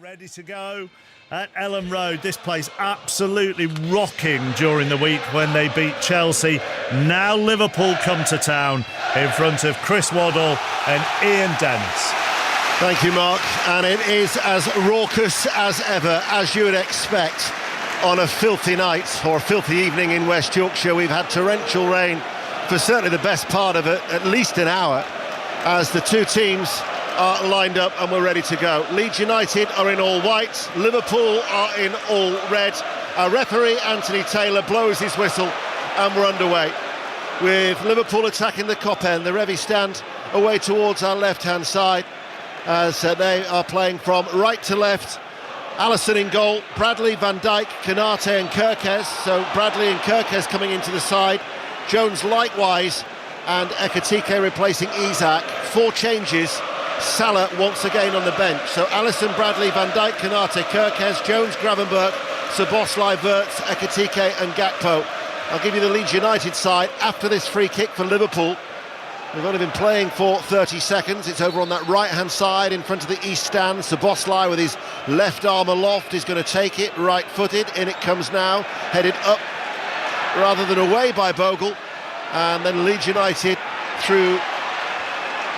Ready to go at Ellen Road. This place absolutely rocking during the week when they beat Chelsea. Now Liverpool come to town in front of Chris Waddle and Ian Dennis. Thank you, Mark. And it is as raucous as ever, as you would expect on a filthy night or a filthy evening in West Yorkshire. We've had torrential rain for certainly the best part of it, at least an hour, as the two teams are lined up and we're ready to go. Leeds United are in all white, Liverpool are in all red. Our referee Anthony Taylor blows his whistle and we're underway, with Liverpool attacking the Kop end. The Revy stand away towards our left-hand side as they are playing from right to left. Alisson in goal, Bradley, Van Dijk, Konate and Kirkes. So Bradley and Kirkes coming into the side, Jones likewise, and Ekitike replacing Isak. 4 changes. Salah once again on the bench. So Alisson, Bradley, Van Dijk, Konate, Kirkes, Jones, Gravenberch, Szoboszlai, Wirtz, Ekitike and Gakpo. I'll give you the Leeds United side after this free kick for Liverpool. We've only been playing for 30 seconds. It's over on that right-hand side in front of the east stand. Szoboszlai with his left arm aloft is going to take it, right-footed. In it comes now, headed up rather than away by Bogle. And then Leeds United through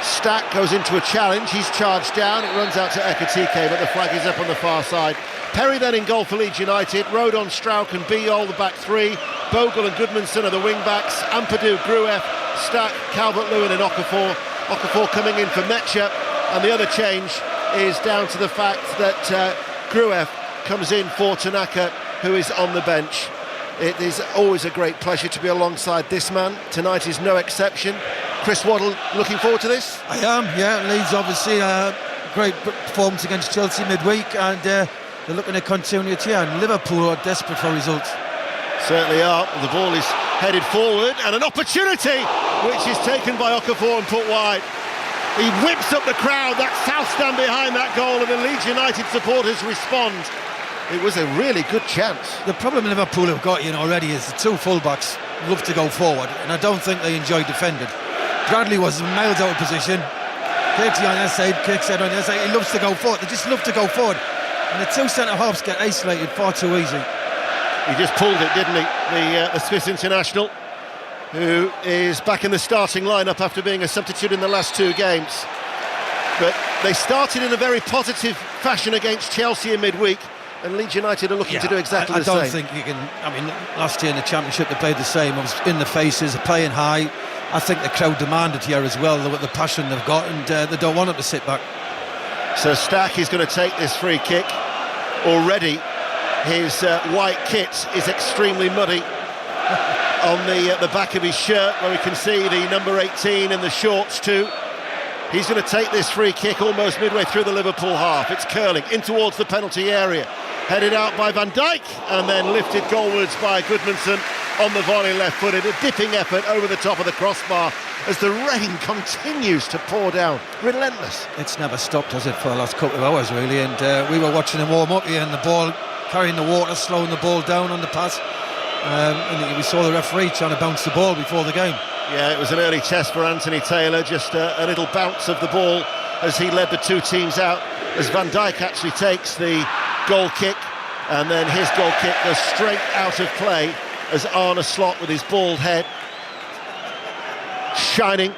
Stack goes into a challenge. He's charged down. It runs out to Ekitike, but the flag is up on the far side. Perry then in goal for Leeds United. Rodon, Strauch and Biol, the back three. Bogle and Goodmanson are the wing-backs. Ampadu, Grueff, Stack, Calvert-Lewin and Okafor. Okafor coming in for Mecha. And the other change is down to the fact that Grueff comes in for Tanaka, who is on the bench. It is always a great pleasure to be alongside this man. Tonight is no exception. Chris Waddle, looking forward to this? I am, yeah. Leeds obviously great performance against Chelsea midweek, and they're looking to continue it here. And Liverpool are desperate for results. Certainly are. The ball is headed forward, and an opportunity which is taken by Okafor and put wide. He whips up the crowd. That South stand behind that goal, and the Leeds United supporters respond. It was a really good chance. The problem Liverpool have got in already is the two full-backs love to go forward, and I don't think they enjoy defending. Bradley was miles out of position. Kirksey on their side, Kirksey on their side. He loves to go forward. They just love to go forward. And the two centre-halves get isolated far too easy. He just pulled it, didn't he? The Swiss international, who is back in the starting lineup after being a substitute in the last 2 games. But they started in a very positive fashion against Chelsea in midweek, and Leeds United are looking to do exactly the same. I don't think you can. I mean, last year in the Championship they played the same. It was in the faces, playing high. I think the crowd demanded here as well, the passion they've got, and they don't want them to sit back. So Stack is going to take this free kick. Already his white kit is extremely muddy on the back of his shirt, where we can see the number 18 and the shorts too. He's going to take this free kick almost midway through the Liverpool half. It's curling in towards the penalty area, headed out by Van Dijk and then lifted goalwards by Goodmanson on the volley, left-footed. A dipping effort over the top of the crossbar as the rain continues to pour down. Relentless. It's never stopped, has it, for the last couple of hours really, and we were watching them warm up here, and the ball carrying the water, slowing the ball down on the pass, and we saw the referee trying to bounce the ball before the game. Yeah, it was an early test for Anthony Taylor, just a little bounce of the ball as he led the two teams out, as Van Dijk actually takes the goal kick, and then his goal kick goes straight out of play as Arne Slot, with his bald head shining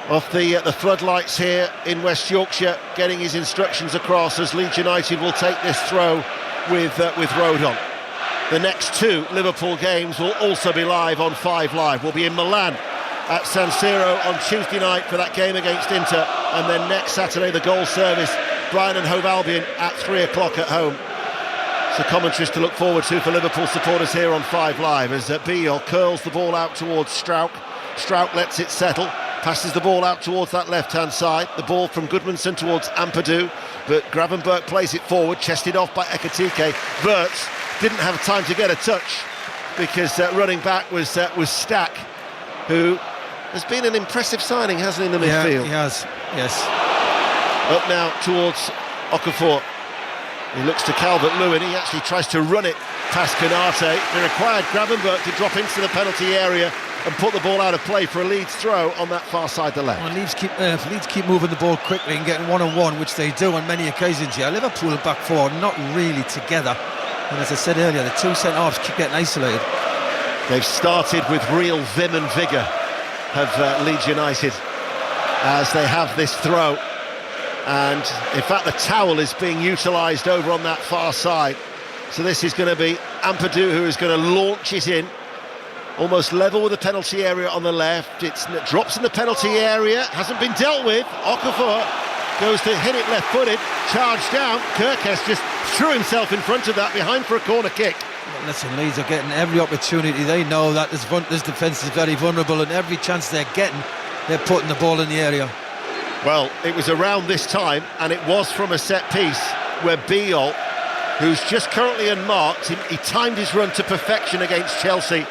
off the floodlights here in West Yorkshire, getting his instructions across as Leeds United will take this throw with Rodon. The next 2 Liverpool games will also be live on 5 Live. We'll be in Milan at San Siro on Tuesday night for that game against Inter, and then next Saturday the goal service, Brighton and Hove Albion at 3 o'clock at home. So commentaries to look forward to for Liverpool supporters here on 5 Live, as Biol curls the ball out towards Strauch. Strauch lets it settle, passes the ball out towards that left-hand side. The ball from Goodmanson towards Ampadu, but Gravenberch plays it forward, chested off by Ekitike. Wirtz didn't have time to get a touch because running back was Stack, who has been an impressive signing, hasn't he, in the midfield? Yeah, he has, yes. Up now towards Okafor. He looks to Calvert-Lewin. He actually tries to run it past Konate. It required Gravenberch to drop into the penalty area and put the ball out of play for a Leeds throw on that far side the left. Well, Leeds keep moving the ball quickly and getting one-on-one, which they do on many occasions here. Liverpool back four, not really together. And as I said earlier, the two centre-halves keep getting isolated. They've started with real vim and vigour, have Leeds United, as they have this throw. And in fact, the towel is being utilised over on that far side. So this is going to be Ampadu who is going to launch it in, almost level with the penalty area on the left. It drops in the penalty area, hasn't been dealt with. Okafor goes to hit it left-footed, charged down. Kirkes just threw himself in front of that, behind for a corner kick. Listen, Leeds are getting every opportunity. They know that this defence is very vulnerable, and every chance they're getting, they're putting the ball in the area. Well, it was around this time, and it was from a set piece where Biol, who's just currently unmarked, he timed his run to perfection against Chelsea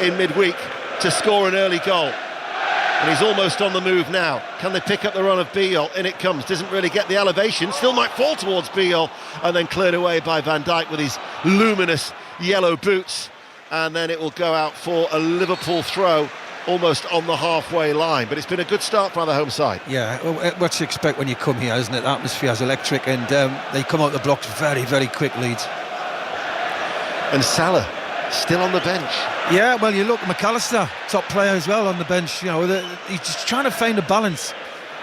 in midweek to score an early goal. And he's almost on the move now. Can they pick up the run of Biol? In it comes, doesn't really get the elevation, still might fall towards Biol, and then cleared away by Van Dijk with his luminous yellow boots. And then it will go out for a Liverpool throw, almost on the halfway line. But it's been a good start for the home side. Yeah, what you expect when you come here, isn't it? The atmosphere is electric, and they come out the blocks very, very quick, Leeds. And Salah still on the bench. Yeah, well, you look, McAllister, top player as well on the bench. You know, he's just trying to find a balance.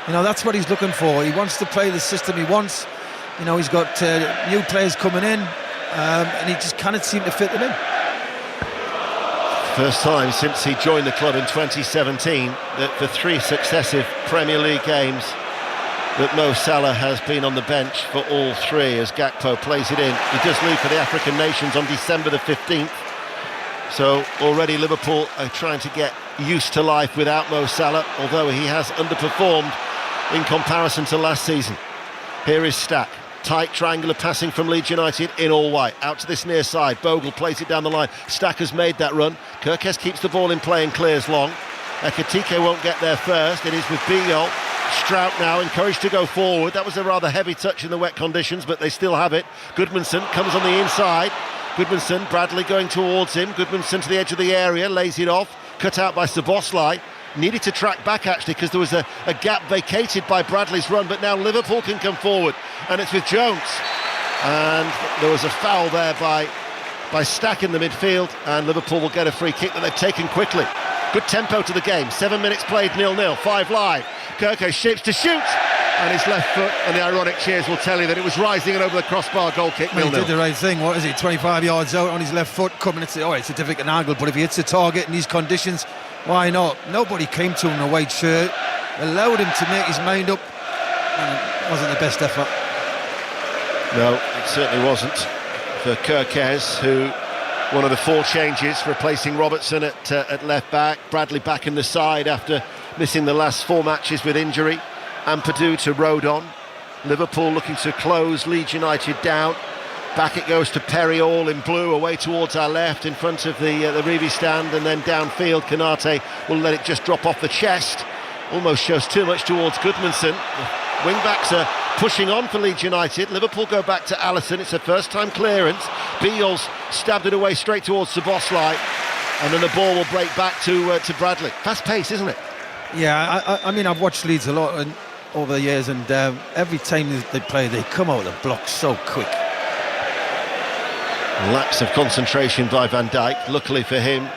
You know, that's what he's looking for. He wants to play the system he wants. You know, he's got new players coming in, and he just cannot seem to fit them in. First time since he joined the club in 2017 that for 3 successive Premier League games that Mo Salah has been on the bench for all 3 as Gakpo plays it in. He does leave for the African nations on December the 15th. So already Liverpool are trying to get used to life without Mo Salah, although he has underperformed in comparison to last season. Here is Stack. Tight triangular passing from Leeds United in all white. Out to this near side. Bogle plays it down the line. Stack has made that run. Kirkes keeps the ball in play and clears long. Ekitike won't get there first. It is with Biol. Strout now encouraged to go forward. That was a rather heavy touch in the wet conditions, but they still have it. Goodmanson comes on the inside. Goodmanson, Bradley going towards him. Goodmanson to the edge of the area, lays it off. Cut out by Szoboszlai. Needed to track back actually because there was a gap vacated by Bradley's run, but now Liverpool can come forward, and it's with Jones. And there was a foul there by Stack in the midfield, and Liverpool will get a free kick that they've taken quickly. Good tempo to the game. 7 minutes played, 0-0, 5 live. Kirkes shapes to shoot, and his left foot, and the ironic cheers will tell you that it was rising and over the crossbar. Goal kick, 0-0. He did the right thing. What is he, 25 yards out on his left foot coming? It's a difficult angle, but if he hits the target in these conditions, why not? Nobody came to him in a white shirt, allowed him to make his mind up, and it wasn't the best effort. No, it certainly wasn't for Kirkes, who one of the 4 changes, replacing Robertson at left back. Bradley back in the side after missing the last 4 matches with injury. Ampadu to Rodon. Liverpool looking to close Leeds United down. Back it goes to Perry, all in blue, away towards our left in front of the Reeve stand, and then downfield Konate will let it just drop off the chest. Almost shows too much towards Goodmanson. Wing-backs are pushing on for Leeds United. Liverpool go back to Alisson. It's a first-time clearance. Biol's stabbed it away straight towards Szoboszlai, and then the ball will break back to Bradley. Fast pace, isn't it? Yeah, I mean, I've watched Leeds a lot over the years, and every time they play, they come out of the block so quick. Lapse of concentration by Van Dijk. Luckily for him,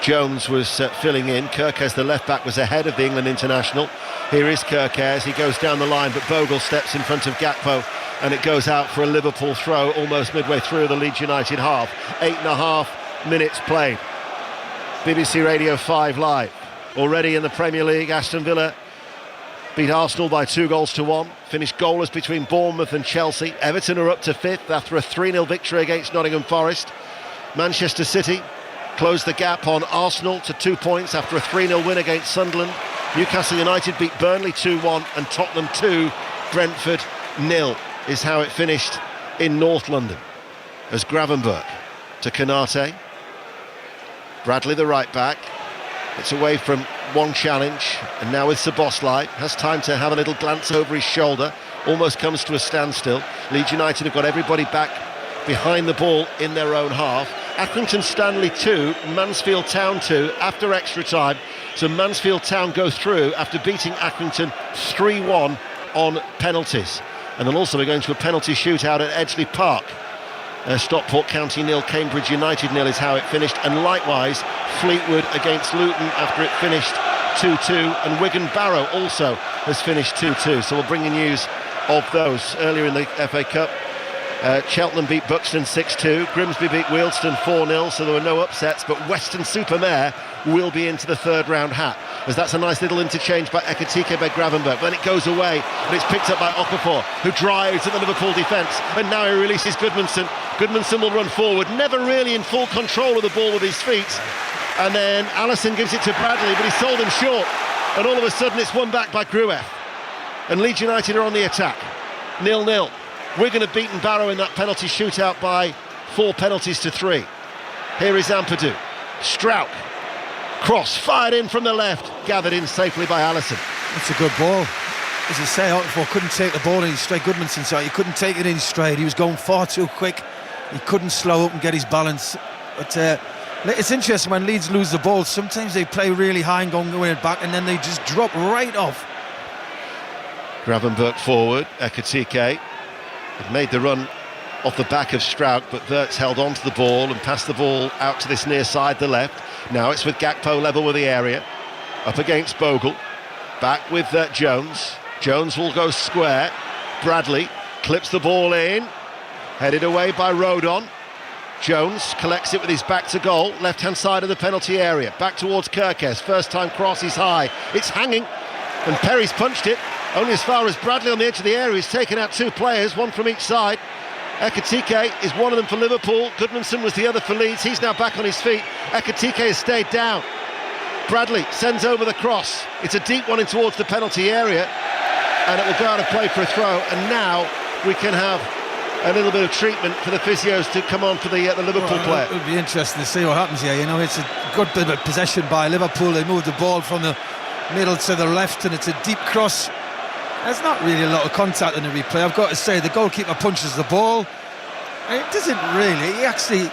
Jones was filling in. Kirkes, the left-back, was ahead of the England international. Here is Kirkes, he goes down the line, but Bogle steps in front of Gakpo, and it goes out for a Liverpool throw almost midway through the Leeds United half. 8.5 minutes played. BBC Radio 5 Live. Already in the Premier League, Aston Villa beat Arsenal by 2-1. Finished goalless between Bournemouth and Chelsea. Everton are up to 5th after a 3-0 victory against Nottingham Forest. Manchester City closed the gap on Arsenal to 2 points after a 3-0 win against Sunderland. Newcastle United beat Burnley 2-1 and Tottenham 2, Brentford 0 is how it finished in North London. As Gravenberch to Konate. Bradley, the right back. It's away from one challenge, and now with Szoboszlai, has time to have a little glance over his shoulder, almost comes to a standstill. Leeds United have got everybody back behind the ball in their own half. Accrington Stanley 2, Mansfield Town 2 after extra time. So Mansfield Town go through after beating Accrington 3-1 on penalties. And they'll also be going to a penalty shootout at Edgeley Park. Stockport County 0, Cambridge United 0 is how it finished. And likewise, Fleetwood against Luton after it finished 2-2. And Wigan Barrow also has finished 2-2. So we'll bring you news of those. Earlier in the FA Cup, Cheltenham beat Buxton 6-2, Grimsby beat Wealdstone 4-0, so there were no upsets, but Weston-super-Mare will be into the third round hat, as that's a nice little interchange by Ekitike by Gravenberch. Then it goes away, but it's picked up by Okafor, who drives at the Liverpool defence, and now he releases Goodmanson. Goodmanson will run forward, never really in full control of the ball with his feet, and then Allison gives it to Bradley, but he sold him short, and all of a sudden it's won back by Grueff, and Leeds United are on the attack, 0-0. Wigan have beaten Barrow in that penalty shootout by 4 penalties to 3. Here is Ampadu. Strauch. Cross fired in from the left, gathered in safely by Allison. That's a good ball. As you say, Okafor couldn't take the ball in his stride. Goodmanson, so he couldn't take it in his stride. He was going far too quick. He couldn't slow up and get his balance. But it's interesting when Leeds lose the ball. Sometimes they play really high and going it back, and then they just drop right off. Gravenberch forward, Ekitike. It made the run off the back of Strauch, but Wirtz held on to the ball and passed the ball out to this near side, the left. Now it's with Gakpo level with the area. Up against Bogle. Back with Jones. Jones will go square. Bradley clips the ball in. Headed away by Rodon. Jones collects it with his back to goal. Left-hand side of the penalty area. Back towards Kirkes. First time cross is high. It's hanging. And Perry's punched it. Only as far as Bradley on the edge of the area. He's taken out 2 players, one from each side. Ekitike is one of them for Liverpool. Goodmanson was the other for Leeds. He's now back on his feet. Ekitike has stayed down. Bradley sends over the cross. It's a deep one in towards the penalty area, and it will go out of play for a throw. And now we can have a little bit of treatment for the physios to come on for the Liverpool player. It would be interesting to see what happens here. You know, it's a good bit of possession by Liverpool. They move the ball from the middle to the left, and it's a deep cross. There's not really a lot of contact in the replay. I've got to say, the goalkeeper punches the ball. And it doesn't really. He actually,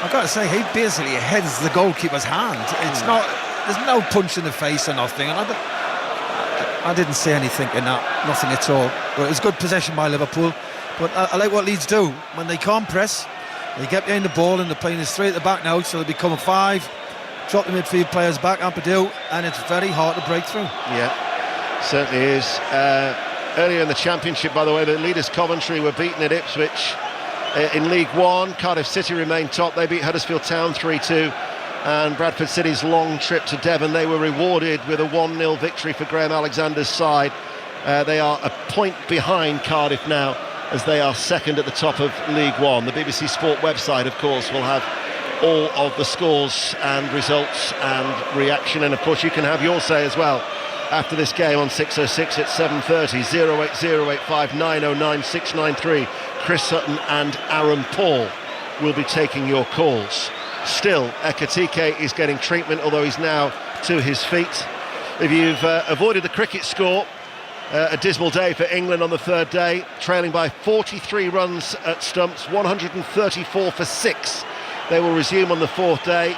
I've got to say, he basically heads the goalkeeper's hand. It's not. There's no punch in the face or nothing. And I didn't see anything in that, nothing at all. But it was good possession by Liverpool. But I like what Leeds do when they can't press. They get behind the ball and they're playing it straight at the back now, so they become a 5. Drop the midfield players back, Ampadu, and it's very hard to break through. Yeah. Certainly is. Earlier in the Championship, by the way, the leaders Coventry were beaten at Ipswich. In League One, Cardiff City remained top. They beat Huddersfield Town 3-2. And Bradford City's long trip to Devon, they were rewarded with a 1-0 victory for Graham Alexander's side. They are a point behind Cardiff now, as they are second at the top of League One. The BBC Sport website, of course, will have all of the scores and results and reaction. And, of course, you can have your say as well after this game on 606 at 7:30. 08085909693. Chris Sutton and Aaron Paul will be taking your calls. Still, Ekitike is getting treatment, although he's now to his feet. If you've avoided the cricket score, a dismal day for England on the third day, trailing by 43 runs at stumps, 134 for 6. They will resume on the 4th day.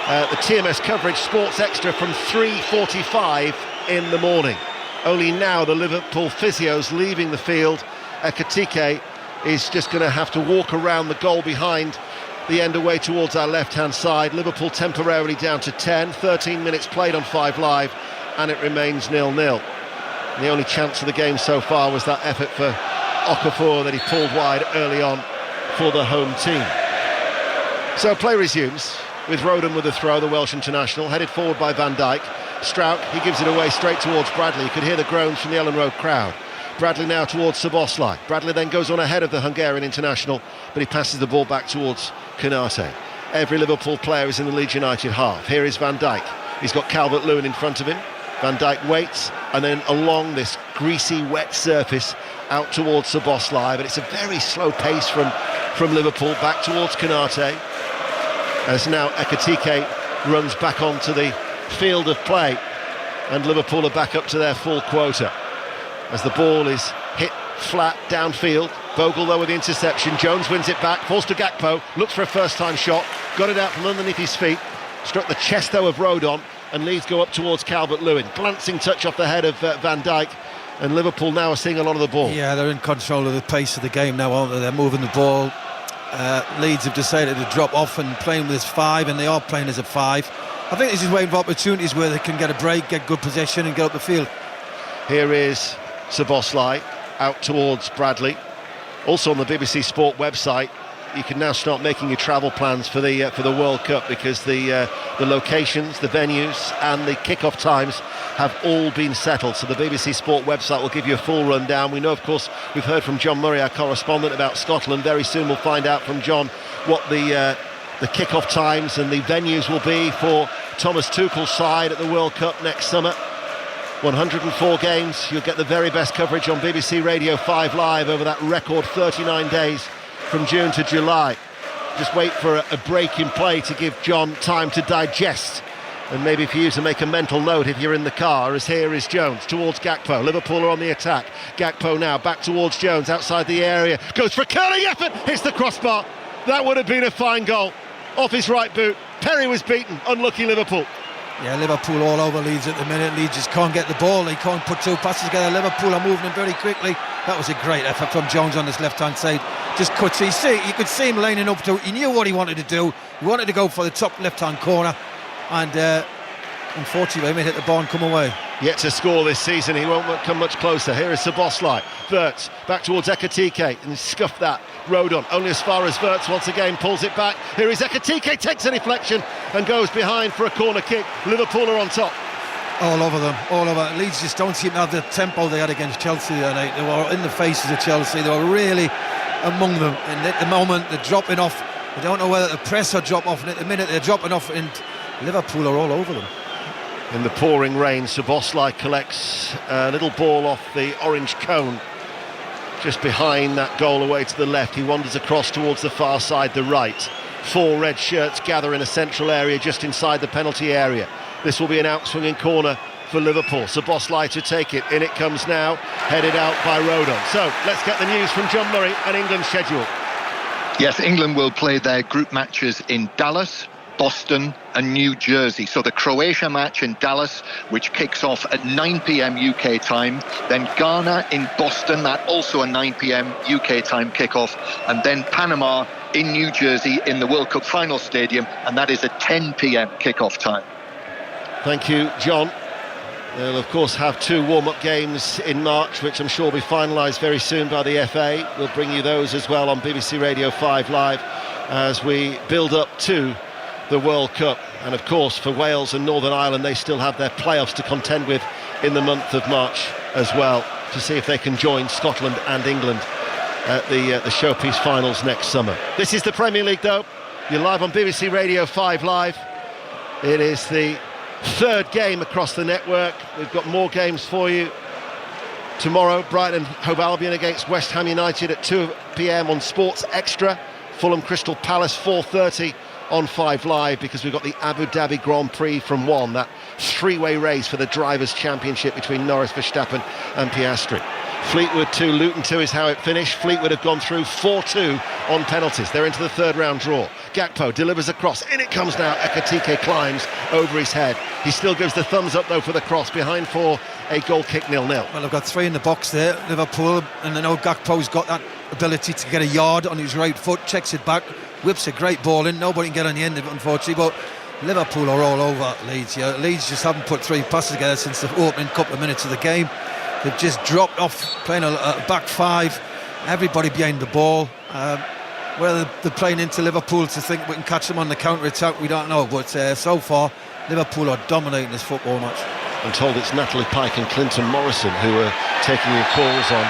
The TMS coverage, Sports Extra, from 3:45 in the morning. Only now the Liverpool physios leaving the field. Ekitike is just going to have to walk around the goal behind the end away towards our left-hand side. Liverpool temporarily down to 10, 13 minutes played on 5 Live, and it remains 0-0. The only chance of the game so far was that effort for Okafor that he pulled wide early on for the home team. So play resumes with Rodon with the throw, the Welsh international, headed forward by Van Dijk. Strauch, he gives it away straight towards Bradley. You could hear the groans from the Ellen Road crowd. Bradley now towards Szoboszlai. Bradley then goes on ahead of the Hungarian international, but he passes the ball back towards Konate. Every Liverpool player is in the Leeds United half. Here is Van Dijk. He's got Calvert-Lewin in front of him. Van Dijk waits, and then along this greasy, wet surface out towards Szoboszlai, but it's a very slow pace from Liverpool back towards Konate. As now Ekitike runs back onto the field of play, and Liverpool are back up to their full quota as the ball is hit flat downfield. Bogle though with the interception. Jones wins it back, falls to Gakpo, looks for a first-time shot, got it out from underneath his feet, struck the chest though of Rodon, and Leeds go up towards Calvert-Lewin. Glancing touch off the head of Van Dijk, and Liverpool now are seeing a lot of the ball. Yeah, they're in control of the pace of the game now, aren't they? They're moving the ball. Leeds have decided to drop off and playing with 5, and they are playing as a 5. I think this is waiting for opportunities where they can get a break, get good possession and get up the field. Here is Szoboszlai out towards Bradley. Also on the BBC Sport website, you can now start making your travel plans for the World Cup, because the locations, the venues and the kick-off times have all been settled. So the BBC Sport website will give you a full rundown. We know, of course, we've heard from John Murray, our correspondent, about Scotland. Very soon we'll find out from John what the kick-off times and the venues will be for Thomas Tuchel's side at the World Cup next summer. 104 games. You'll get the very best coverage on BBC Radio 5 Live over that record 39 days from June to July. Just wait for a break in play to give John time to digest, and maybe for you to make a mental note if you're in the car, as here is Jones towards Gakpo. Liverpool are on the attack. Gakpo now back towards Jones outside the area, goes for a curling effort, hits the crossbar. That would have been a fine goal. Off his right boot, Perry was beaten. Unlucky Liverpool. Yeah, Liverpool all over Leeds at the minute. Leeds just can't get the ball. They can't put 2 passes together. Liverpool are moving very quickly. That was a great effort from Jones on this left-hand side. Just cuts. You could see him lining up to it. He knew what he wanted to do. He wanted to go for the top left-hand corner, and unfortunately, he hit the ball and come away. Yet to score this season, he won't come much closer. Here is Szoboszlai. Wirtz back towards Ekitike, and scuffed that. Rodon only as far as Wirtz once again pulls it back. Here is Ekitike, takes a deflection and goes behind for a corner kick. Liverpool are on top. All over them, all over. Leeds just don't seem to have the tempo they had against Chelsea the other night. They were in the faces of Chelsea. They were really among them, and at the moment they're dropping off. I don't know whether the press or drop off, and at the minute they're dropping off, and Liverpool are all over them. In the pouring rain, Szoboszlai collects a little ball off the orange cone just behind that goal away to the left. He wanders across towards the far side, the right. 4 red shirts gather in a central area just inside the penalty area. This will be an outswinging corner for Liverpool. Szoboszlai to take it. In it comes now, headed out by Rodon. So let's get the news from John Murray and England's schedule. Yes, England will play their group matches in Dallas, Boston and New Jersey. So the Croatia match in Dallas, which kicks off at 9 p.m. UK time, then Ghana in Boston, that also a 9 p.m. UK time kickoff, and then Panama in New Jersey in the World Cup final stadium, and that is a 10 p.m. kickoff time. Thank you, John. They'll of course have 2 warm-up games in March, which I'm sure will be finalised very soon by the FA. We'll bring you those as well on BBC Radio 5 Live as we build up to the World Cup. And of course for Wales and Northern Ireland, they still have their playoffs to contend with in the month of March as well, to see if they can join Scotland and England at the showpiece finals next summer. This is the Premier League though. You're live on BBC Radio 5 Live. It is the 3rd game across the network. We've got more games for you tomorrow. Brighton Hove Albion against West Ham United at 2 p.m. on Sports Extra. Fulham Crystal Palace 4:30 on 5 Live, because we've got the Abu Dhabi Grand Prix from 1, that 3-way race for the Drivers' Championship between Norris, Verstappen and Piastri. Fleetwood 2, Luton 2 is how it finished. Fleetwood have gone through 4-2 on penalties. They're into the 3rd round draw. Gakpo delivers a cross. In it comes now. Ekitike climbs over his head. He still gives the thumbs up though for the cross, behind for a goal kick 0-0. Well, they've got 3 in the box there, Liverpool, and I know Gakpo's got that ability to get a yard on his right foot, checks it back, whips a great ball in. Nobody can get on the end of it, unfortunately, but Liverpool are all over Leeds. Yeah, Leeds just haven't put 3 passes together since the opening couple of minutes of the game. They've just dropped off, playing a back 5, everybody behind the ball. Whether they're playing into Liverpool to think we can catch them on the counter-attack, we don't know, but so far Liverpool are dominating this football match. I'm told it's Natalie Pike and Clinton Morrison who are taking your calls on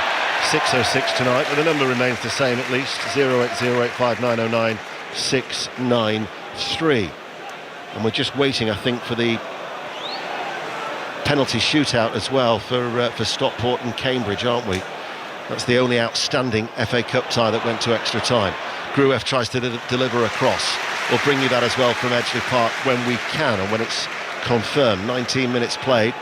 606 tonight, but the number remains the same at least, 08085909693. And we're just waiting, I think, for the penalty shootout as well for Stockport and Cambridge, aren't we? That's the only outstanding FA Cup tie that went to extra time. Grueff tries to deliver a cross. We'll bring you that as well from Edgeley Park when we can and when it's confirmed. 19 minutes played.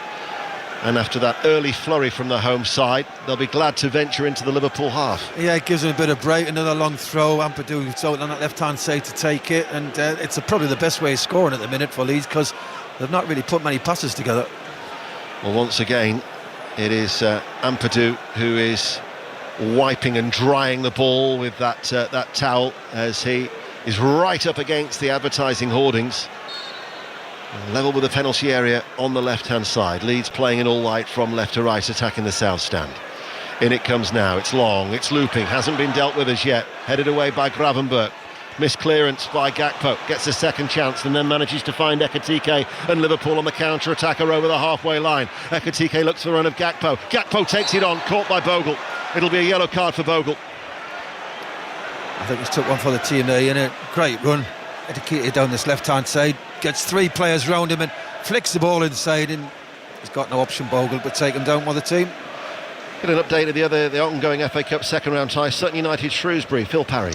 And after that early flurry from the home side, they'll be glad to venture into the Liverpool half. Yeah, it gives them a bit of break. Another long throw. Ampadu out on that left-hand side to take it, and it's probably the best way of scoring at the minute for Leeds, because they've not really put many passes together. Well, once again, it is Ampadu who is wiping and drying the ball with that towel, as he is right up against the advertising hoardings. Level with the penalty area on the left-hand side. Leeds playing in all white from left to right, attacking the south stand. In it comes now. It's long, it's looping, hasn't been dealt with as yet. Headed away by Gravenberch. Missed clearance by Gakpo. Gets a second chance and then manages to find Ekitike, and Liverpool on the counter-attack are over the halfway line. Ekitike looks for the run of Gakpo. Gakpo takes it on, caught by Bogle. It'll be a yellow card for Bogle. I think he's took one for the team there, in a great run. Ekitike down this left-hand side, gets three players round him and flicks the ball inside, and he's got no option, Bogle, but take him down with the team. Get an update of the ongoing FA Cup second round tie. Sutton United Shrewsbury. Phil Parry.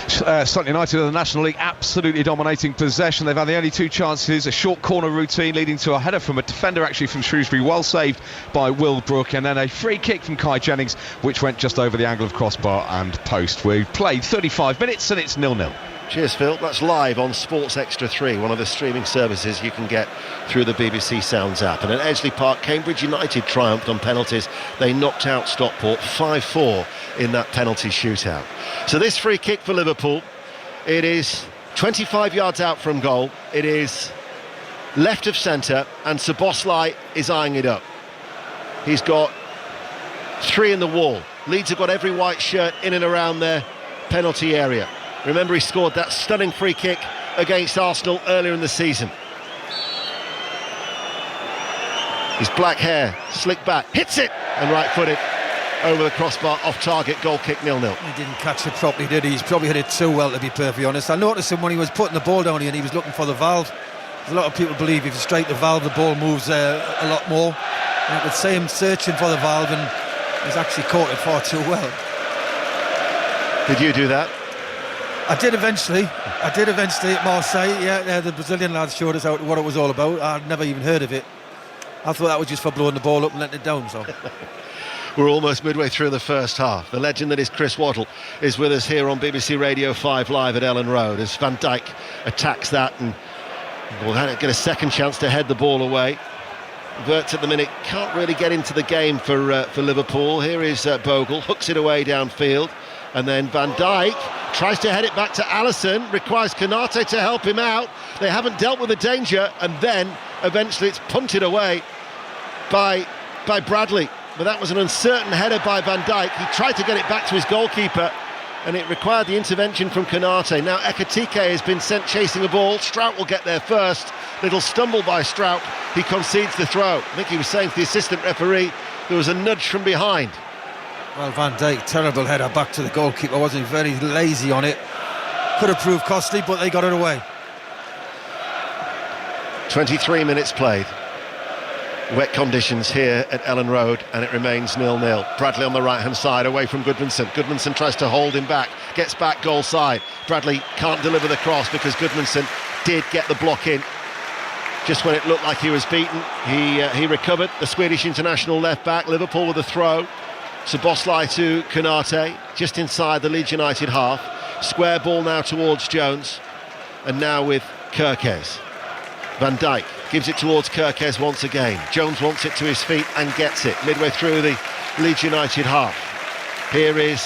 Sutton United of the National League absolutely dominating possession. They've had the only two chances, a short corner routine leading to a header from a defender actually from Shrewsbury, well saved by Will Brook, and then a free kick from Kai Jennings which went just over the angle of crossbar and post. We've played 35 minutes and it's 0-0. Cheers, Phil. That's live on Sports Extra 3, one of the streaming services you can get through the BBC Sounds app. And at Edgeley Park, Cambridge United triumphed on penalties. They knocked out Stockport 5-4 in that penalty shootout. So this free kick for Liverpool, it is 25 yards out from goal. It is left of centre, and Szoboszlai is eyeing it up. He's got three in the wall. Leeds have got every white shirt in and around their penalty area. Remember, he scored that stunning free kick against Arsenal earlier in the season. His black hair, slicked back, hits it, and right-footed over the crossbar, off target, goal kick, 0-0. He didn't catch it properly, did he? He's probably hit it too well, to be perfectly honest. I noticed him when he was putting the ball down here and he was looking for the valve. A lot of people believe if you strike the valve, the ball moves a lot more. And I could see him searching for the valve, and he's actually caught it far too well. Did you do that? I did eventually at Marseille. Yeah, the Brazilian lads showed us what it was all about. I'd never even heard of it. I thought that was just for blowing the ball up and letting it down. So we're almost midway through the first half. The legend that is Chris Waddle is with us here on BBC Radio 5 live at Ellen Road as Van Dijk attacks that and will get a second chance to head the ball away. Wirtz at the minute can't really get into the game for Liverpool. Here is Bogle, hooks it away downfield, and then Van Dijk tries to head it back to Alisson, requires Konate to help him out. They haven't dealt with the danger, and then eventually it's punted away by Bradley. But that was an uncertain header by Van Dijk. He tried to get it back to his goalkeeper, and it required the intervention from Konate. Now Ekitike has been sent chasing a ball. Strout will get there first. Little stumble by Strout. He concedes the throw. I think he was saying to the assistant referee there was a nudge from behind. Well, Van Dijk, terrible header back to the goalkeeper, wasn't he? Very lazy on it. Could have proved costly, but they got it away. 23 minutes played. Wet conditions here at Ellen Road, and it remains 0-0. Bradley on the right-hand side, away from Goodmanson. Goodmanson tries to hold him back, gets back goal side. Bradley can't deliver the cross because Goodmanson did get the block in. Just when it looked like he was beaten, he recovered. The Swedish international left-back, Liverpool with a throw. Szoboszlai to Konate, just inside the Leeds United half. Square ball now towards Jones, and now with Kerkez. Van Dijk gives it towards Kerkez once again. Jones wants it to his feet and gets it midway through the Leeds United half. Here is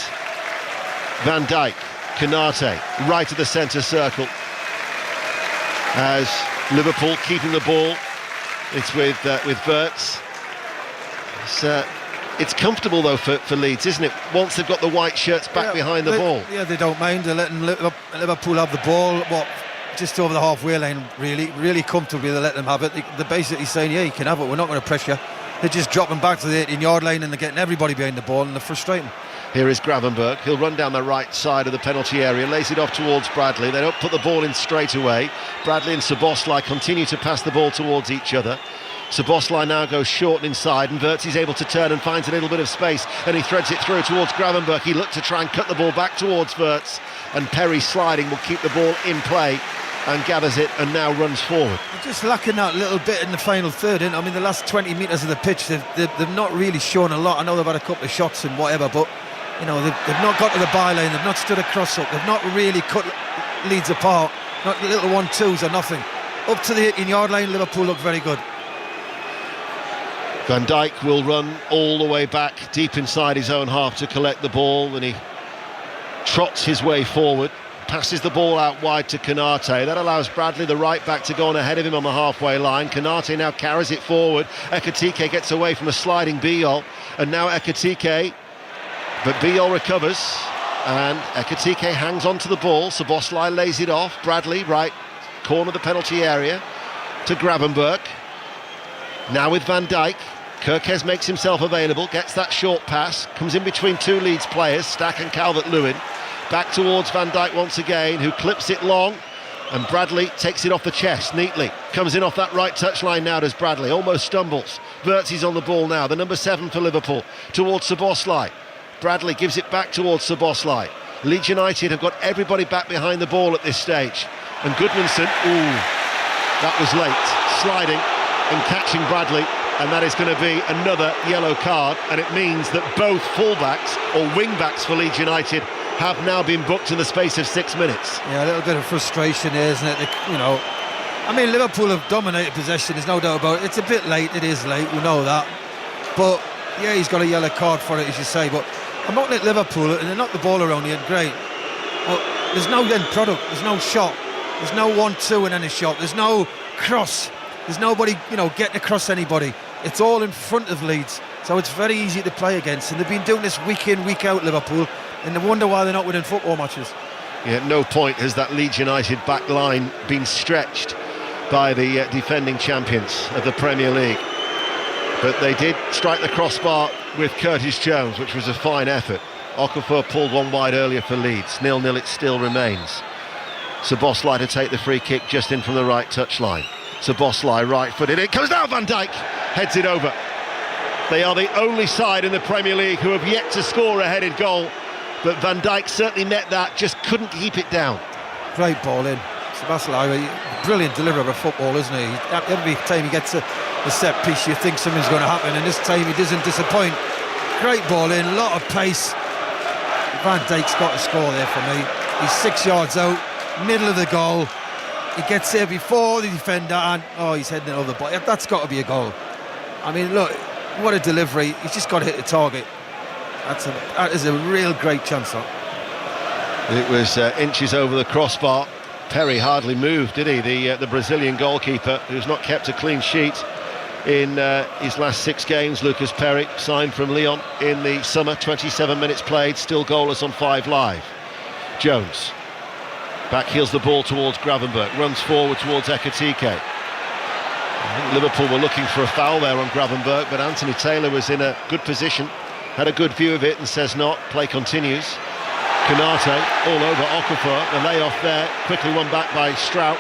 Van Dijk, Konate, right of the centre circle. As Liverpool keeping the ball, it's with Wirtz. It's comfortable though for Leeds, isn't it? Once they've got the white shirts back behind the ball. Yeah, they don't mind. They're letting Liverpool have the ball. Just over the halfway line, really comfortably. They let them have it. They're basically saying, yeah, you can have it. We're not going to pressure. They're just dropping back to the 18-yard line and they're getting everybody behind the ball, and they're frustrating. Here is Gravenberch. He'll run down the right side of the penalty area, lays it off towards Bradley. They don't put the ball in straight away. Bradley and Szoboszlai continue to pass the ball towards each other. Szoboszlai now goes short inside, and Wirtz is able to turn and finds a little bit of space, and he threads it through towards Gravenberch. He looked to try and cut the ball back towards Wirtz, and Perry sliding will keep the ball in play and gathers it and now runs forward. They're just lacking that little bit in the final third. I mean, the last 20 metres of the pitch, they've not really shown a lot. I know they've had a couple of shots and whatever, but you know, they've not got to the byline, they've not stood a cross up, they've not really cut Leeds apart, not little 1-2s or nothing. Up to the 18-yard line, Liverpool look very good. Van Dijk will run all the way back deep inside his own half to collect the ball, and he trots his way forward, passes the ball out wide to Konate. That allows Bradley, the right back, to go on ahead of him on the halfway line. Konate now carries it forward. Ekitike gets away from a sliding Biol, and now Ekitike, but Biol recovers, and Ekitike hangs on to the ball. Szoboszlai lays it off. Bradley, right corner of the penalty area, to Gravenberch. Now with Van Dijk, Kerkez makes himself available, gets that short pass, comes in between two Leeds players, Stack and Calvert-Lewin. Back towards Van Dijk once again, who clips it long, and Bradley takes it off the chest neatly. Comes in off that right touchline now, does Bradley, almost stumbles. Vertzi's on the ball now, the number 7 for Liverpool, towards Szoboszlai. Bradley gives it back towards Szoboszlai. Leeds United have got everybody back behind the ball at this stage. And Goodmanson, that was late, sliding and catching Bradley, and that is going to be another yellow card, and it means that both fullbacks or wing-backs for Leeds United have now been booked in the space of 6 minutes. Yeah, a little bit of frustration here, isn't it? You know, I mean, Liverpool have dominated possession, there's no doubt about it. It's a bit late, it is late, we know that. But, yeah, he's got a yellow card for it, as you say, but I'm looking at Liverpool, and they knock the ball around here, great. But there's no end product, there's no shot, there's no 1-2 in any shot, there's no cross. There's nobody, you know, getting across anybody. It's all in front of Leeds, so it's very easy to play against. And they've been doing this week in, week out, Liverpool, and they wonder why they're not winning football matches. Yeah, at no point has that Leeds United back line been stretched by the defending champions of the Premier League. But they did strike the crossbar with Curtis Jones, which was a fine effort. Okafor pulled one wide earlier for Leeds. 0-0 it still remains. Szoboszlai to take the free kick just in from the right touchline. Szoboszlai right-footed, it comes down, Van Dijk heads it over. They are the only side in the Premier League who have yet to score a headed goal, but Van Dijk certainly met that, just couldn't keep it down. Great ball in. Szoboszlai, brilliant deliverer of football, isn't he? Every time he gets a set piece, you think something's going to happen, and this time he doesn't disappoint. Great ball in, a lot of pace. Van Dijk's got to score there for me. He's 6 yards out, middle of the goal. He gets there before the defender, and he's heading it over the ball. That's got to be a goal. I mean, look, what a delivery. He's just got to hit the target. That is a real great chance, though. It was inches over the crossbar. Perry hardly moved, did he? The Brazilian goalkeeper, who's not kept a clean sheet in his last 6 games. Lucas Perry, signed from Lyon in the summer, 27 minutes played, still goalless on 5 live. Jones back heels the ball towards Gravenberch, runs forward towards Ekitike. I think Liverpool were looking for a foul there on Gravenberch, but Anthony Taylor was in a good position, had a good view of it and says not. Play continues. Konate all over Okafor, the layoff there, quickly won back by Strout,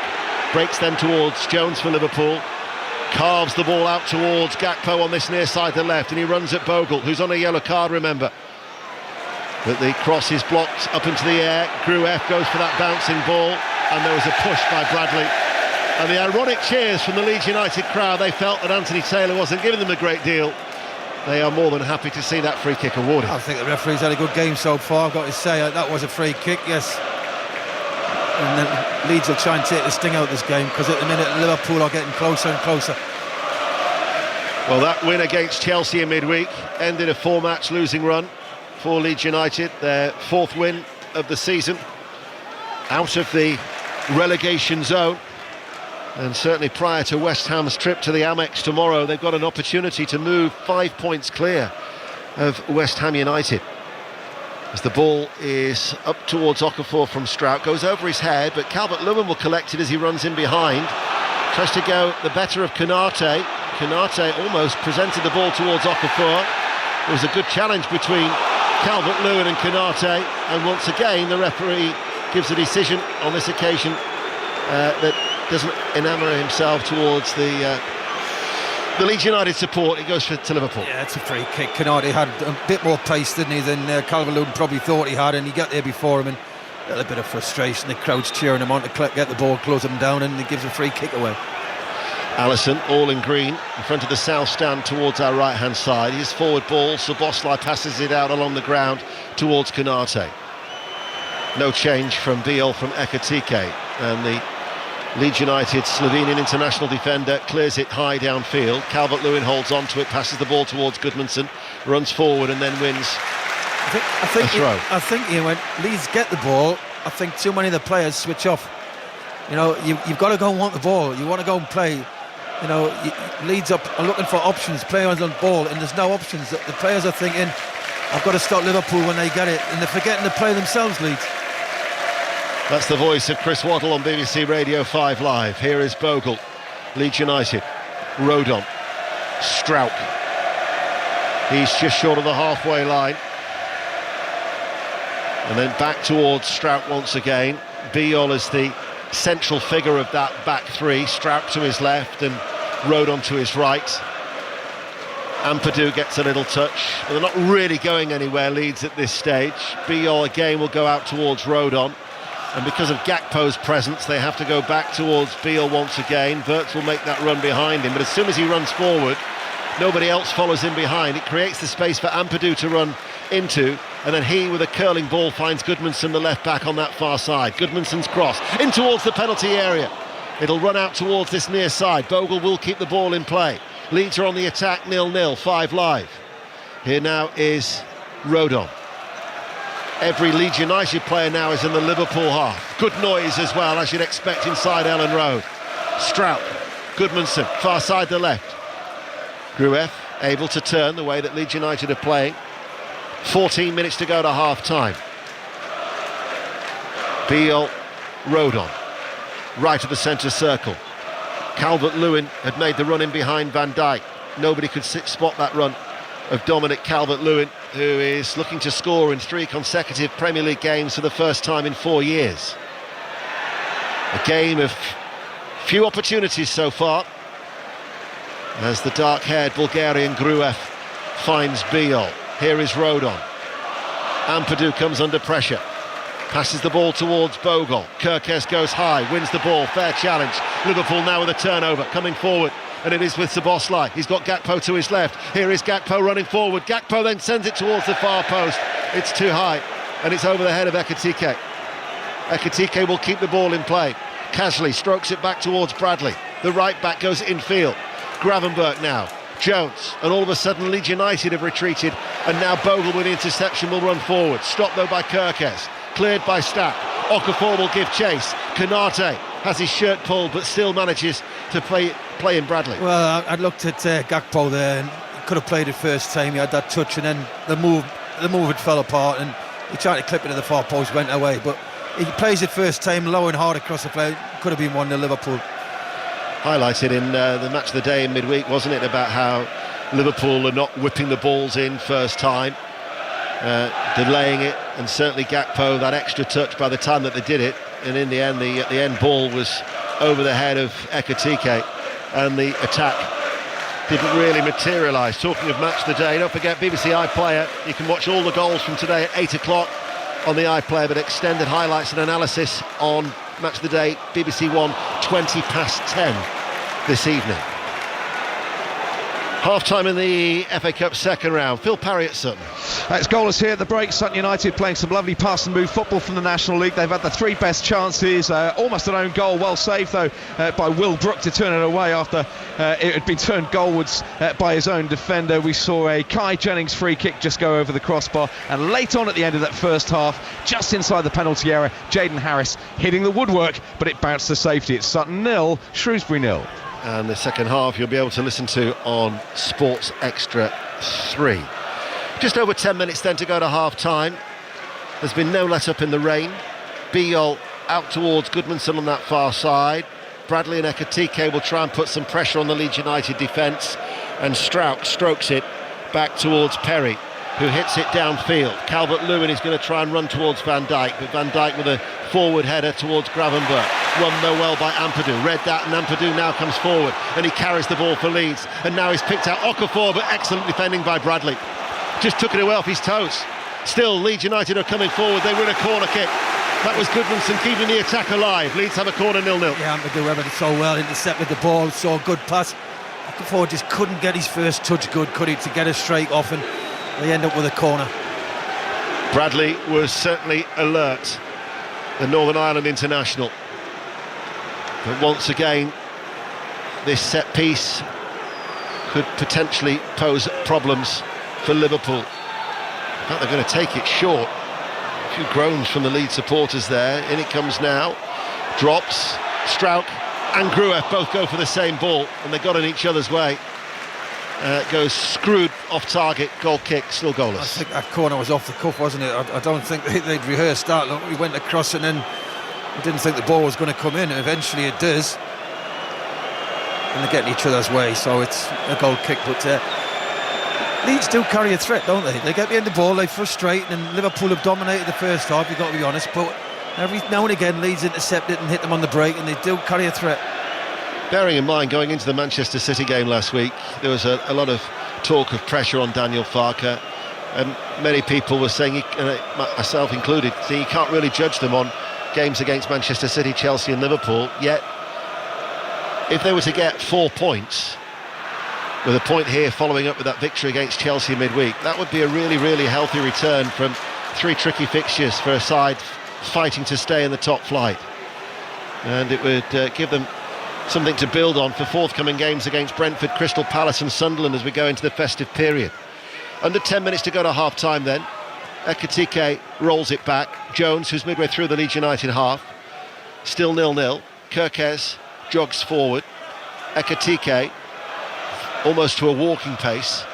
breaks then towards Jones for Liverpool, carves the ball out towards Gakpo on this near side to left, and he runs at Bogle, who's on a yellow card, remember. But the cross is blocked up into the air. Grueff goes for that bouncing ball, and there was a push by Bradley. And the ironic cheers from the Leeds United crowd, they felt that Anthony Taylor wasn't giving them a great deal. They are more than happy to see that free kick awarded. I think the referee's had a good game so far, I've got to say. That was a free kick, yes. And then Leeds will try and take the sting out of this game, because at the minute Liverpool are getting closer and closer. Well, that win against Chelsea in midweek ended a 4-match losing run for Leeds United, their 4th win of the season, out of the relegation zone. And certainly prior to West Ham's trip to the Amex tomorrow, they've got an opportunity to move 5 points clear of West Ham United. As the ball is up towards Okafor from Strout, goes over his head, but Calvert-Lewin will collect it as he runs in behind. Tries to go the better of Konate. Konate almost presented the ball towards Okafor. There was a good challenge between Calvert-Lewin and Konate, and once again the referee gives a decision on this occasion that doesn't enamour himself towards the Leeds United support. It goes to Liverpool. Yeah, it's a free kick. Konate had a bit more pace, didn't he, than Calvert-Lewin probably thought he had, and he got there before him, and little bit of frustration. The crowd's cheering him on to get the ball, close him down, and he gives a free kick away. Allison, all in green, in front of the south stand towards our right-hand side. His forward ball, Szoboszlai passes it out along the ground towards Konate. No change from Biol from Ekatike, and the Leeds United Slovenian international defender clears it high downfield. Calvert-Lewin holds on to it, passes the ball towards Gudmundsson, runs forward and then wins a throw. I think when Leeds get the ball, I think too many of the players switch off. You know, you've got to go and want the ball. You want to go and play. You know, Leeds are looking for options, players on ball, and there's no options. The players are thinking, I've got to stop Liverpool when they get it, and they're forgetting to play themselves, Leeds. That's the voice of Chris Waddle on BBC Radio 5 Live. Here is Bogle, Leeds United, Rodon, Struijk. He's just short of the halfway line. And then back towards Struijk once again. Biol is the central figure of that back three. Struijk to his left and Rodon to his right. Ampadu gets a little touch, but they're not really going anywhere, Leeds, at this stage. Biol again will go out towards Rodon, and because of Gakpo's presence they have to go back towards Biol once again. Wirtz will make that run behind him, but as soon as he runs forward, nobody else follows him behind. It creates the space for Ampadu to run into, and then he, with a curling ball, finds Gudmundsson, the left back, on that far side. Gudmundsson's cross in towards the penalty area. It'll run out towards this near side. Bogle will keep the ball in play. Leeds are on the attack, 0-0, 5 Live. Here now is Rodon. Every Leeds United player now is in the Liverpool half. Good noise as well, as you'd expect inside Ellen Road. Struijk, Gudmundsson, far side the left. Grueff able to turn the way that Leeds United are playing. 14 minutes to go to half-time. Biol, Rodon, right of the centre circle. Calvert-Lewin had made the run in behind Van Dijk. Nobody could spot that run of Dominic Calvert-Lewin, who is looking to score in 3 consecutive Premier League games for the first time in 4 years. A game of few opportunities so far, as the dark-haired Bulgarian Grueff finds Biol. Here is Rodon. Ampadu comes under pressure. Passes the ball towards Bogle. Kerkez goes high, wins the ball, fair challenge. Liverpool now with a turnover, coming forward, and it is with Szoboszlai. He's got Gakpo to his left. Here is Gakpo running forward. Gakpo then sends it towards the far post. It's too high, and it's over the head of Ekatike. Ekatike will keep the ball in play. Casley strokes it back towards Bradley. The right back goes infield. Gravenberch now. Jones, and all of a sudden Leeds United have retreated, and now Bogle with the interception will run forward. Stopped though by Kerkez. Cleared by Stack. Okafor will give chase. Konate has his shirt pulled but still manages to play in Bradley. Well, I looked at Gakpo there, and he could have played it first time. He had that touch, and then the move had fell apart, and he tried to clip it to the far post, went away. But he plays it first time, low and hard across the play. Could have been 1-0 Liverpool. Highlighted in the match of the day in midweek, wasn't it, about how Liverpool are not whipping the balls in first time, delaying it, and certainly Gakpo, that extra touch by the time that they did it, and in the end the end ball was over the head of Ekatike, and the attack didn't really materialise. Talking of match of the day, don't forget BBC iPlayer. You can watch all the goals from today at 8 o'clock on the iPlayer, but extended highlights and analysis on match of the day, BBC One, 20 past 10 this evening. Half-time in the FA Cup second round. Phil Parry at Sutton. It's goalless here at the break. Sutton United playing some lovely pass and move football from the National League. They've had the 3 best chances. Almost an own goal. Well saved, though, by Will Brook to turn it away after it had been turned goalwards by his own defender. We saw a Kai Jennings free kick just go over the crossbar. And late on at the end of that first half, just inside the penalty area, Jaden Harris hitting the woodwork, but it bounced to safety. It's Sutton 0, Shrewsbury 0. And the second half you'll be able to listen to on Sports Extra 3. Just over 10 minutes then to go to half-time. There's been no let-up in the rain. Biol out towards Gudmundsson on that far side. Bradley and Ekatike will try and put some pressure on the Leeds United defence. And Struijk strokes it back towards Perry, who hits it downfield. Calvert-Lewin is going to try and run towards Van Dijk, but Van Dijk with a forward header towards Gravenberch. Run though well by Ampadu. Read that, and Ampadu now comes forward, and he carries the ball for Leeds. And now he's picked out Okafor, but excellent defending by Bradley. Just took it away off his toes. Still, Leeds United are coming forward. They win a corner kick. That was Goodmanson keeping the attack alive. Leeds have a corner 0-0. Yeah, Amadou Ever did so well, intercepted the ball, so good pass. Okafor just couldn't get his first touch good, could he, to get a straight off, and they end up with a corner. Bradley was certainly alert, the Northern Ireland international. But once again, this set piece could potentially pose problems for Liverpool. In fact, they're going to take it short. A few groans from the Leeds supporters there. In it comes now. Drops. Strauch and Grueff both go for the same ball, and they got in each other's way. Goes screwed off target, goal kick, still goalless. I think that corner was off the cuff, wasn't it? I don't think they'd rehearsed that. Look, we went across and then I didn't think the ball was going to come in, and eventually it does. And they're getting each other's way, so it's a goal kick. But Leeds do carry a threat, don't they? They get behind the ball, they frustrate, and Liverpool have dominated the first half, you've got to be honest, but every now and again Leeds intercept it and hit them on the break, and they do carry a threat. Bearing in mind, going into the Manchester City game last week, there was a lot of talk of pressure on Daniel Farke, and many people were saying, myself included, saying you can't really judge them on games against Manchester City, Chelsea and Liverpool. Yet, if they were to get 4 points, with a point here following up with that victory against Chelsea midweek, that would be a really, really healthy return from 3 tricky fixtures for a side fighting to stay in the top flight. And it would give them something to build on for forthcoming games against Brentford, Crystal Palace and Sunderland as we go into the festive period. Under 10 minutes to go to half-time then. Ekitike rolls it back. Jones, who's midway through the Leeds United half, still 0-0. Kirkes jogs forward. Ekitike almost to a walking pace.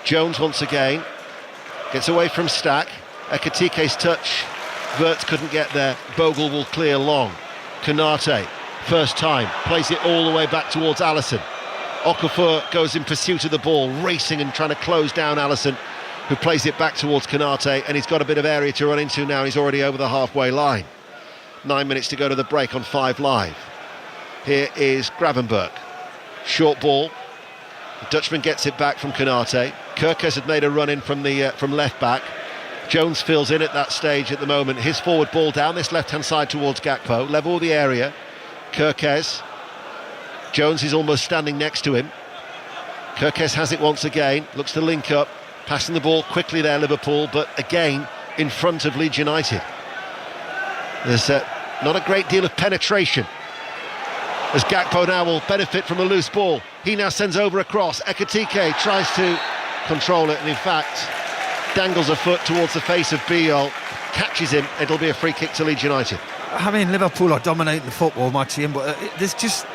Jones once again gets away from Stack. Ekitike's touch, Wirtz couldn't get there. Bogle will clear long. Konate, first time, plays it all the way back towards Alisson. Okafor goes in pursuit of the ball, racing and trying to close down Alisson, who plays it back towards Konate, and he's got a bit of area to run into now. He's already over the halfway line. 9 minutes to go to the break on 5 Live. Here is Gravenberch. Short ball. The Dutchman gets it back from Konate. Kirkes had made a run in from left back. Jones fills in at that stage at the moment. His forward ball down this left-hand side towards Gakpo. Level the area. Kirkes. Jones is almost standing next to him. Kirkes has it once again. Looks to link up. Passing the ball quickly there, Liverpool, but again in front of Leeds United. There's not a great deal of penetration, as Gakpo now will benefit from a loose ball. He now sends over a cross. Ekitike tries to control it and in fact dangles a foot towards the face of Biol, catches him. It'll be a free kick to Leeds United. I mean, Liverpool are dominating the football match here, but there's just,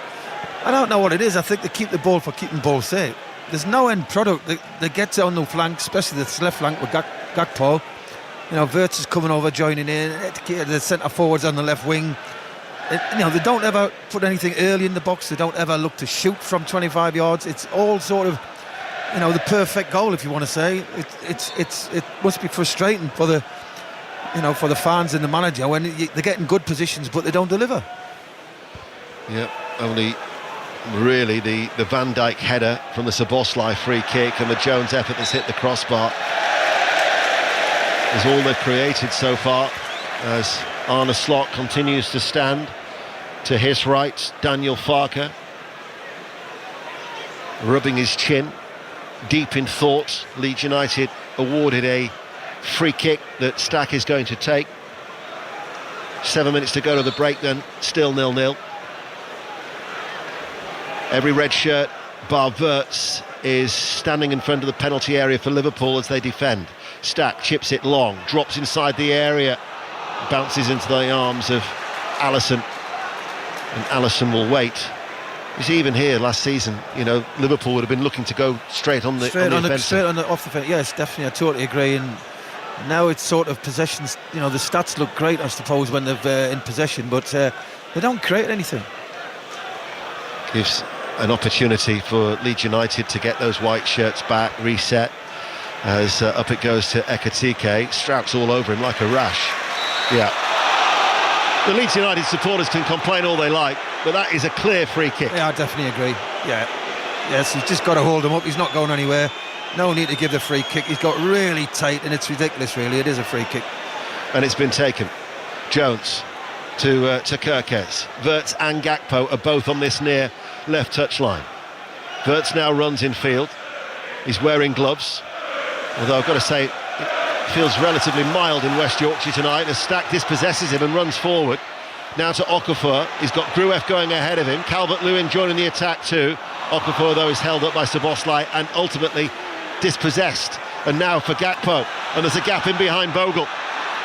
I don't know what it is. I think they keep the ball for keeping ball safe. There's no end product. They get on the flank, especially the left flank with Gakpo. You know, Wirtz is coming over, joining in. The centre forwards on the left wing. You know, they don't ever put anything early in the box. They don't ever look to shoot from 25 yards. It's all sort of, you know, the perfect goal, if you want to say. It must be frustrating for the, you know, for the fans and the manager when they're getting good positions but they don't deliver. Yeah, only really the Van Dijk header from the Szoboszlai free kick and the Jones effort that's hit the crossbar is all they've created so far, as Arne Slot continues to stand to his right. Daniel Farke rubbing his chin, deep in thought. Leeds United awarded a free kick that Stack is going to take. 7 minutes to go to the break then, still 0-0. Every red shirt, bar Wirtz, is standing in front of the penalty area for Liverpool as they defend. Stack chips it long, drops inside the area, bounces into the arms of Alisson, and Alisson will wait. You see, even here last season, you know, Liverpool would have been looking to go straight on the offensive. Off the fence. Yes, definitely, I totally agree. And now it's sort of possessions. You know, the stats look great, I suppose, when they're in possession, but they don't create anything. Gives an opportunity for Leeds United to get those white shirts back, reset, as up it goes to Ekitike. Strauch's all over him like a rash. Yeah. The Leeds United supporters can complain all they like, but that is a clear free kick. Yeah, I definitely agree. Yeah. Yes, he's just got to hold him up. He's not going anywhere. No need to give the free kick. He's got really tight, and it's ridiculous, really. It is a free kick. And it's been taken. Jones to Kirkes. Wirtz and Gakpo are both on this near left touchline. Wirtz now runs in field. He's wearing gloves, although I've got to say it feels relatively mild in West Yorkshire tonight as Stack dispossesses him and runs forward. Now to Okafor. He's got Grueff going ahead of him. Calvert-Lewin joining the attack too. Okafor, though, is held up by Szoboszlai and ultimately dispossessed. And now for Gakpo, and there's a gap in behind Bogle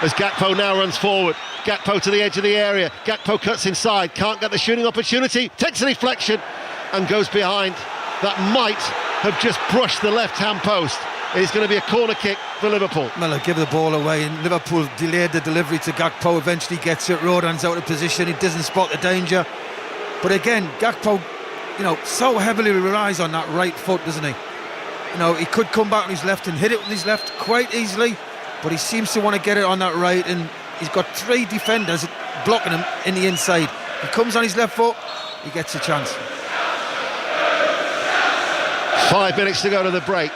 as Gakpo now runs forward. Gakpo to the edge of the area. Gakpo cuts inside, can't get the shooting opportunity, takes a deflection and goes behind. That might have just brushed the left-hand post. It's going to be a corner kick for Liverpool. Well, they'll give the ball away, and Liverpool delayed the delivery to Gakpo. Eventually gets it. Rodon's out of position. He doesn't spot the danger. But again, Gakpo, so heavily relies on that right foot, doesn't he? He could come back on his left and hit it with his left quite easily, but he seems to want to get it on that right, and he's got 3 defenders blocking him in the inside. He comes on his left foot, he gets a chance. 5 minutes to go to the break.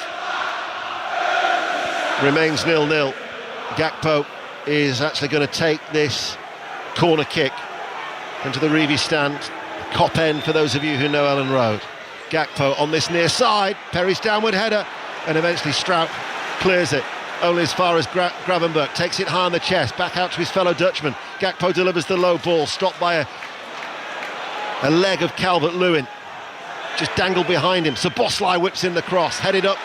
Remains 0-0. Gakpo is actually going to take this corner kick into the Reevy stand. Cop end for those of you who know Ellen Road. Gakpo on this near side. Perry's downward header, and eventually Strout clears it only as far as Gravenberch. Takes it high on the chest, back out to his fellow Dutchman. Gakpo delivers the low ball, stopped by a leg of Calvert-Lewin. Just dangled behind him. Szoboszlai whips in the cross, headed up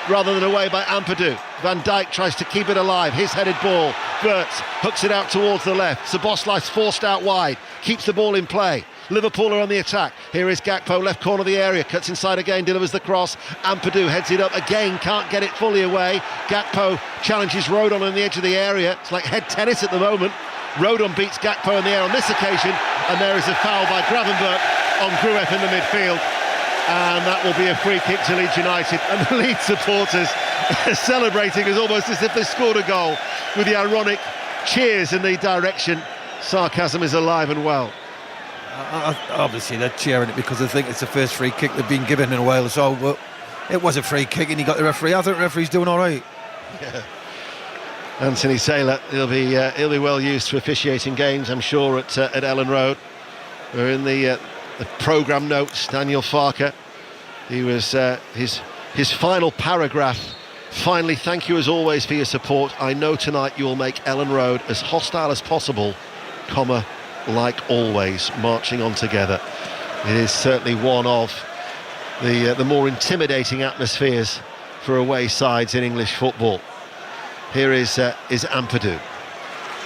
rather than away by Ampadu. Van Dijk tries to keep it alive. His headed ball. Wirtz hooks it out towards the left. Szoboszlai's forced out wide. Keeps the ball in play. Liverpool are on the attack. Here is Gakpo, left corner of the area. Cuts inside again, delivers the cross. Ampadu heads it up again, can't get it fully away. Gakpo challenges Rodon on the edge of the area. It's like head tennis at the moment. Rodon beats Gakpo in the air on this occasion, and there is a foul by Gravenberch on Grueff in the midfield. And that will be a free kick to Leeds United, and the Leeds supporters are celebrating almost as if they scored a goal, with the ironic cheers in the direction. Sarcasm is alive and well. Obviously they're cheering it because they think it's the first free kick they've been given in a while, so it was a free kick and he got the referee. I think the referee's doing all right. Yeah. Anthony Taylor, he'll be well used to officiating games, I'm sure, at Ellen Road. We're in the programme notes. Daniel Farker, he was his final paragraph. Finally, thank you as always for your support. I know tonight you will make Ellen Road as hostile as possible, comma, like always, marching on together. It is certainly one of the more intimidating atmospheres for away sides in English football. Here is Ampadu,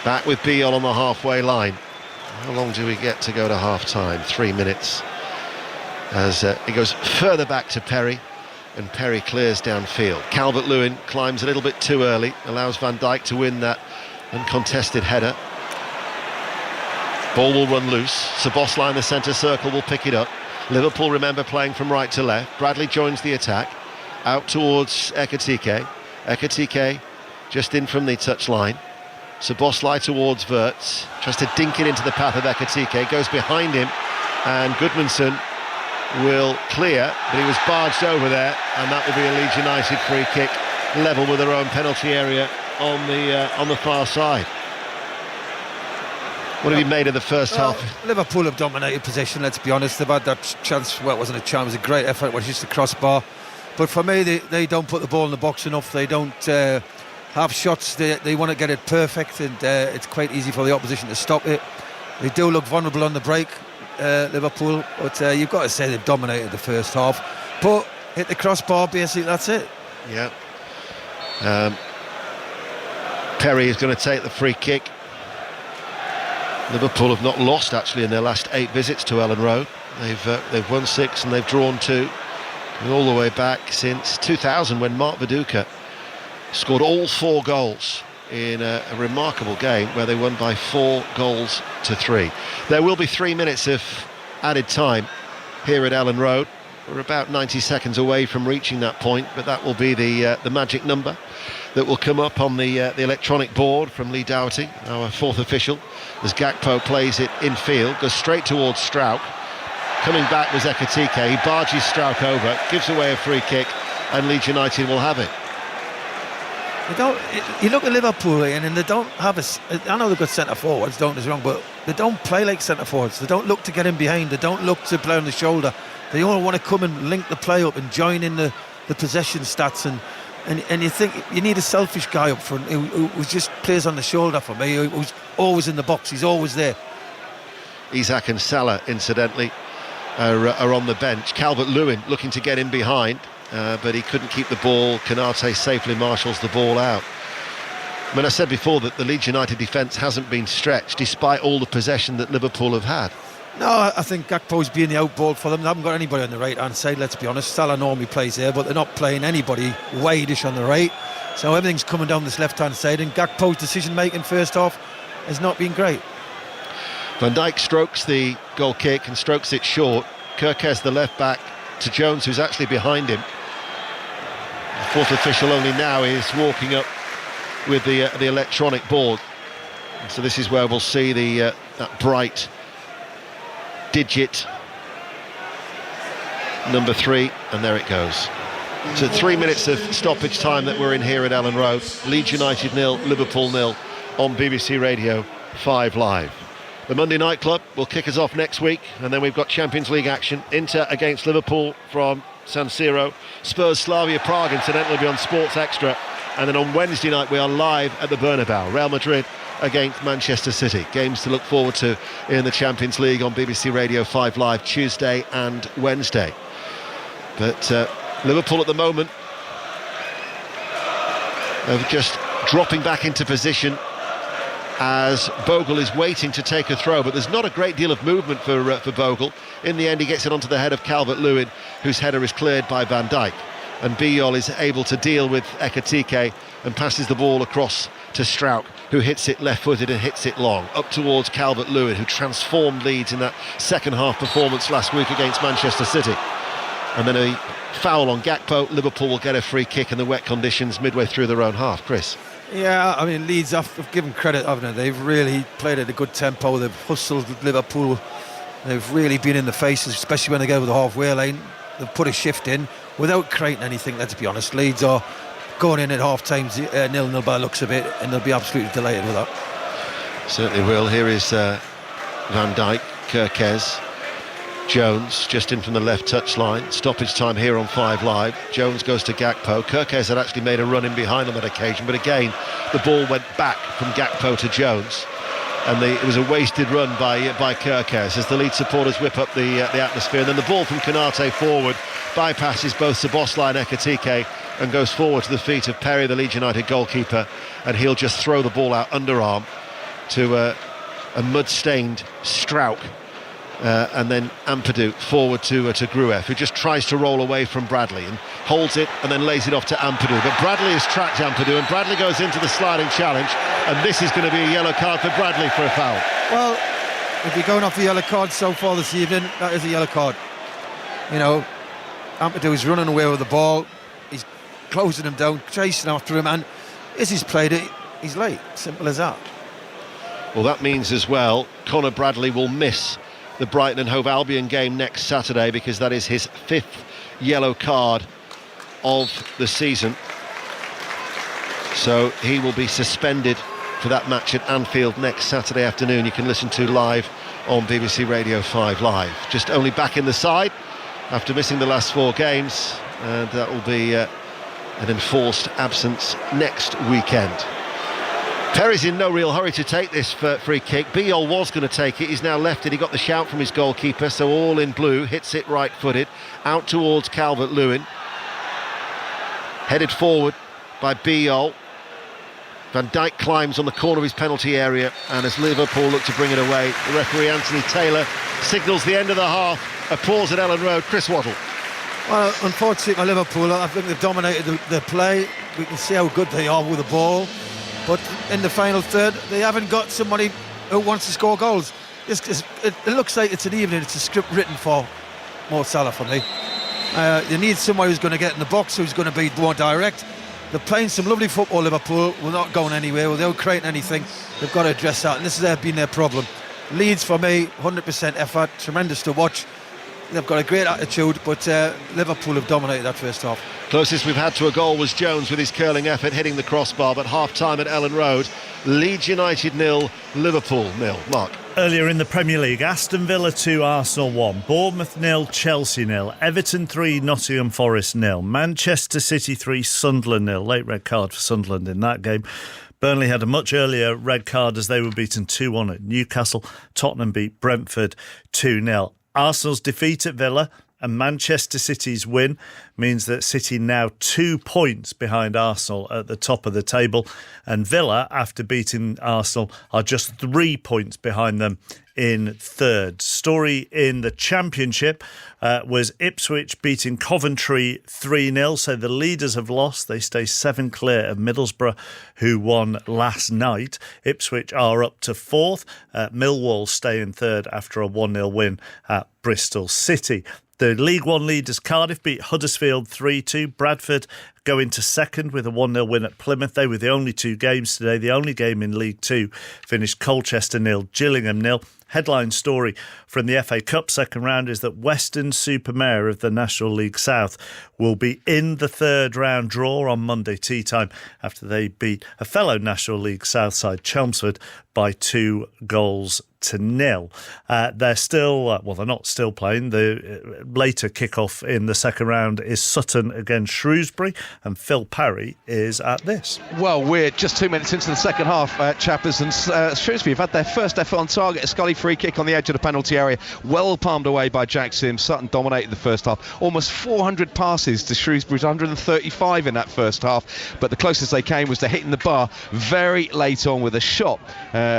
back with Biol on the halfway line. How long do we get to go to half-time? 3 minutes. As he goes further back to Perry, and Perry clears downfield. Calvert-Lewin climbs a little bit too early, allows Van Dijk to win that uncontested header. Ball will run loose. Szoboszlai in the centre circle will pick it up. Liverpool, remember, playing from right to left. Bradley joins the attack. Out towards Ekitike. Ekitike just in from the touchline. Szoboszlai towards Wirtz. Tries to dink it into the path of Ekitike. Goes behind him. And Goodmanson will clear. But he was barged over there. And that will be a Leeds United free kick. Level with their own penalty area on the far side. What have you made of the first half? Liverpool have dominated possession, let's be honest. They've had that chance, well, it wasn't a chance, it was a great effort, it was just a crossbar. But for me, they don't put the ball in the box enough. They don't have shots, they want to get it perfect, and it's quite easy for the opposition to stop it. They do look vulnerable on the break, Liverpool, but you've got to say they've dominated the first half. But hit the crossbar, basically, that's it. Yeah. Perry is going to take the free kick. Liverpool have not lost actually in their last 8 visits to Ellen Road. They've won 6 and they've drawn 2. All the way back since 2000, when Mark Viduka scored all 4 goals in a remarkable game where they won by 4 goals to 3. There will be 3 minutes of added time here at Ellen Road. We're about 90 seconds away from reaching that point, but that will be the magic number that will come up on the electronic board from Lee Doughty, our 4th official, as Gakpo plays it in field, goes straight towards Strauch. Coming back was Ekitike. He barges Strauch over, gives away a free kick, and Leeds United will have it. They don't. You look at Liverpool, and they don't have I know they've got centre forwards. Don't get us wrong, but they don't play like centre forwards. They don't look to get in behind. They don't look to play on the shoulder. They all want to come and link the play up and join in the possession stats. And you think you need a selfish guy up front who just plays on the shoulder for me. Who's always in the box. He's always there. Isak and Salah, incidentally, are on the bench. Calvert-Lewin looking to get in behind. But he couldn't keep the ball. Konate safely marshals the ball out. I mean, I said before that the Leeds United defence hasn't been stretched despite all the possession that Liverpool have had. No, I think Gakpo's being the outball for them. They haven't got anybody on the right hand side, let's be honest. Salah normally plays there, but they're not playing anybody wide-ish on the right. So everything's coming down this left hand side, and Gakpo's decision making first half has not been great. Van Dijk strokes the goal kick and strokes it short. Kerkez, the left back, to Jones, who's actually behind him. The fourth official only now is walking up with the electronic board. And so this is where we'll see that bright digit number 3, and there it goes. So 3 minutes of stoppage time that we're in here at Ellen Road. Leeds United 0, Liverpool 0 on BBC Radio 5 Live. The Monday Night Club will kick us off next week, and then we've got Champions League action. Inter against Liverpool from San Siro. Spurs Slavia Prague, incidentally, will be on Sports Extra. And then on Wednesday night we are live at the Bernabeu. Real Madrid against Manchester City. Games to look forward to in the Champions League on BBC Radio 5 Live Tuesday and Wednesday. But Liverpool at the moment are just dropping back into position as Bogle is waiting to take a throw, but there's not a great deal of movement for Bogle. In the end, he gets it onto the head of Calvert-Lewin, whose header is cleared by Van Dijk, and Bijol is able to deal with Ekitike and passes the ball across to Struijk, who hits it left-footed and hits it long up towards Calvert-Lewin, who transformed Leeds in that second half performance last week against Manchester City. And then a foul on Gakpo. Liverpool will get a free kick in the wet conditions midway through their own half. Chris? Yeah, I mean, Leeds have given credit, haven't they? They've really played at a good tempo. They've hustled Liverpool. They've really been in the faces, especially when they go over the halfway line. They've put a shift in without creating anything, let's be honest. Leeds are going in at half-time 0-0 by the looks of it, and they'll be absolutely delighted with that. Certainly will. Here is Van Dijk, Kerkez, Jones just in from the left touchline. Stoppage time here on 5 Live. Jones goes to Gakpo. Kerkez had actually made a run in behind on that occasion, but again the ball went back from Gakpo to Jones, and it was a wasted run by Kerkez as the Leeds supporters whip up the atmosphere. And then the ball from Konate forward bypasses both Szoboszlai and Ekitike and goes forward to the feet of Perry, the Leeds United goalkeeper, and he'll just throw the ball out underarm to a mud-stained Struijk. And then Ampadu forward to Grueff, who just tries to roll away from Bradley and holds it and then lays it off to Ampadu. But Bradley has tracked Ampadu, and Bradley goes into the sliding challenge, and this is going to be a yellow card for Bradley for a foul. Well, if you're going off the yellow card so far this evening, that is a yellow card. You know, Ampadu is running away with the ball. He's closing him down, chasing after him, and as he's played it, he's late. Simple as that. Well, that means as well Conor Bradley will miss the Brighton and Hove Albion game next Saturday, because that is his 5th yellow card of the season. So he will be suspended for that match at Anfield next Saturday afternoon. You can listen to live on BBC Radio 5 Live. Just only back in the side after missing the last 4 games, and that will be an enforced absence next weekend. Perry's in no real hurry to take this free kick. Bijol was going to take it. He's now left it. He got the shout from his goalkeeper, so all in blue. Hits it right-footed out towards Calvert-Lewin. Headed forward by Bijol. Van Dijk climbs on the corner of his penalty area, and as Liverpool look to bring it away, the referee Anthony Taylor signals the end of the half. Applause at Ellen Road. Chris Waddle. Well, unfortunately for Liverpool, I think they've dominated the play. We can see how good they are with the ball. But in the final third, they haven't got somebody who wants to score goals. It looks like it's an evening. It's a script written for Mo Salah for me. You need somebody who's going to get in the box, who's going to be more direct. They're playing some lovely football, Liverpool. We're not going anywhere without creating anything. They've got to address that, and this has been their problem. Leeds, for me, 100% effort, tremendous to watch. They've got a great attitude, but Liverpool have dominated that first half. Closest we've had to a goal was Jones with his curling effort hitting the crossbar, but half-time at Ellen Road, Leeds United 0, Liverpool 0. Mark. Earlier in the Premier League, Aston Villa 2, Arsenal 1, Bournemouth 0, Chelsea 0, Everton 3, Nottingham Forest 0, Manchester City 3, Sunderland 0. Late red card for Sunderland in that game. Burnley had a much earlier red card as they were beaten 2-1 at Newcastle. Tottenham beat Brentford 2-0. Arsenal's defeat at Villa and Manchester City's win means that City now 2 points behind Arsenal at the top of the table, and Villa, after beating Arsenal, are just 3 points behind them in third. Story in the Championship was Ipswich beating Coventry 3-0, so the leaders have lost. They stay 7 clear of Middlesbrough, who won last night. Ipswich are up to fourth. Millwall stay in third after a 1-0 win at Bristol City. The League One leaders Cardiff beat Huddersfield 3-2. Bradford go into second with a 1-0 win at Plymouth. They were the only 2 games today. The only game in League Two finished Colchester 0, Gillingham 0. Headline story from the FA Cup second round is that Weston-super-Mare of the National League South will be in the third round draw on Monday tea time after they beat a fellow National League South side, Chelmsford, by 2-0. They're still, they're not still playing. The later kick-off in the second round is Sutton against Shrewsbury, and Phil Parry is at this. Well, we're just 2 minutes into the second half, chappers, and Shrewsbury have had their first effort on target. A Scully free kick on the edge of the penalty area, well palmed away by Jack Sims. Sutton dominated the first half. Almost 400 passes to Shrewsbury's 135 in that first half, but the closest they came was to hitting the bar very late on with a shot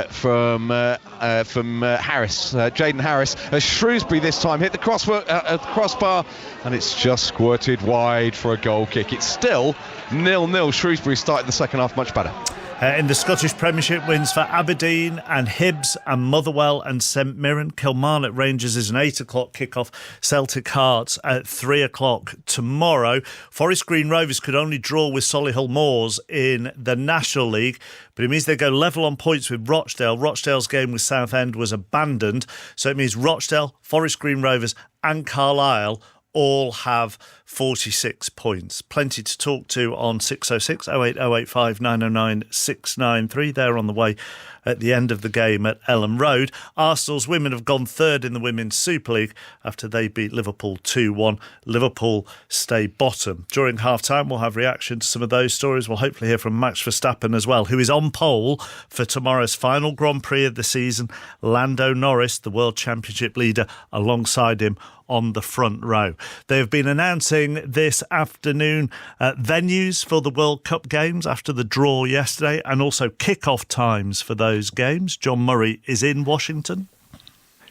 from Harris, Jaden Harris. Shrewsbury this time hit the crossbar, and it's just squirted wide for a goal kick. It's still 0-0. Shrewsbury started the second half much better. In the Scottish Premiership, wins for Aberdeen and Hibs and Motherwell and St Mirren. Kilmarnock Rangers is an 8 o'clock kickoff. Celtic Hearts at 3 o'clock tomorrow. Forest Green Rovers could only draw with Solihull Moors in the National League, but it means they go level on points with Rochdale. Rochdale's game with Southend was abandoned, so it means Rochdale, Forest Green Rovers and Carlisle all have 46 points. Plenty to talk to on 606 08085 909 693. They're on the way at the end of the game at Ellen Road. Arsenal's women have gone third in the Women's Super League after they beat Liverpool 2-1. Liverpool stay bottom. During half-time, we'll have reaction to some of those stories. We'll hopefully hear from Max Verstappen as well, who is on pole for tomorrow's final Grand Prix of the season. Lando Norris, the World Championship leader, alongside him on the front row. They've been announcing this afternoon venues for the World Cup games after the draw yesterday, and also kick-off times for those games. John Murray is in Washington.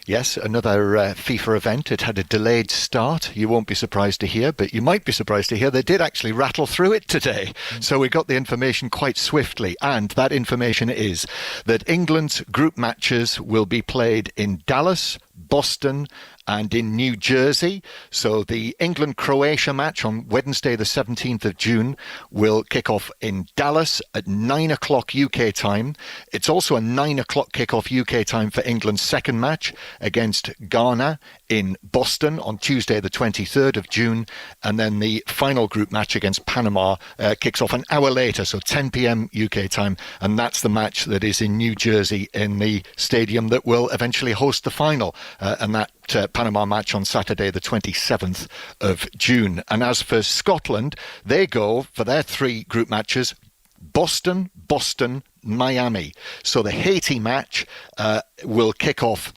Yes, another FIFA event. It had a delayed start, you won't be surprised to hear, but you might be surprised to hear they did actually rattle through it today. So we got the information quite swiftly, and that information is that England's group matches will be played in Dallas, Boston and in New Jersey. So the England-Croatia match on Wednesday the 17th of June will kick off in Dallas at 9 o'clock UK time. It's also a 9 o'clock kick-off UK time for England's second match against Ghana in Boston on Tuesday the 23rd of June. And then the final group match against Panama kicks off an hour later, so 10 p.m. UK time. And that's the match that is in New Jersey in the stadium that will eventually host the final. And that Panama match on Saturday the 27th of June. And as for Scotland, they go for their 3 group matches: Boston, Miami. So the Haiti match will kick off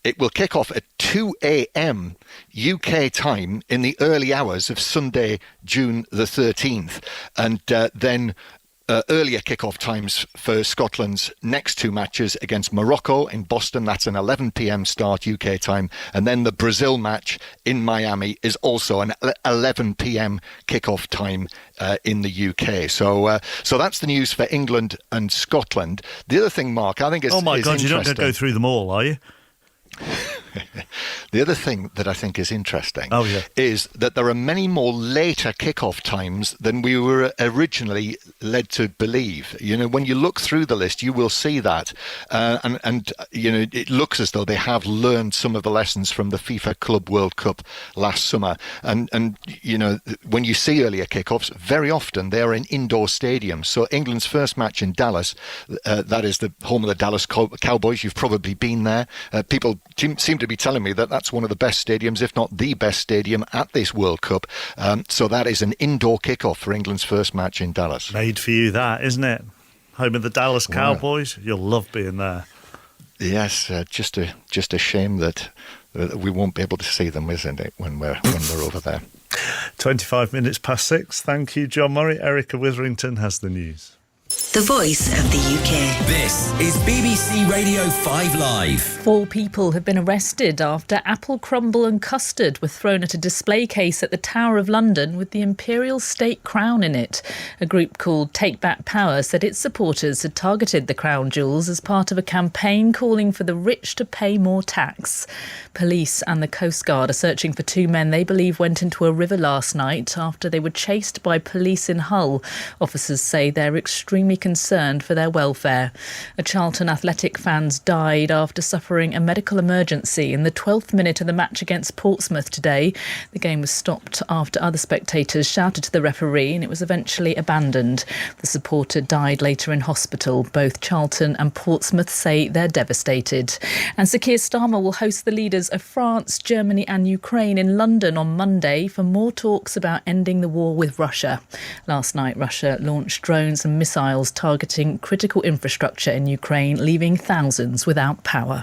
it will kick off at 2 a.m. UK time in the early hours of Sunday, June the 13th. And then earlier kick-off times for Scotland's next 2 matches against Morocco in Boston. That's an 11 p.m. start UK time. And then the Brazil match in Miami is also an 11 p.m. kick-off time in the UK. So that's the news for England and Scotland. The other thing, Mark, I think is oh my God, interesting. you're not going to go through them all, are you? The other thing that I think is interesting is that there are many more later kick-off times than we were originally led to believe. You know, when you look through the list, you will see that. And you know, it looks as though they have learned some of the lessons from the FIFA Club World Cup last summer. And you know, when you see earlier kick-offs, very often they are in indoor stadiums. So England's first match in Dallas, that is the home of the Dallas Cowboys. You've probably been there. People seem to be telling me that that's one of the best stadiums, if not the best stadium at this World Cup. So that is an indoor kickoff for England's first match in Dallas. Made for you, that, isn't it? Home of the Dallas Cowboys. You'll love being there. Yes, just a shame that we won't be able to see them, isn't it, when we're over there. 25 minutes past 6. Thank you, John Murray. Erica Witherington has the news. The voice of the UK. This is BBC Radio 5 Live. 4 people have been arrested after apple crumble and custard were thrown at a display case at the Tower of London with the Imperial State Crown in it. A group called Take Back Power said its supporters had targeted the crown jewels as part of a campaign calling for the rich to pay more tax. Police and the Coast Guard are searching for 2 men they believe went into a river last night after they were chased by police in Hull. Officers say they're extremely concerned for their welfare. A Charlton Athletic fans died after suffering a medical emergency in the 12th minute of the match against Portsmouth today. The game was stopped after other spectators shouted to the referee and it was eventually abandoned. The supporter died later in hospital. Both Charlton and Portsmouth say they're devastated. And Sir Keir Starmer will host the leaders of France, Germany and Ukraine in London on Monday for more talks about ending the war with Russia. Last night, Russia launched drones and missiles targeting critical infrastructure in Ukraine, leaving thousands without power.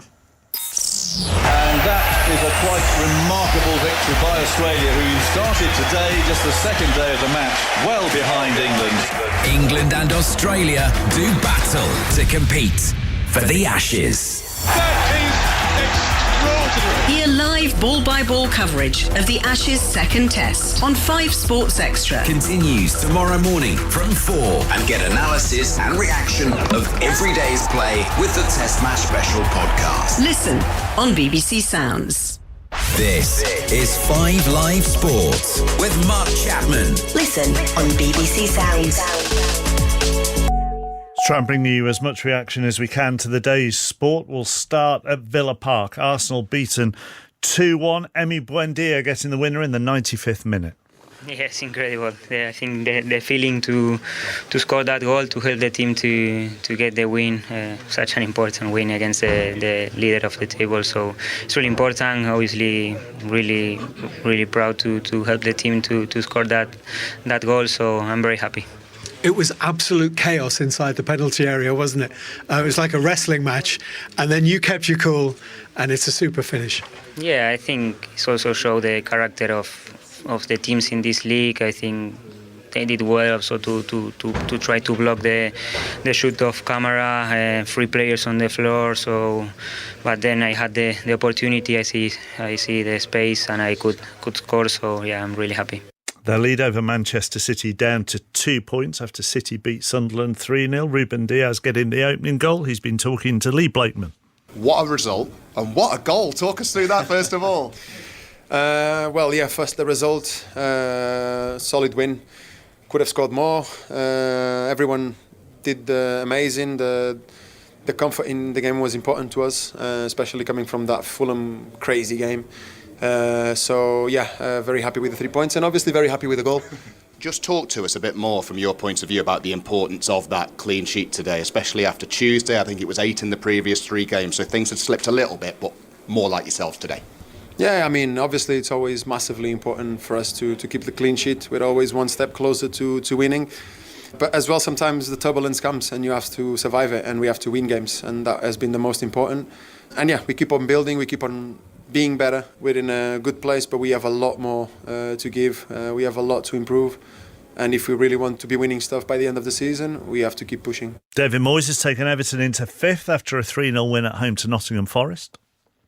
And that is a quite remarkable victory by Australia, who started today, just the second day of the match, well behind England. England and Australia do battle to compete for the Ashes. That is extraordinary. Hear live ball-by-ball coverage of the Ashes second test on 5 Sports Extra. Continues tomorrow morning from 4 and get analysis and reaction of every day's play with the Test Match Special podcast. Listen on BBC Sounds. This is 5 Live Sports with Mark Chapman. Listen on BBC Sounds. Try and bring you as much reaction as we can to the day's sport. We'll start at Villa Park. Arsenal beaten 2-1. Emi Buendia getting the winner in the 95th minute. Yes, incredible. I think the feeling to score that goal to help the team to get the win, such an important win against the leader of the table. So it's really important. Obviously, really proud to help the team to score that goal. So I'm very happy. It was absolute chaos inside the penalty area, wasn't it? It was like a wrestling match, and then you kept your cool, and it's a super finish. Yeah, I think it's also show the character of the teams in this league. I think they did well also to try to block the shoot of Camara, 3 players on the floor. So, but then I had the opportunity. I see the space, and I could score. So yeah, I'm really happy. Their lead over Manchester City down to 2 points after City beat Sunderland 3-0. Ruben Diaz getting the opening goal. He's been talking to Lee Blakeman. What a result and what a goal. Talk us through that first of all. First the result. Solid win. Could have scored more. Everyone did amazing. The comfort in the game was important to us, especially coming from that Fulham crazy game. Very happy with the 3 points and obviously very happy with the goal. Just talk to us a bit more from your point of view about the importance of that clean sheet today, especially after Tuesday. I think it was 8 in the previous 3 games, so things had slipped a little bit, but more like yourselves today. Yeah, I mean, obviously it's always massively important for us to keep the clean sheet. We're always one step closer to winning. But as well, sometimes the turbulence comes and you have to survive it, and we have to win games, and that has been the most important. And yeah, we keep on building, we keep on being better. We're in a good place, but we have a lot more to give. We have a lot to improve. And if we really want to be winning stuff by the end of the season, we have to keep pushing. David Moyes has taken Everton into 5th after a 3-0 win at home to Nottingham Forest.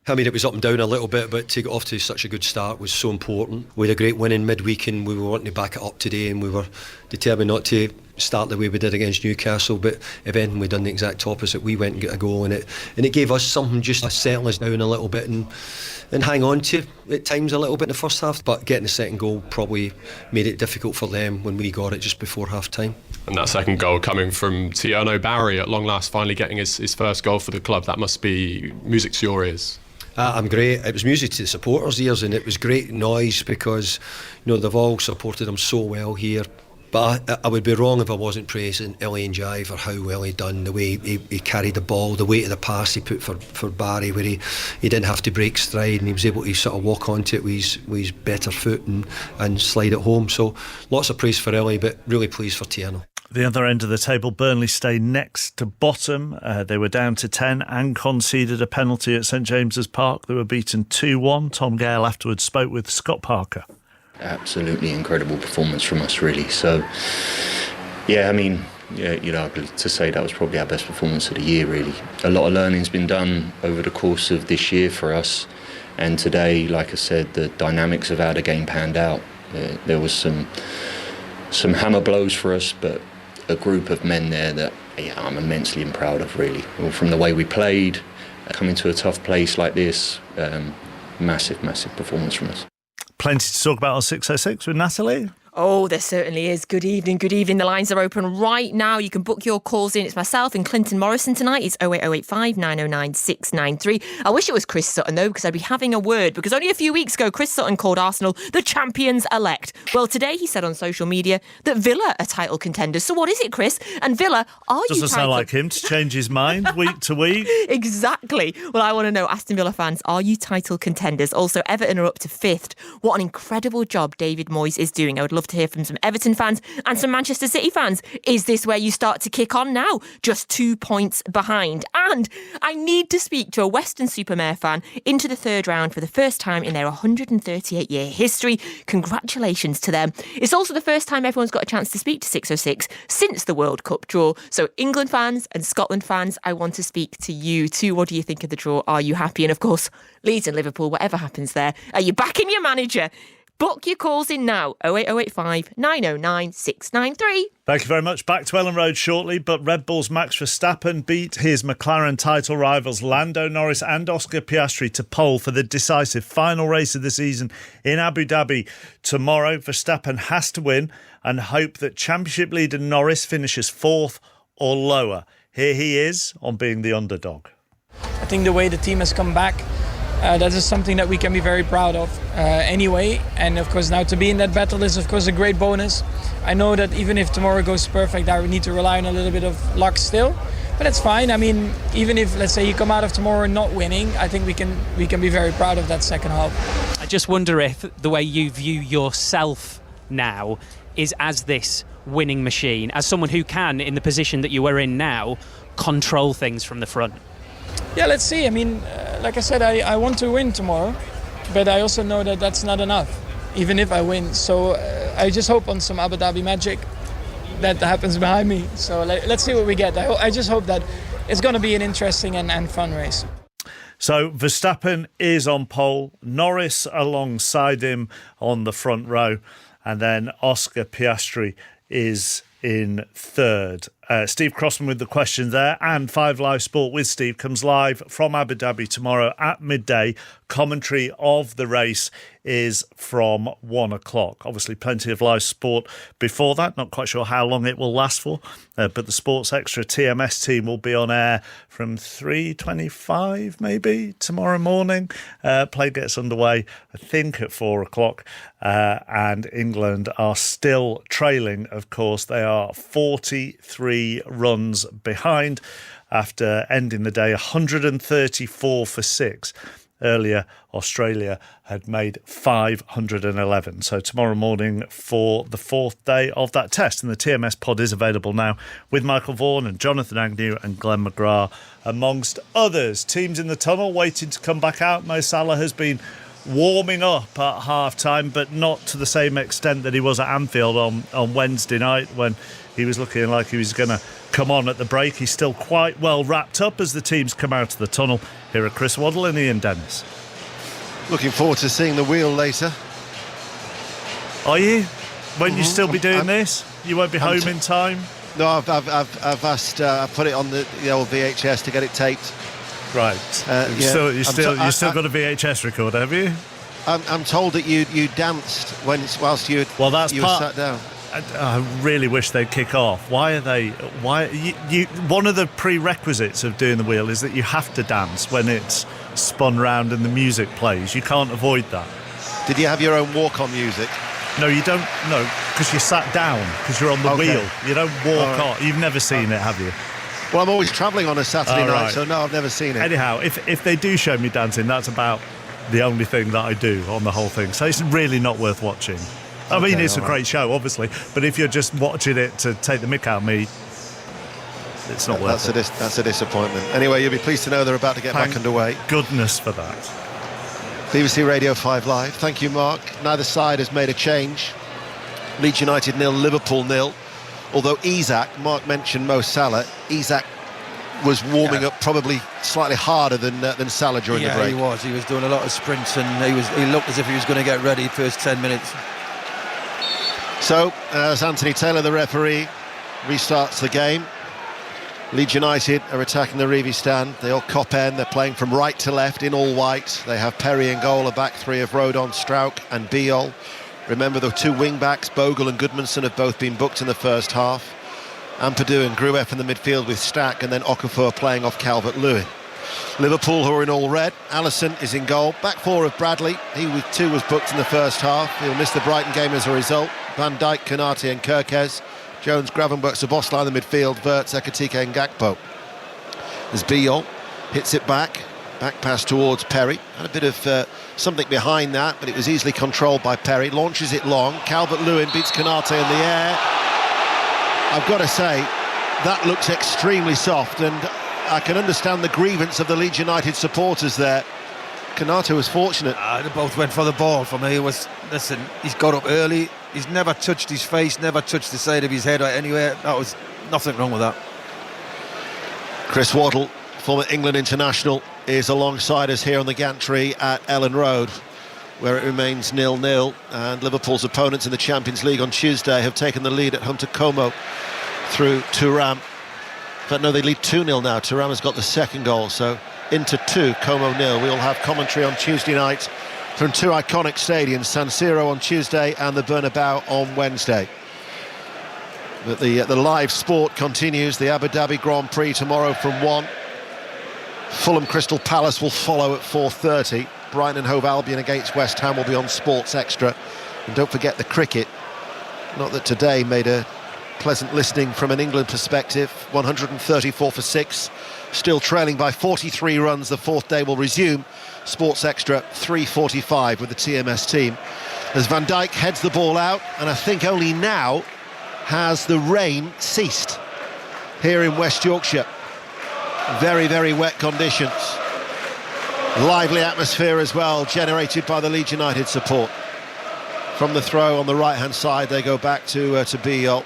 I mean, it was up and down a little bit, but to get off to such a good start was so important. We had a great win in midweek and we were wanting to back it up today, and we were determined not to start the way we did against Newcastle, but if anything, we'd done the exact opposite. We went and got a goal, and it gave us something just to settle us down a little bit and hang on to at times a little bit in the first half. But getting the second goal probably made it difficult for them when we got it just before half time. And that second goal coming from Tierno Barry at long last, finally getting his first goal for the club, that must be music to your ears. I'm great. It was music to the supporters' ears, and it was great noise because they've all supported him so well here. But I would be wrong if I wasn't praising Ilian Jai for how well he done, the way he carried the ball, the weight of the pass he put for Barry, where he didn't have to break stride and he was able to sort of walk onto it with his better foot and slide it home. So lots of praise for Illy, but really pleased for Tierno. The other end of the table, Burnley stay next to bottom. They were down to 10 and conceded a penalty at St James's Park. They were beaten 2-1. Tom Gale afterwards spoke with Scott Parker. Absolutely incredible performance from us, really. So, yeah, I mean, to say that was probably our best performance of the year, really. A lot of learning's been done over the course of this year for us. And today, like I said, the dynamics of how the game panned out. There was some hammer blows for us, but a group of men there that I'm immensely proud of, really. From the way we played, coming to a tough place like this, massive performance from us. Plenty to talk about on 606 with Natalie. Oh, there certainly is. Good evening, good evening. The lines are open right now. You can book your calls in. It's myself and Clinton Morrison tonight. It's 08085 909 693. I wish it was Chris Sutton, though, because I'd be having a word, because only a few weeks ago, Chris Sutton called Arsenal the champions-elect. Well, today he said on social media that Villa are title contenders. So what is it, Chris? And Villa, are you Doesn't sound like him to change his mind week to week. Exactly. Well, I want to know, Aston Villa fans, are you title contenders? Also, Everton are up to 5th. What an incredible job David Moyes is doing. I would love to hear from some Everton fans and some Manchester City fans. Is this where you start to kick on now? Just 2 points behind. And I need to speak to a Weston-super-Mare fan into the third round for the first time in their 138-year history. Congratulations to them. It's also the first time everyone's got a chance to speak to 606 since the World Cup draw. So England fans and Scotland fans, I want to speak to you too. What do you think of the draw? Are you happy? And of course, Leeds and Liverpool, whatever happens there, are you backing your manager? Book your calls in now, 08085 909 693. Thank you very much. Back to Ellen Road shortly, but Red Bull's Max Verstappen beat his McLaren title rivals Lando Norris and Oscar Piastri to pole for the decisive final race of the season in Abu Dhabi tomorrow. Verstappen has to win and hope that championship leader Norris finishes 4th or lower. Here he is on being the underdog. I think the way the team has come back, that is something that we can be very proud of anyway. And of course now to be in that battle is of course a great bonus. I know that even if tomorrow goes perfect, I would need to rely on a little bit of luck still. But it's fine. I mean, even if, let's say, you come out of tomorrow not winning, I think we can be very proud of that second half. I just wonder if the way you view yourself now is as this winning machine, as someone who can, in the position that you are in now, control things from the front. Yeah, let's see. I mean, like I said, I want to win tomorrow, but I also know that that's not enough, even if I win. So I just hope on some Abu Dhabi magic that happens behind me. So let's see what we get. I just hope that it's going to be an interesting and fun race. So Verstappen is on pole, Norris alongside him on the front row, and then Oscar Piastri is in third. Steve Crossman with the question there, and 5 Live Sport with Steve comes live from Abu Dhabi tomorrow at midday. Commentary of the race is from 1 o'clock. Obviously plenty of live sport before that, not quite sure how long it will last for, but the Sports Extra TMS team will be on air from 3:25 maybe tomorrow morning. Play gets underway I think at 4 o'clock, and England are still trailing, of course. They are 43 runs behind after ending the day 134 for 6. Earlier, Australia had made 511. So tomorrow morning for the 4th day of that test. And the TMS pod is available now with Michael Vaughan and Jonathan Agnew and Glenn McGrath, amongst others. Teams in the tunnel waiting to come back out. Mo Salah has been warming up at half-time, but not to the same extent that he was at Anfield on Wednesday night when he was looking like he was going to come on at the break. He's still quite well wrapped up as the teams come out of the tunnel. Here are Chris Waddle and Ian Dennis. Looking forward to seeing the wheel later. Are you? Won't you still be doing this? You won't be home in time? No, I've asked. I've put it on the old VHS to get it taped. Right. You've still got a VHS recorder, have you? I'm told that you danced whilst you were sat down. I really wish they'd kick off. Why are they? Why you? One of the prerequisites of doing the wheel is that you have to dance when it's spun round and the music plays. You can't avoid that. Did you have your own walk-on music? No, you don't. No, because you sat down because you're on the wheel. You don't walk on. You've never seen it, have you? Well, I'm always travelling on a Saturday night, so no, I've never seen it. Anyhow, if they do show me dancing, that's about the only thing that I do on the whole thing. So it's really not worth watching. I mean, it's a great show, obviously, but if you're just watching it to take the mick out of me, it's not worth it. That's a disappointment. Anyway, you'll be pleased to know they're about to get back underway. Goodness for that. BBC Radio 5 Live. Thank you, Mark. Neither side has made a change. Leeds United 0, Liverpool 0. Although Mark mentioned Mo Salah, Isak was warming up probably slightly harder than Salah during the break. Yeah, he was doing a lot of sprints, and he looked as if he was going to get ready first 10 minutes. So, as Anthony Taylor, the referee, restarts the game, Leeds United are attacking the Reevy stand. They all cop end. They're playing from right to left in all white. They have Perry in goal, a back three of Rodon, Strauch and Biol. Remember, the two wing-backs, Bogle and Goodmanson, have both been booked in the first half. Ampadu and Grueff in the midfield with Stack, and then Okafor playing off Calvert-Lewin. Liverpool, who are in all red. Alisson is in goal. Back four of Bradley. He with two was booked in the first half. He'll miss the Brighton game as a result. Van Dijk, Konate and Kirkez. Jones, Gravenberch, Szoboszlai in the midfield. Wirtz, Ekitike and Gakpo. There's Biol. Hits it back. Back pass towards Perry. Had a bit of something behind that, but it was easily controlled by Perry. Launches it long. Calvert-Lewin beats Konate in the air. I've got to say, that looks extremely soft, and I can understand the grievance of the Leeds United supporters there. Konate was fortunate. They both went for the ball for me. Listen, he's got up early. He's never touched his face, never touched the side of his head or anywhere. That was nothing wrong with that. Chris Waddle, former England international, is alongside us here on the gantry at Ellen Road, where it remains 0-0, and Liverpool's opponents in the Champions League on Tuesday have taken the lead at home to Como through Thuram. But no, they lead 2-0 now. Thuram has got the second goal, so into 2, Como 0. We'll have commentary on Tuesday night from two iconic stadiums, San Siro on Tuesday and the Bernabeu on Wednesday. But the live sport continues. The Abu Dhabi Grand Prix tomorrow from 1. Fulham Crystal Palace will follow at 4:30. Brighton and Hove Albion against West Ham will be on Sports Extra. And don't forget the cricket. Not that today made a pleasant listening from an England perspective. 134 for 6. Still trailing by 43 runs. The fourth day will resume. Sports Extra 3:45 with the TMS team. As Van Dijk heads the ball out, and I think only now has the rain ceased here in West Yorkshire. Very, very wet conditions. Lively atmosphere as well, generated by the Leeds United support. From the throw on the right-hand side, they go back to Biol.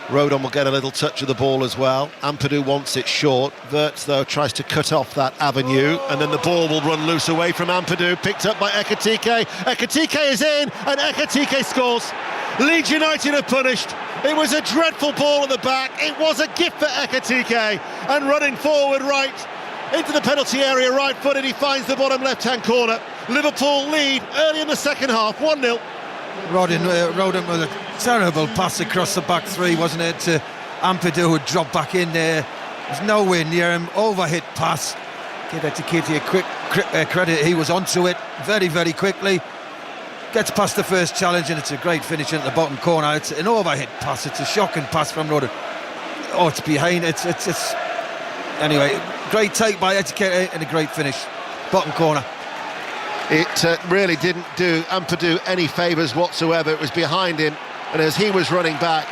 Rodon will get a little touch of the ball as well. Ampadu wants it short. Wirtz, though, tries to cut off that avenue, and then the ball will run loose away from Ampadu, picked up by Ekitike. Ekitike is in, and Ekitike scores. Leeds United are punished. It was a dreadful ball at the back. It was a gift for Ekitike, and running forward right into the penalty area, right-footed, he finds the bottom left-hand corner. Liverpool lead early in the second half, 1-0. Rodon with a terrible pass across the back three, wasn't it, to Ampadu, who dropped back in there. There's nowhere near him. Overhit pass. Give Ekitike a quick credit. He was onto it very, very quickly. Gets past the first challenge, and it's a great finish at the bottom corner. It's an overhit pass. It's a shocking pass from Rodon. Oh, it's behind. It's anyway. Great take by Ekitike and a great finish. Bottom corner. It really didn't do Ampadu any favours whatsoever. It was behind him, and as he was running back,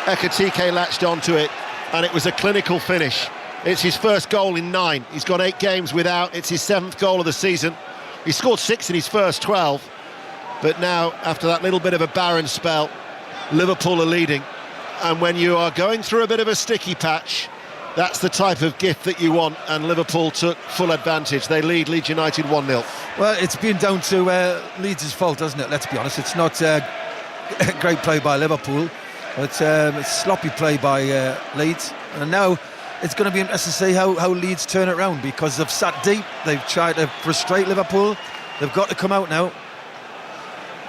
Ekitike latched onto it, and it was a clinical finish. It's his first goal in 9. He's got 8 games without. It's his 7th goal of the season. He scored 6 in his first 12, but now, after that little bit of a barren spell, Liverpool are leading. And when you are going through a bit of a sticky patch, that's the type of gift that you want, and Liverpool took full advantage. They lead Leeds United 1-0. Well, it's been down to Leeds' fault, hasn't it? Let's be honest. It's not great play by Liverpool. But it's sloppy play by Leeds, and now it's going to be interesting to see how Leeds turn it around, because they've sat deep, they've tried to frustrate Liverpool, they've got to come out now.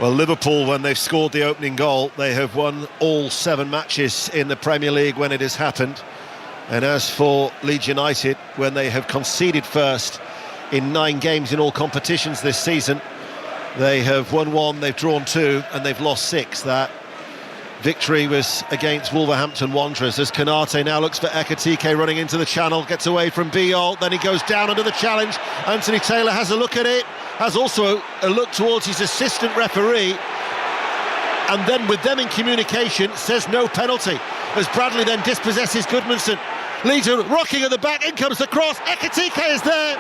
Well, Liverpool, when they've scored the opening goal, they have won all 7 matches in the Premier League when it has happened. And as for Leeds United, when they have conceded first in 9 games in all competitions this season, they have won 1, they've drawn 2, and they've lost 6. That victory was against Wolverhampton Wanderers, as Konate now looks for Ekitike running into the channel, gets away from Biol, then he goes down under the challenge. Anthony Taylor has a look at it, has also a look towards his assistant referee, and then with them in communication says no penalty, as Bradley then dispossesses Goodmanson. Leeds are rocking at the back, in comes the cross, Ekitike is there,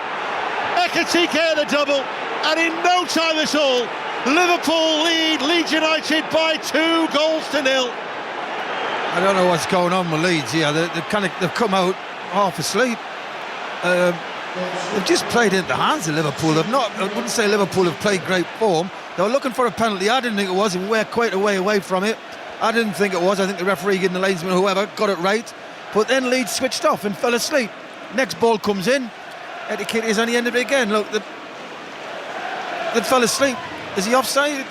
Ekitike the double, and in no time at all Liverpool lead Leeds United by 2 goals to 0. I don't know what's going on with Leeds here. They've come out half asleep. They've just played into the hands of Liverpool. I wouldn't say Liverpool have played great form. They were looking for a penalty. I didn't think it was, and we're quite a way away from it. I didn't think it was. I think the referee and the linesman, whoever, got it right. But then Leeds switched off and fell asleep. Next ball comes in. Etiquette is on the end of it again. Look, they fell asleep. Is he offside?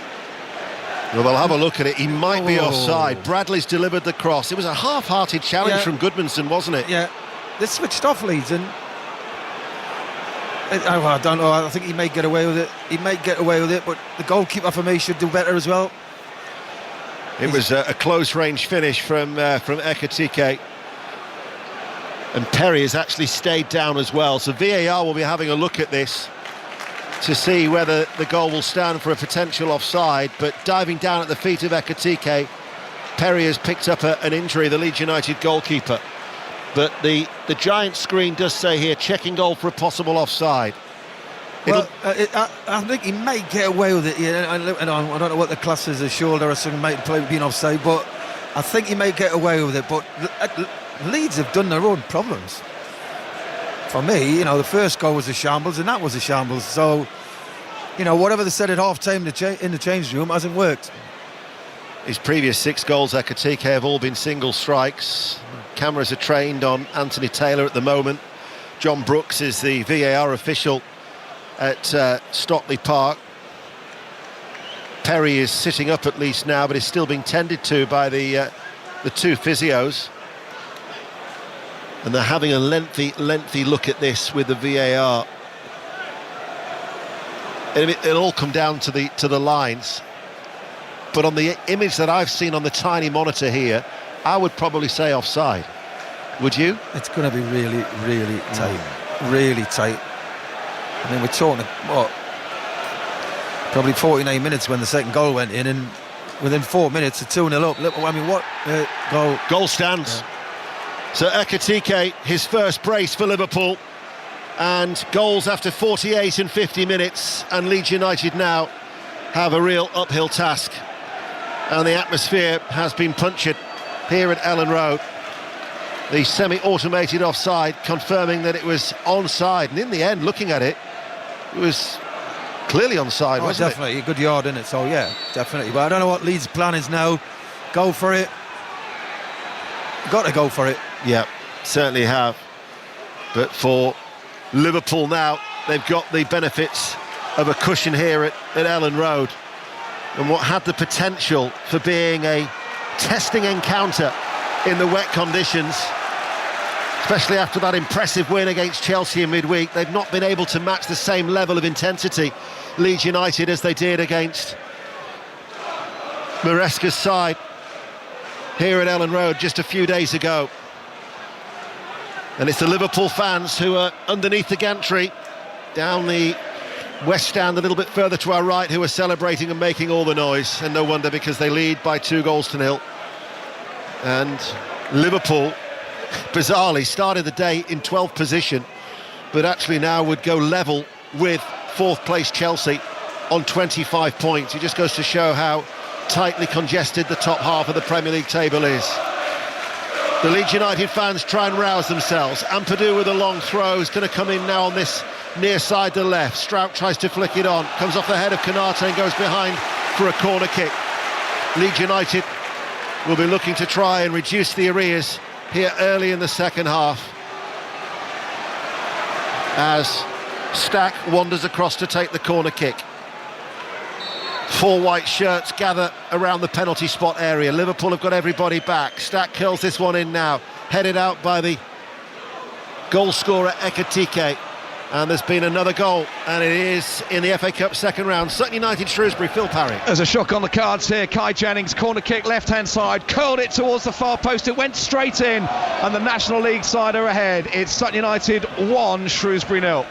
Well, they'll have a look at it. He might be offside. Bradley's delivered the cross. It was a half-hearted challenge from Goodmanson, wasn't it? Yeah. They switched off, Leeds, and I don't know. I think he may get away with it. He may get away with it, but the goalkeeper for me should do better as well. It was a close-range finish from Ekitike. And Perry has actually stayed down as well. So VAR will be having a look at this to see whether the goal will stand for a potential offside. But diving down at the feet of Ekitike, Perry has picked up an injury, the Leeds United goalkeeper. But the giant screen does say here, checking goal for a possible offside. Well, I think he may get away with it. Yeah, I don't know what the class is, a shoulder or something, might play being offside, but I think he may get away with it. But Leeds have done their own problems. For me, the first goal was a shambles, and that was a shambles. So, whatever they said at half-time in the change room hasn't worked. His previous 6 goals, Ekitike, have all been single strikes. Cameras are trained on Anthony Taylor at the moment. John Brooks is the VAR official at Stockley Park. Perry is sitting up at least now, but is still being tended to by the 2 physios. And they're having a lengthy look at this with the VAR. It'll all come down to the lines. But on the image that I've seen on the tiny monitor here, I would probably say offside. Would you? It's going to be really, really tight. Really tight. I mean, we're talking, probably 49 minutes when the second goal went in, and within 4 minutes, a 2-0 up. I mean, what goal? Goal stands. Yeah. So Ekitike, his first brace for Liverpool, and goals after 48 and 50 minutes, and Leeds United now have a real uphill task. And the atmosphere has been punctured here at Ellen Road. The semi-automated offside confirming that it was onside, and in the end, looking at it, it was clearly onside, wasn't definitely. A good yard, isn't it? So yeah, definitely. But I don't know what Leeds' plan is now. Go for it. Got to go for it. Yeah, certainly have. But for Liverpool now, they've got the benefits of a cushion here at Ellen Road. And what had the potential for being a testing encounter in the wet conditions, especially after that impressive win against Chelsea in midweek, they've not been able to match the same level of intensity, Leeds United, as they did against Maresca's side here at Ellen Road just a few days ago. And it's the Liverpool fans who are underneath the gantry, down the West Stand a little bit further to our right, who are celebrating and making all the noise, and no wonder, because they lead by 2 goals to 0. And Liverpool, bizarrely, started the day in 12th position, but actually now would go level with 4th place Chelsea on 25 points. It just goes to show how tightly congested the top half of the Premier League table is. The Leeds United fans try and rouse themselves. Ampadu with a long throw is going to come in now on this near side to left. Strout tries to flick it on, comes off the head of Konate and goes behind for a corner kick. Leeds United will be looking to try and reduce the arrears here early in the second half, as Stack wanders across to take the corner kick. 4 white shirts gather around the penalty spot area. Liverpool have got everybody back. Stack curls this one in now, headed out by the goal scorer Ekitike. And there's been another goal, and it is in the FA Cup second round. Sutton United, Shrewsbury, Phil Parry. There's a shock on the cards here. Kai Jennings, corner kick, left-hand side, curled it towards the far post. It went straight in, and the National League side are ahead. It's Sutton United 1, Shrewsbury 0.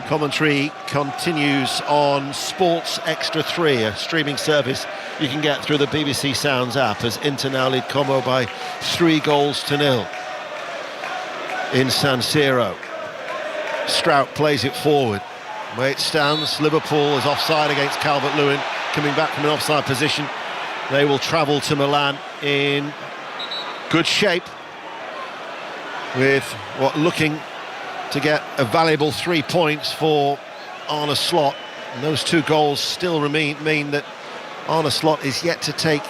Commentary continues on Sports Extra 3, a streaming service you can get through the BBC Sounds app, as Inter now lead Como by 3-0 in San Siro. Strout plays it forward. Where it stands, Liverpool is offside against Calvert-Lewin, coming back from an offside position. They will travel to Milan in good shape, with what looking to get a valuable 3 points for Arne Slot. And those 2 goals still mean that Arne Slot is yet to take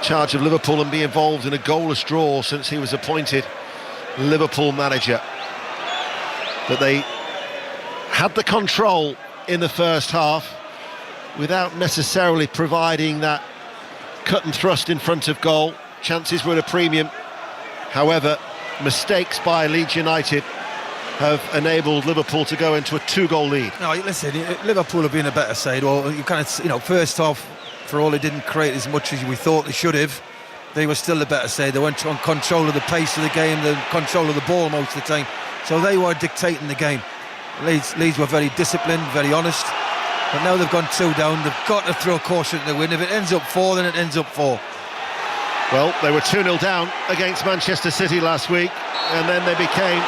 charge of Liverpool and be involved in a goalless draw since he was appointed Liverpool manager. But they had the control in the first half without necessarily providing that cut and thrust in front of goal. Chances were at a premium. However, mistakes by Leeds United have enabled Liverpool to go into a 2-goal lead. No, listen, Liverpool have been a better side. Well, you kind of, first half, for all they didn't create as much as we thought they should have, they were still the better side. They went on control of the pace of the game, the control of the ball most of the time. So they were dictating the game. Leeds were very disciplined, very honest. But now they've gone 2 down. They've got to throw caution to the wind. If it ends up 4, then it ends up 4. Well, they were 2-0 down against Manchester City last week, and then they became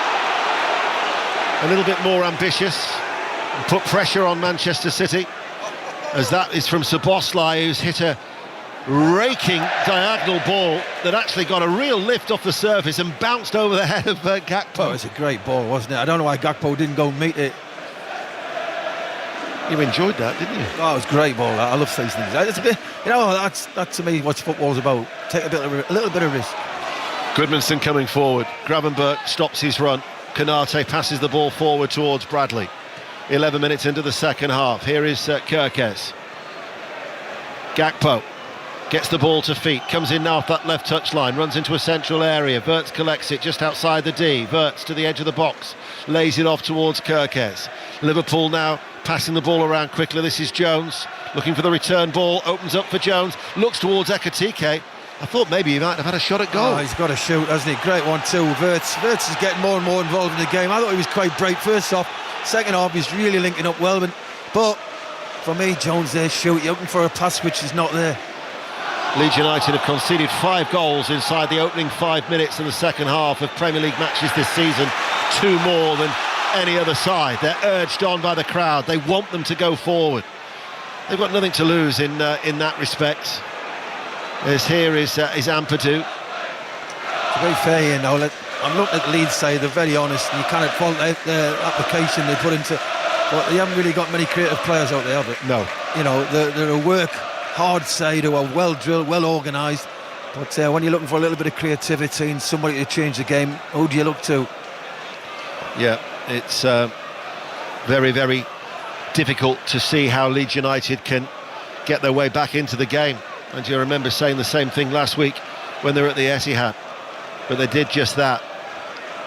a little bit more ambitious and put pressure on Manchester City, as that is from Szoboszlai, who's hit a raking diagonal ball that actually got a real lift off the surface and bounced over the head of Gakpo. Oh, it was a great ball, wasn't it? I don't know why Gakpo didn't go meet it. You enjoyed that, didn't you? Oh, it was a great ball. I love these things. It's a bit, that's to me what football's about. Take a little bit of risk. Goodmanson coming forward. Gravenberch stops his run. Konate passes the ball forward towards Bradley. 11 minutes into the second half. Here is Kirkes. Gakpo gets the ball to feet, comes in now off that left touchline, runs into a central area. Wirtz collects it just outside the D. Wirtz to the edge of the box, lays it off towards Kirkes. Liverpool now passing the ball around quickly. This is Jones looking for the return ball, opens up for Jones, looks towards Ekitike. I thought maybe he might have had a shot at goal. Oh, he's got a shoot, hasn't he? Great one too. Wirtz is getting more and more involved in the game. I thought he was quite bright first off. Second half, he's really linking up well. But for me, Jones there shoot. You're looking for a pass which is not there. Leeds United have conceded 5 goals inside the opening 5 minutes of the second half of Premier League matches this season. 2 more than any other side. They're urged on by the crowd. They want them to go forward. They've got nothing to lose in that respect. As here is Ampadu. To be fair, I'm looking at the Leeds side. They're very honest, and you cannot fault the application they put into. But they haven't really got many creative players out there, have they? No. They're a work-hard side who are well drilled, well organised. But when you're looking for a little bit of creativity and somebody to change the game, who do you look to? Yeah, it's very, very difficult to see how Leeds United can get their way back into the game. And you remember saying the same thing last week when they were at the Etihad. But they did just that.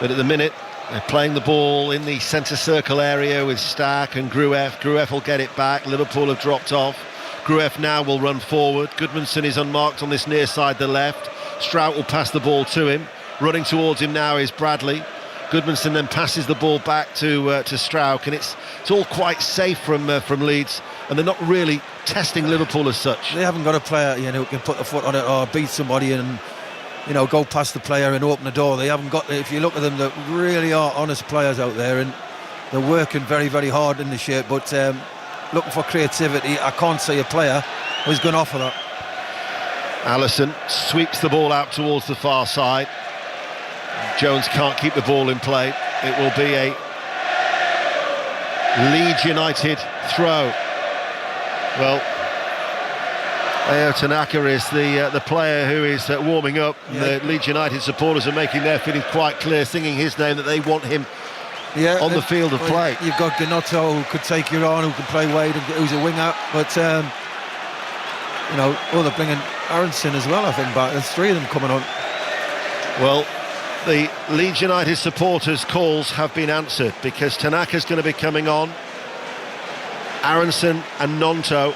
But at the minute, they're playing the ball in the centre circle area with Stack and Grueff. Grueff will get it back. Liverpool have dropped off. Grueff now will run forward. Goodmanson is unmarked on this near side, the left. Strout will pass the ball to him. Running towards him now is Bradley. Goodmanson then passes the ball back to Strout, and it's all quite safe from Leeds, and they're not really testing Liverpool as such. They haven't got a player who can put the foot on it or beat somebody and go past the player and open the door. They haven't got. If you look at them, they really are honest players out there, and they're working very, very hard in the shape. But looking for creativity, I can't see a player who's going to offer that. Alisson sweeps the ball out towards the far side. Jones can't keep the ball in play. It will be a Leeds United throw. Well, Ayo Tanaka is the player who is warming up. Yeah. The Leeds United supporters are making their feeling quite clear, singing his name, that they want him on the field of play. You've got Gnotto, who could take you on, who can play wide, who's a winger, but they're bringing Aronson as well, I think, back. There's three of them coming on. Well, the Leeds United supporters' calls have been answered, because Tanaka's going to be coming on. Aronson and Nonto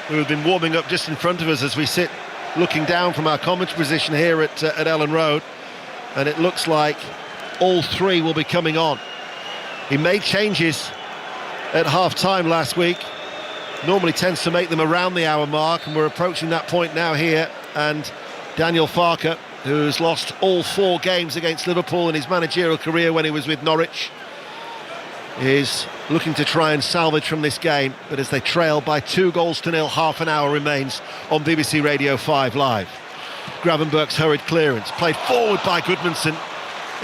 who have been warming up just in front of us as we sit looking down from our commentary position here at Ellen Road, and it looks like all three will be coming on. He made changes at half-time last week, normally tends to make them around the hour mark, and we're approaching that point now here. And Daniel Farke, who's lost all 4 games against Liverpool in his managerial career when he was with Norwich, is looking to try and salvage from this game, but as they trail by 2-0, half an hour remains on BBC Radio 5 Live. Gravenberch's hurried clearance, played forward by Goodmanson.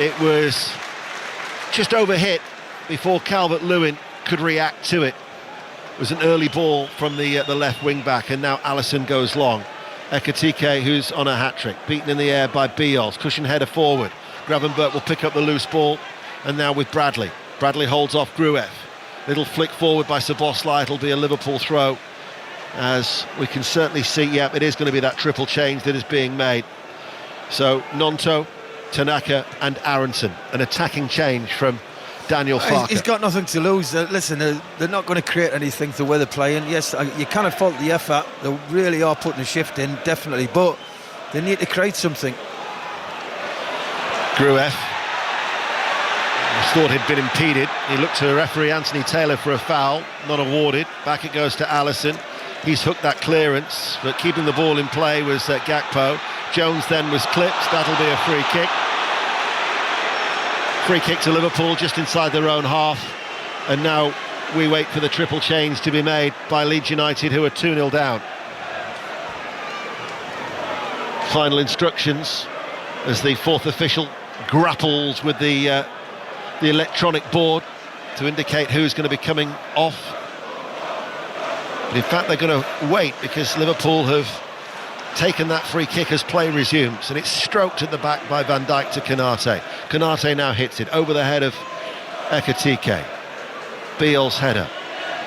It was just overhit before Calvert-Lewin could react to it. It was an early ball from the left wing-back, and now Alisson goes long. Ekitike, who's on a hat-trick, beaten in the air by Biols, cushion header forward. Gravenberch will pick up the loose ball, and now with Bradley. Bradley holds off Gruev. Little flick forward by Szoboszlai. It'll be a Liverpool throw, as we can certainly see. It is going to be that triple change that is being made. So Nonto, Tanaka and Aronson, an attacking change from Daniel Farke. He's got nothing to lose. Listen, they're not going to create anything the way they're playing. Yes, you cannot fault the effort. They really are putting a shift in, definitely, but they need to create something. Gruev thought he'd been impeded. He looked to referee Anthony Taylor for a foul, not awarded. Back it goes to Alisson. He's hooked that clearance, but keeping the ball in play was Gakpo. Jones then was clipped. That'll be a free kick. Free kick to Liverpool just inside their own half, and now we wait for the triple change to be made by Leeds United, who are 2-0 down. Final instructions as the fourth official grapples with the electronic board to indicate who's going to be coming off. But in fact, they're going to wait, because Liverpool have taken that free kick as play resumes, and it's stroked at the back by Van Dijk to Konate. Konate now hits it over the head of Ekitike. Beale's header.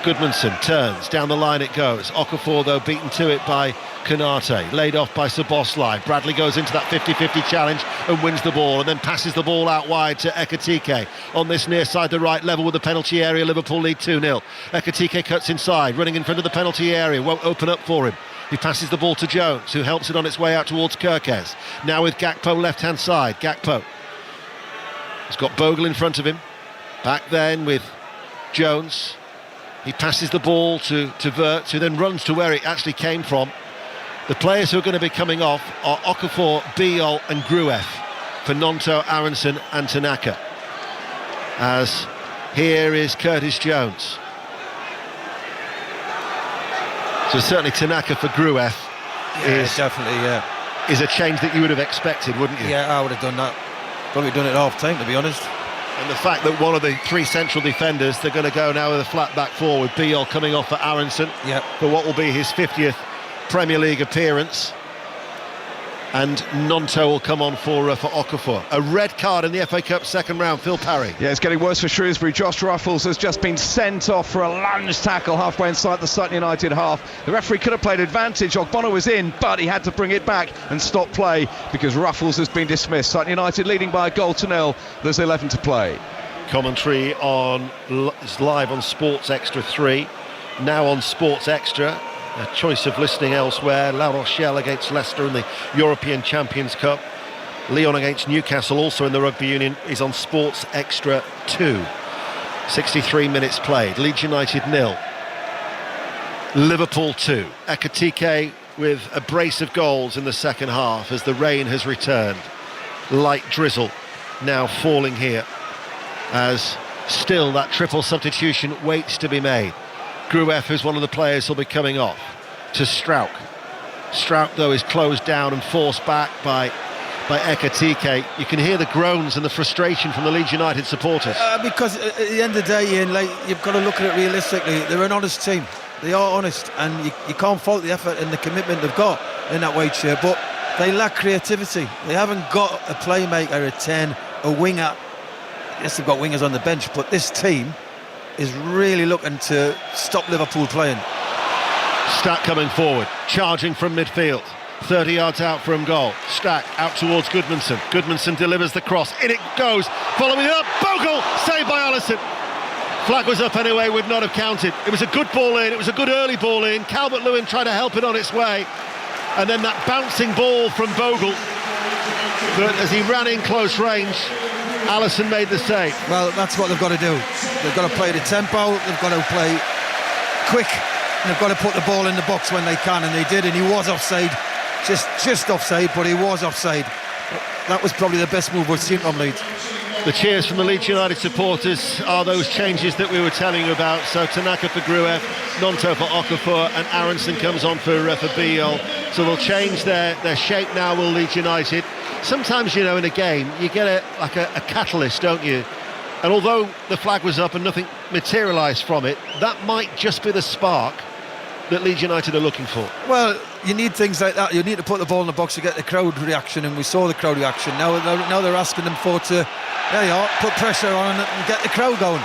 Goodmanson turns, down the line it goes. Okafor, though, beaten to it by Konate, laid off by Szoboszlai. Bradley goes into that 50-50 challenge and wins the ball, and then passes the ball out wide to Ekitike. On this near side, the right level with the penalty area, Liverpool lead 2-0. Ekitike cuts inside, running in front of the penalty area, won't open up for him. He passes the ball to Jones, who helps it on its way out towards Kirkes. Now with Gakpo left-hand side. Gakpo has got Bogle in front of him. Back then with Jones. He passes the ball to Wirtz, who then runs to where it actually came from. The players who are going to be coming off are Okafor, Biol and Gruev for Nonto, Aronson and Tanaka. As here is Curtis Jones. So certainly Tanaka for Gruev is a change that you would have expected, wouldn't you? Yeah, I would have done that. Probably done it at half-time, to be honest. And the fact that one of the 3 central defenders, they're going to go now with a flat back forward. Biol coming off for Aronson for what will be his 50th Premier League appearance. And Nonto will come on for Okafor. A red card in the FA Cup second round. Phil Parry. Yeah, it's getting worse for Shrewsbury. Josh Ruffles has just been sent off for a lunge tackle halfway inside the Sutton United half. The referee could have played advantage. Ogbono was in, but he had to bring it back and stop play because Ruffles has been dismissed. Sutton United leading by a 1-0. There's 11 to play. Commentary is live on Sports Extra 3. Now on Sports Extra. A choice of listening elsewhere. La Rochelle against Leicester in the European Champions Cup. Lyon against Newcastle, also in the Rugby Union, is on Sports Extra 2. 63 minutes played. Leeds United 0. Liverpool 2. Ekitike with a brace of goals in the second half as the rain has returned. Light drizzle now falling here, as still that triple substitution waits to be made. Gruev is one of the players who'll be coming off to Strauch. Strauch, though, is closed down and forced back by Ekitike. You can hear the groans and the frustration from the Leeds United supporters. Because at the end of the day, Ian, you've got to look at it realistically. They're an honest team. They are honest, and you can't fault the effort and the commitment they've got in that white shirt, but they lack creativity. They haven't got a playmaker, a 10, a winger. Yes, they've got wingers on the bench, but this team is really looking to stop Liverpool playing. Stack coming forward, charging from midfield, 30 yards out from goal. Stack out towards Goodmanson. Goodmanson delivers the cross, in it goes, following it up, Bogle, saved by Alisson. Flag was up anyway, would not have counted. It was a good ball in, it was a good early ball in. Calvert-Lewin tried to help it on its way, and then that bouncing ball from Bogle. But as he ran in close range, Alisson made the save. Well, that's what they've got to do. They've got to play the tempo, they've got to play quick, and they've got to put the ball in the box when they can, and they did, and he was offside. Just offside, but he was offside. That was probably the best move we've seen from Leeds. The cheers from the Leeds United supporters are those changes that we were telling you about. So Tanaka for Gruev, Nonto for Okafor, and Aronson comes on for Biol. So they'll change their shape now, will Leeds United. Sometimes, you know, in a game, you get a catalyst, don't you? And although the flag was up and nothing materialised from it, that might just be the spark that Leeds United are looking for. Well, you need things like that. You need to put the ball in the box to get the crowd reaction, and we saw the crowd reaction. Now they're asking them there you are, put pressure on and get the crowd going.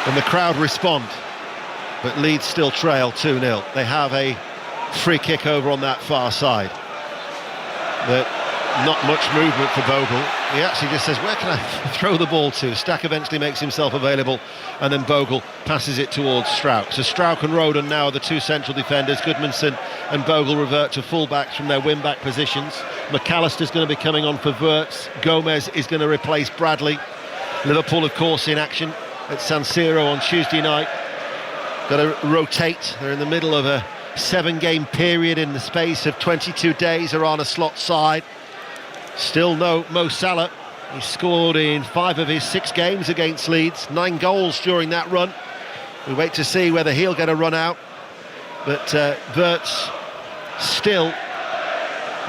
And the crowd respond, but Leeds still trail 2-0. They have a free kick over on that far side. But not much movement for Bogle. He actually just says, where can I throw the ball to? Stack eventually makes himself available, and then Bogle passes it towards Strauch. So Strauch and Rodon now are the two central defenders. Goodmanson and Bogle revert to full-backs from their wing-back positions. McAllister's going to be coming on for Wirtz. Gomez is going to replace Bradley. Liverpool, of course, in action at San Siro on Tuesday night. Got to rotate. They're in the middle of a 7-game period in the space of 22 days. Are on a slot side. Still no Mo Salah. He scored in 5 of his 6 games against Leeds, 9 goals during that run. We wait to see whether he'll get a run out. But Wirtz still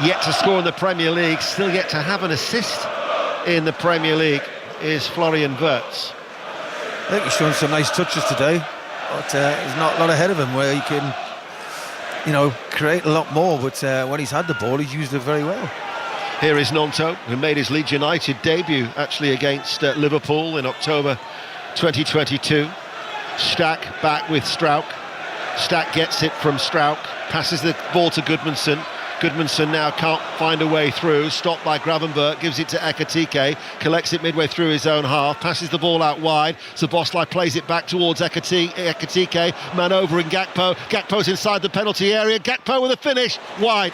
yet to score in the Premier League, still yet to have an assist in the Premier League is Florian Wirtz. I think he's shown some nice touches today, but there's not a lot ahead of him where he can, create a lot more. But when he's had the ball, he's used it very well. Here is Nonto, who made his Leeds United debut actually against Liverpool in October 2022. Stack back with Strauch. Stack gets it from Strauch, passes the ball to Goodmanson. Goodmanson now can't find a way through, stopped by Gravenberch, gives it to Ekitike, collects it midway through his own half, passes the ball out wide, Szoboszlai plays it back towards Ekitike, man over in Gakpo, Gakpo's inside the penalty area, Gakpo with a finish, wide,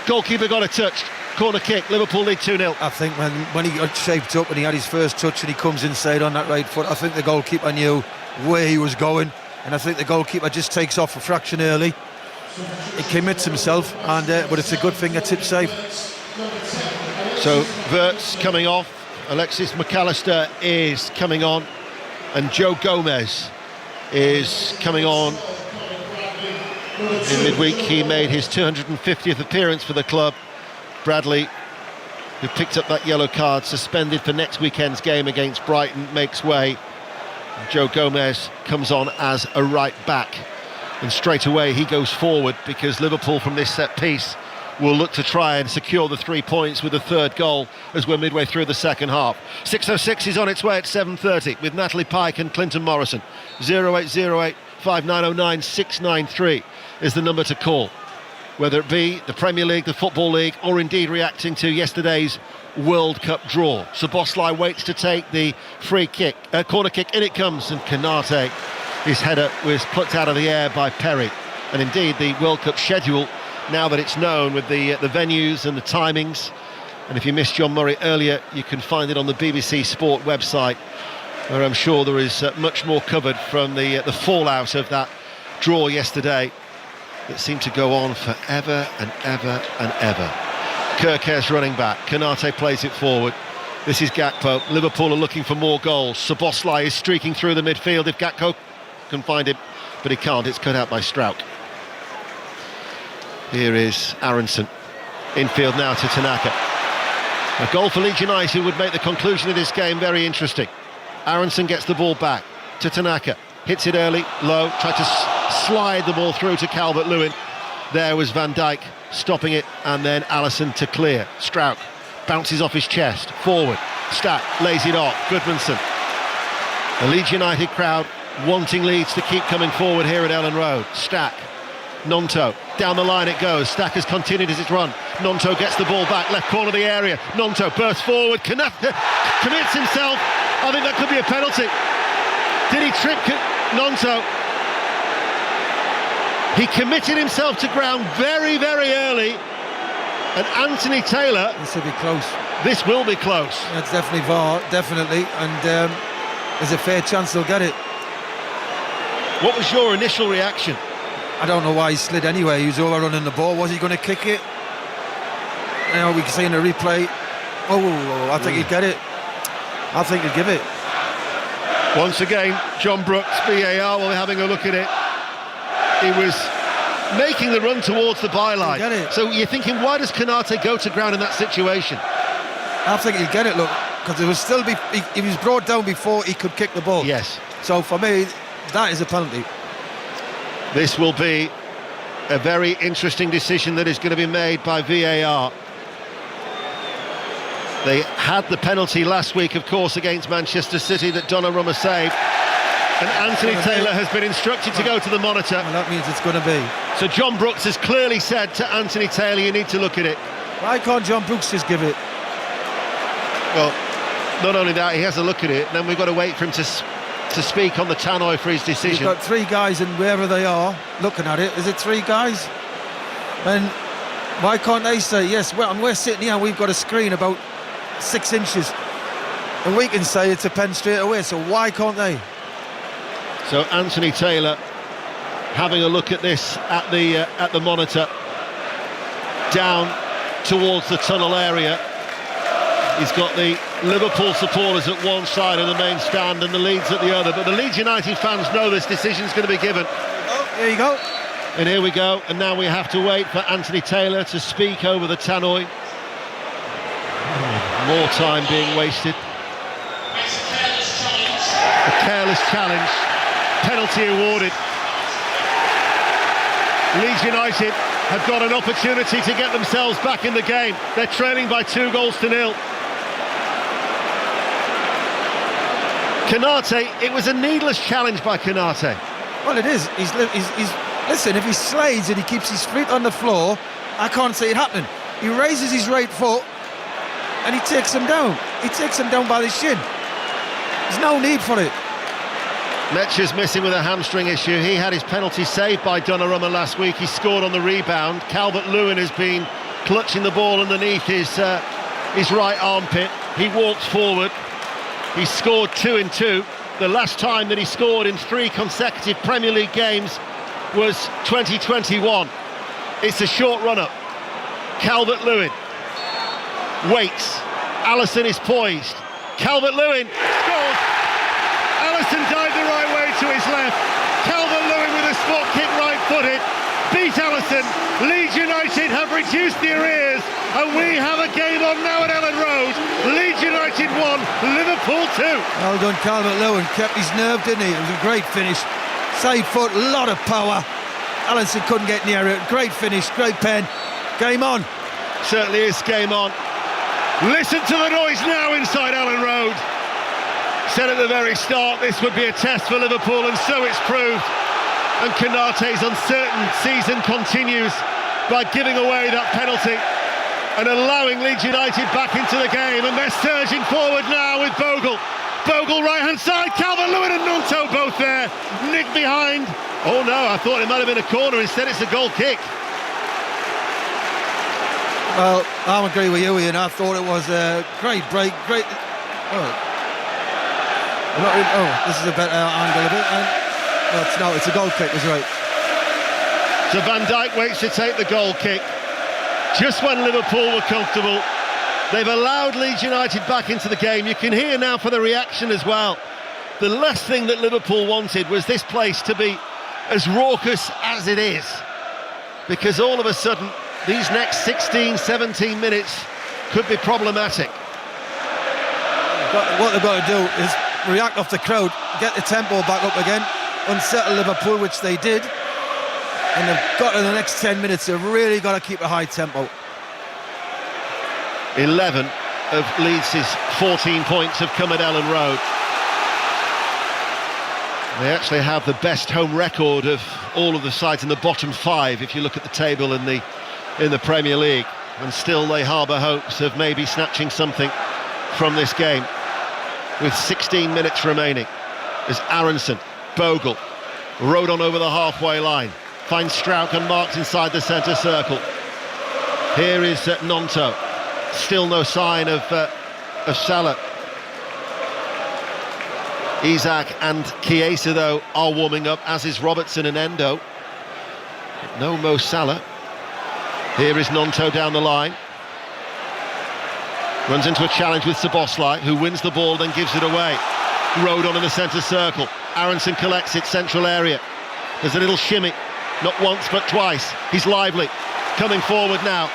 goalkeeper got a touch, corner kick, Liverpool lead 2-0. I think when he got shaped up and he had his first touch and he comes inside on that right foot, I think the goalkeeper knew where he was going, and I think the goalkeeper just takes off a fraction early. He commits himself, but it's a good thing a tip save. So Wirtz coming off, Alexis McAllister is coming on, and Joe Gomez is coming on. In midweek he made his 250th appearance for the club. Bradley, who picked up that yellow card, suspended for next weekend's game against Brighton, makes way. Joe Gomez comes on as a right back. And straight away he goes forward because Liverpool from this set piece will look to try and secure the 3 points with a third goal as we're midway through the second half. 6:06 is on its way at 7:30 with Natalie Pike and Clinton Morrison. 0808 5909 693 is the number to call. Whether it be the Premier League, the Football League, or indeed reacting to yesterday's World Cup draw. Szoboszlai waits to take the free kick, corner kick, in it comes, and Konate. His header was plucked out of the air by Perry. And indeed the World Cup schedule, now that it's known with the venues and the timings, and if you missed John Murray earlier, you can find it on the BBC Sport website, where I'm sure there is much more covered from the fallout of that draw yesterday that seemed to go on forever and ever and ever. Kerkez running back, Konate plays it forward. This is Gakpo. Liverpool are looking for more goals. Szoboszlai is streaking through the midfield if Gakpo can find him, but he can't. It's cut out by Strauch. Here is Aronson. Infield now to Tanaka. A goal for Leeds United would make the conclusion of this game very interesting. Aronson gets the ball back to Tanaka. hits it early, low, tried to slide the ball through to Calvert-Lewin. There was Van Dijk stopping it, and then Alisson to clear. Struijk bounces off his chest, forward. Stack lays it off. Goodmanson. The Leeds United crowd wanting Leeds to keep coming forward here at Ellen Road. Stack. Nonto, down the line it goes. Stack has continued as it's run. Nonto gets the ball back, left corner of the area. Nonto bursts forward, commits himself. I think that could be a penalty. Did he trip Nonto? He committed himself to ground very, very early. And Anthony Taylor... This will be close. This will be close. That's definitely VAR, definitely. And there's a fair chance they'll get it. What was your initial reaction? I don't know why he slid anyway. He was overrunning the ball. Was he going to kick it? Now we can see in the replay. Oh, I think he'd get it. I think he'd give it. Once again, John Brooks, VAR, will be having a look at it. He was making the run towards the byline. Get it. So you're thinking, why does Konate go to ground in that situation? I think he'll get it, look, because it was still he was brought down before he could kick the ball. Yes. So for me, that is a penalty. This will be a very interesting decision that is going to be made by VAR. They had the penalty last week, of course, against Manchester City that Donnarumma saved. And Anthony Taylor has been instructed to go to the monitor. Well, that means it's going to be. So John Brooks has clearly said to Anthony Taylor, you need to look at it. Why can't John Brooks just give it? Well, not only that, he has a look at it, and then we've got to wait for him to speak on the tannoy for his decision. You've got three guys, and wherever they are, looking at it, is it three guys? And why can't they say, yes, well, and we're sitting here and we've got a screen about 6 inches, and we can say it's a pen straight away, so why can't they? So Anthony Taylor having a look at this at the monitor, down towards the tunnel area. He's got the Liverpool supporters at one side of the main stand and the Leeds at the other, but the Leeds United fans know this decision's going to be given. Oh, there you go. And here we go, and now we have to wait for Anthony Taylor to speak over the tannoy. More time being wasted. A careless challenge. Penalty awarded. Leeds United have got an opportunity to get themselves back in the game. They're trailing by 2-0. Konate, it was a needless challenge by Konate. Well, it is. He's listen, if he slides and he keeps his feet on the floor, I can't see it happening. He raises his right foot and he takes him down. He takes him down by the shin. There's no need for it. Metcher's missing with a hamstring issue. He had his penalty saved by Donnarumma last week. He scored on the rebound. Calvert-Lewin has been clutching the ball underneath his right armpit. He walks forward. He scored 2 in 2. The last time that he scored in 3 consecutive Premier League games was 2021. It's a short run-up. Calvert-Lewin waits. Alisson is poised. Calvert-Lewin scores. Alisson dived the right way to his left. Calvert-Lewin with a spot kick right-footed. Beat Alisson. Leeds United have reduced the arrears, and we have a game on now at Ellen Road. Leeds United 1, Liverpool 2. Well done, Calvert-Lewin. Kept his nerve, didn't he? It was a great finish. Side foot, a lot of power. Alisson couldn't get near it. Great finish, great pen. Game on. Certainly is game on. Listen to the noise now inside Ellen Road. Said at the very start this would be a test for Liverpool, and so it's proved. And Konate's uncertain season continues by giving away that penalty and allowing Leeds United back into the game, and they're surging forward now with Bogle. Bogle right hand side, Calvert-Lewin and Nonto both there. Nick behind. Oh no, I thought it might have been a corner, instead it's a goal kick. Well, I agree with you, Ian. I thought it was a great break, great... this is a better angle of it. It's a goal kick, was right. So Van Dijk waits to take the goal kick. Just when Liverpool were comfortable, they've allowed Leeds United back into the game. You can hear now for the reaction as well. The last thing that Liverpool wanted was this place to be as raucous as it is, because all of a sudden these next 16, 17 minutes could be problematic. What they've got to do is react off the crowd, get the tempo back up again, unsettle Liverpool, which they did. And they've got in the next 10 minutes, they've really got to keep a high tempo. 11 of Leeds' 14 points have come at Ellen Road. They actually have the best home record of all of the sides in the bottom 5 if you look at the table in the Premier League, and still they harbour hopes of maybe snatching something from this game with 16 minutes remaining as Aronson, Bogle, rode on over the halfway line, finds Strauch unmarked inside the centre circle. Here is Nonto, still no sign of Salah. Isak and Chiesa, though, are warming up, as is Robertson and Endo. But no Mo Salah. Here is Nonto down the line. Runs into a challenge with Szoboszlai, who wins the ball, then gives it away. Rode on in the centre circle. Aronson collects it, central area. There's a little shimmy, not once but twice. He's lively, coming forward now.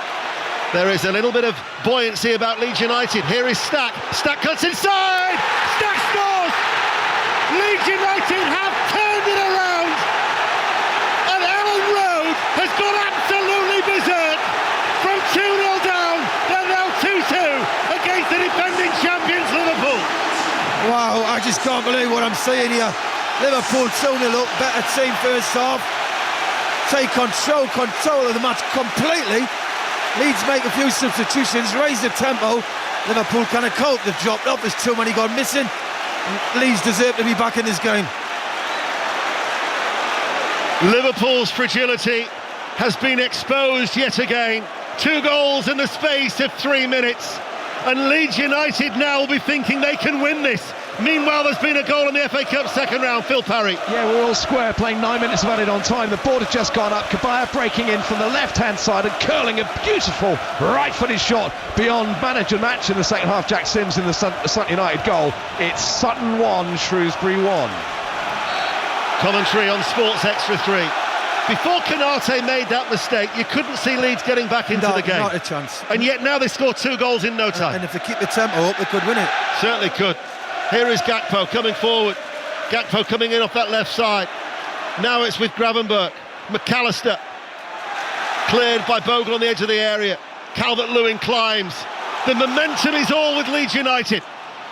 There is a little bit of buoyancy about Leeds United. Here is Stack. Stack cuts inside! Stack scores! Leeds United have turned it around, and Ellen Road has gone absolutely berserk. From 2-0 down, they're now 2-2 against the defending champions Liverpool. Wow, I just can't believe what I'm seeing here. Liverpool 2-0 up, better team first half. Take control of the match completely. Leeds make a few substitutions, raise the tempo. Liverpool kind of cope, they've dropped off, there's too many gone missing. Leeds deserve to be back in this game. Liverpool's fragility has been exposed yet again. 2 goals in the space of 3 minutes. And Leeds United now will be thinking they can win this. Meanwhile, there's been a goal in the FA Cup second round. Phil Parry. Yeah, we're all square, playing 9 minutes of added on time. The board had just gone up. Kabaya breaking in from the left-hand side and curling a beautiful right-footed shot beyond man of the match in the second half. Jack Sims in the Sutton United goal. It's Sutton 1, Shrewsbury 1. Commentary on Sports Extra 3. Before Canate made that mistake, you couldn't see Leeds getting back into the game. Not a chance. And yet now they score 2 goals in no time. And if they keep the tempo up, they could win it. Certainly could. Here is Gakpo coming forward. Gakpo coming in off that left side. Now it's with Gravenberch. McAllister. Cleared by Bogle on the edge of the area. Calvert-Lewin climbs. The momentum is all with Leeds United.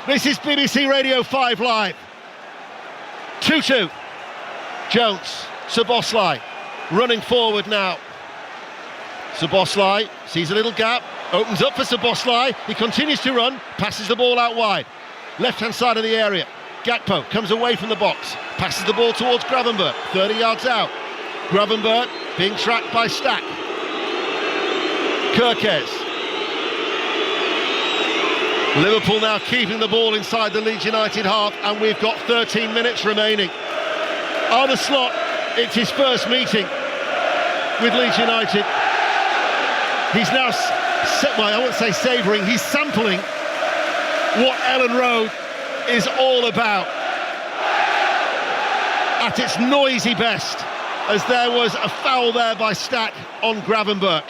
This is BBC Radio 5 Live. 2-2. Jones. Szoboszlai. Running forward now. Szoboszlai sees a little gap. Opens up for Szoboszlai. He continues to run. Passes the ball out wide. Left-hand side of the area. Gakpo comes away from the box. Passes the ball towards Gravenberch. 30 yards out. Gravenberch being tracked by Stack. Kirkes. Liverpool now keeping the ball inside the Leeds United half, and we've got 13 minutes remaining. Arne Slot, it's his first meeting with Leeds United. He's now, I won't say savouring, he's sampling what Ellen Road is all about at its noisy best, as there was a foul there by Stack on Gravenberch.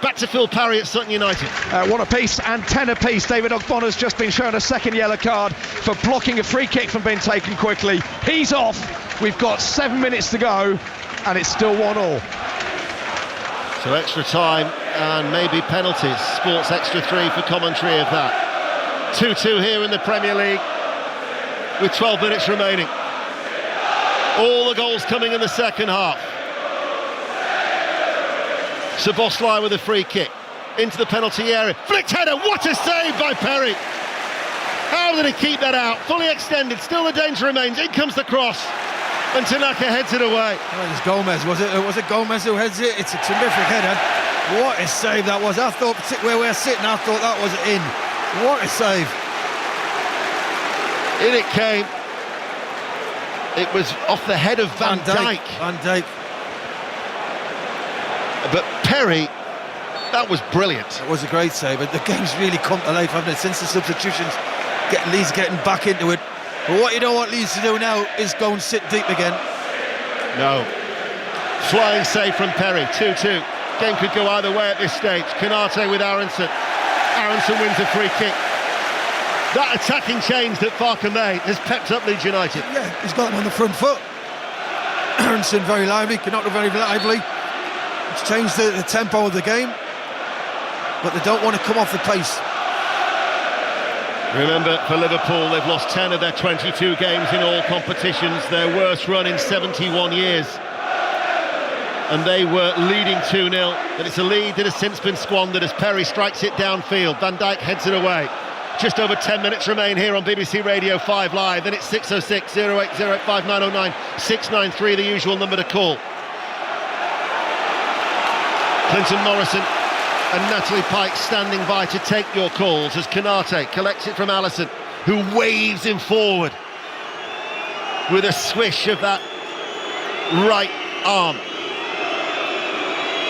Back to Phil Parry at Sutton United. 1 apiece and 10 apiece. David Ogbonna's just been shown a second yellow card for blocking a free kick from being taken quickly. He's off. We've got 7 minutes to go and it's still 1-1. So extra time and maybe penalties. Sports Extra 3 for commentary of that. 2-2 here in the Premier League with 12 minutes remaining. All the goals coming in the second half. Szoboszlai with a free kick into the penalty area. Flicked header, what a save by Perry! How did he keep that out? Fully extended, still the danger remains. In comes the cross and Tanaka heads it away. Well, it's Gomez, was it Gomez who heads it? It's a terrific header. What a save that was. I thought, where we're sitting, I thought that was in. What a save. In it came. It was off the head of Van Dijk. Van Dijk. But Perry, that was brilliant. That was a great save. But the game's really come to life, haven't it? Since the substitutions, Leeds getting back into it. But what you don't want Leeds to do now is go and sit deep again. No. Flying save from Perry, 2-2. Game could go either way at this stage. Canate with Aronson. Aronson wins a free kick. That attacking change that Farker made has pepped up Leeds United. Yeah, he's got them on the front foot. Robinson very lively, Canotto very lively. It's changed the tempo of the game, but they don't want to come off the pace. Remember, for Liverpool, they've lost 10 of their 22 games in all competitions, their worst run in 71 years. And they were leading 2-0, but it's a lead that has since been squandered as Perry strikes it downfield. Van Dijk heads it away. Just over 10 minutes remain here on BBC Radio 5 Live. Then it's 606 0808 5909 693, the usual number to call. Clinton Morrison and Natalie Pike standing by to take your calls as Konate collects it from Alisson, who waves him forward with a swish of that right arm.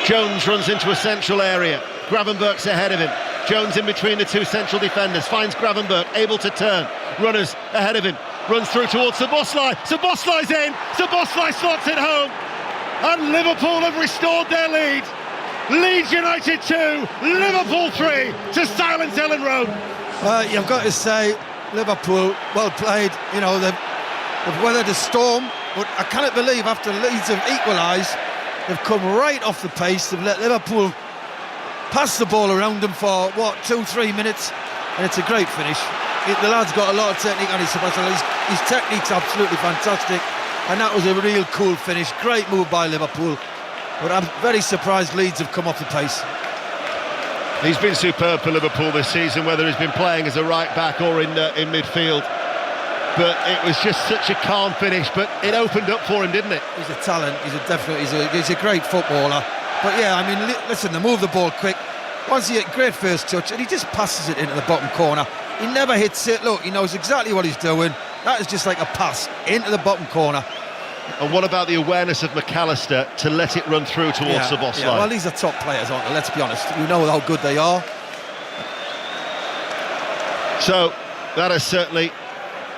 Jones runs into a central area. Gravenberch's ahead of him. Jones in between the two central defenders, finds Gravenberch, able to turn. Runners ahead of him, runs through towards Szoboszlai. Szoboszlai's in, Szoboszlai slots it home, and Liverpool have restored their lead. Leeds United 2, Liverpool 3 to silence Ellen Road. You've got to say, Liverpool, well played. You know, they've weathered a storm, but I cannot believe after Leeds have equalised, they've come right off the pace. They've let Liverpool pass the ball around them for, 2-3 minutes, and it's a great finish. The lad's got a lot of technique on his technique's absolutely fantastic, and that was a real cool finish. Great move by Liverpool, but I'm very surprised Leeds have come off the pace. He's been superb for Liverpool this season, whether he's been playing as a right back or in midfield. But it was just such a calm finish, but it opened up for him, didn't it? He's a talent, he's a great footballer. But yeah, I mean, listen, they move the ball quick. Once he hit great first touch, and he just passes it into the bottom corner. He never hits it. Look, he knows exactly what he's doing. That is just like a pass into the bottom corner. And what about the awareness of McAllister to let it run through towards Szoboszlai? Yeah, well, these are top players, aren't they? Let's be honest. We know how good they are. So, that is certainly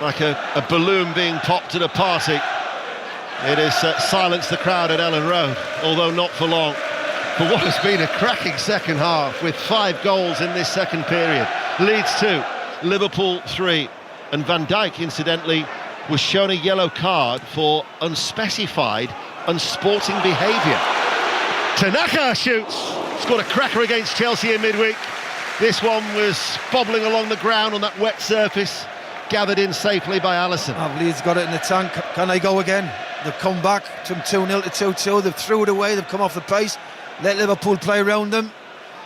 like a balloon being popped at a party. It has silenced the crowd at Ellen Road, although not for long. For what has been a cracking second half with 5 goals in this second period. Leeds 2, Liverpool 3. And Van Dijk, incidentally, was shown a yellow card for unspecified, unsporting behaviour. Tanaka shoots, scored a cracker against Chelsea in midweek. This one was bobbling along the ground on that wet surface, gathered in safely by Alisson. Leeds got it in the tank. Can they go again? They've come back from 2-0 to 2-2. They've threw it away. They've come off the pace. Let Liverpool play around them,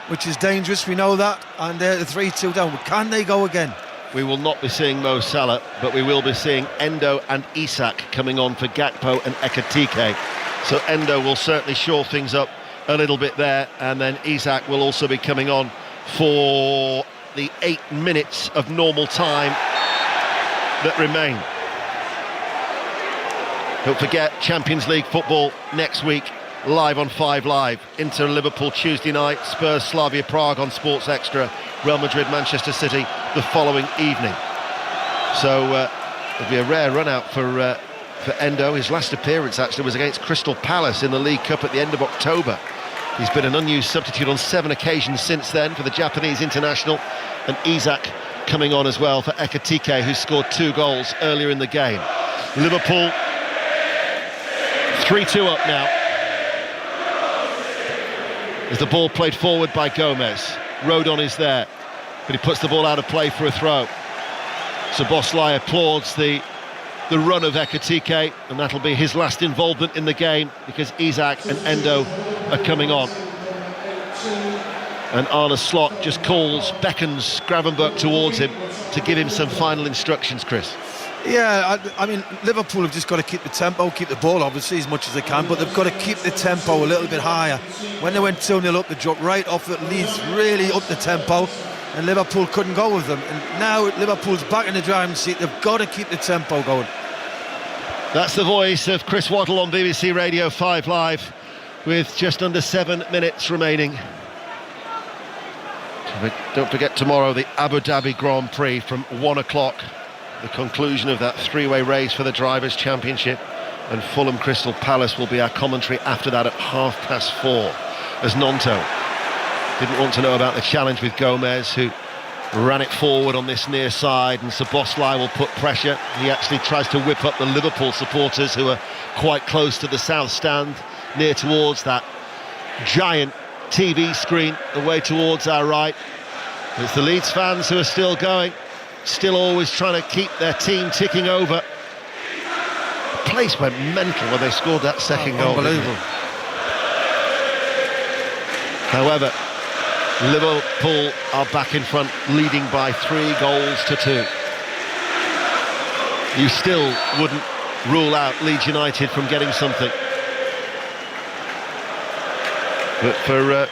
which is dangerous. We know that. And they're 3-2 down. But can they go again? We will not be seeing Mo Salah, but we will be seeing Endo and Isak coming on for Gakpo and Ekitike. So Endo will certainly shore things up a little bit there, and then Isak will also be coming on for the 8 minutes of normal time that remain. Don't forget, Champions League football next week, live on 5 Live. Inter Liverpool Tuesday night, Spurs Slavia Prague on Sports Extra, Real Madrid Manchester City the following evening. So it'll be a rare run out for Endo. His last appearance actually was against Crystal Palace in the League Cup at the end of October. He's been an unused substitute on 7 occasions since then for the Japanese international, and Isak coming on as well for Ekitike, who scored 2 goals earlier in the game. Liverpool 3-2 up now as the ball played forward by Gomez. Rodon is there, but he puts the ball out of play for a throw. Szoboszlai applauds the run of Ekitike, and that'll be his last involvement in the game because Isak and Endo are coming on. And Arne Slot just beckons Gravenberch towards him to give him some final instructions, Chris. Yeah, I mean, Liverpool have just got to keep the tempo, keep the ball obviously as much as they can, but they've got to keep the tempo a little bit higher. When they went 2-0 up, they dropped right off it. Leeds really up the tempo, and Liverpool couldn't go with them. And now Liverpool's back in the driving seat. They've got to keep the tempo going. That's the voice of Chris Waddle on BBC Radio 5 Live with just under 7 minutes remaining. Don't forget tomorrow the Abu Dhabi Grand Prix from 1 o'clock. The conclusion of that 3-way race for the Drivers' Championship, and Fulham Crystal Palace will be our commentary after that at 4:30, as Nonto didn't want to know about the challenge with Gomez, who ran it forward on this near side, and Szoboszlai will put pressure. He actually tries to whip up the Liverpool supporters, who are quite close to the south stand, near towards that giant TV screen away towards our right. It's the Leeds fans who are still going, still always trying to keep their team ticking over. The place went mental when they scored that second goal. Unbelievable. However, Liverpool are back in front, leading by 3-2. You still wouldn't rule out Leeds United from getting something. But for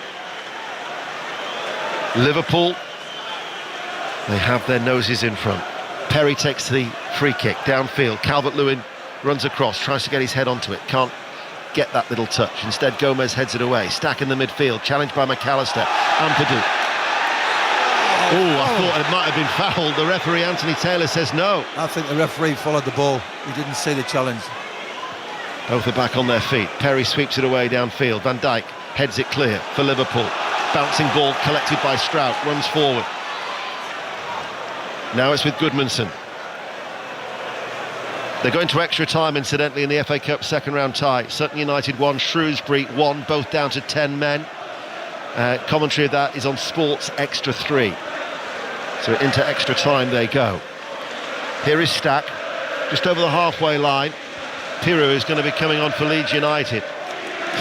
Liverpool, they have their noses in front. Perry takes the free kick downfield. Calvert-Lewin runs across, tries to get his head onto it, can't get that little touch. Instead, Gomez heads it away. Stack in the midfield, challenged by McAllister. Ampadu. I thought it might have been fouled. The referee, Anthony Taylor, says no. I think the referee followed the ball. He didn't see the challenge. Both are back on their feet. Perry sweeps it away downfield. Van Dijk heads it clear for Liverpool. Bouncing ball collected by Strout, runs forward. Now it's with Goodmanson. They're going to extra time, incidentally, in the FA Cup second round tie. Sutton United 1, Shrewsbury 1, both down to 10 men. Commentary of that is on Sports Extra 3. So into extra time they go. Here is Stack, just over the halfway line. Pirou is going to be coming on for Leeds United.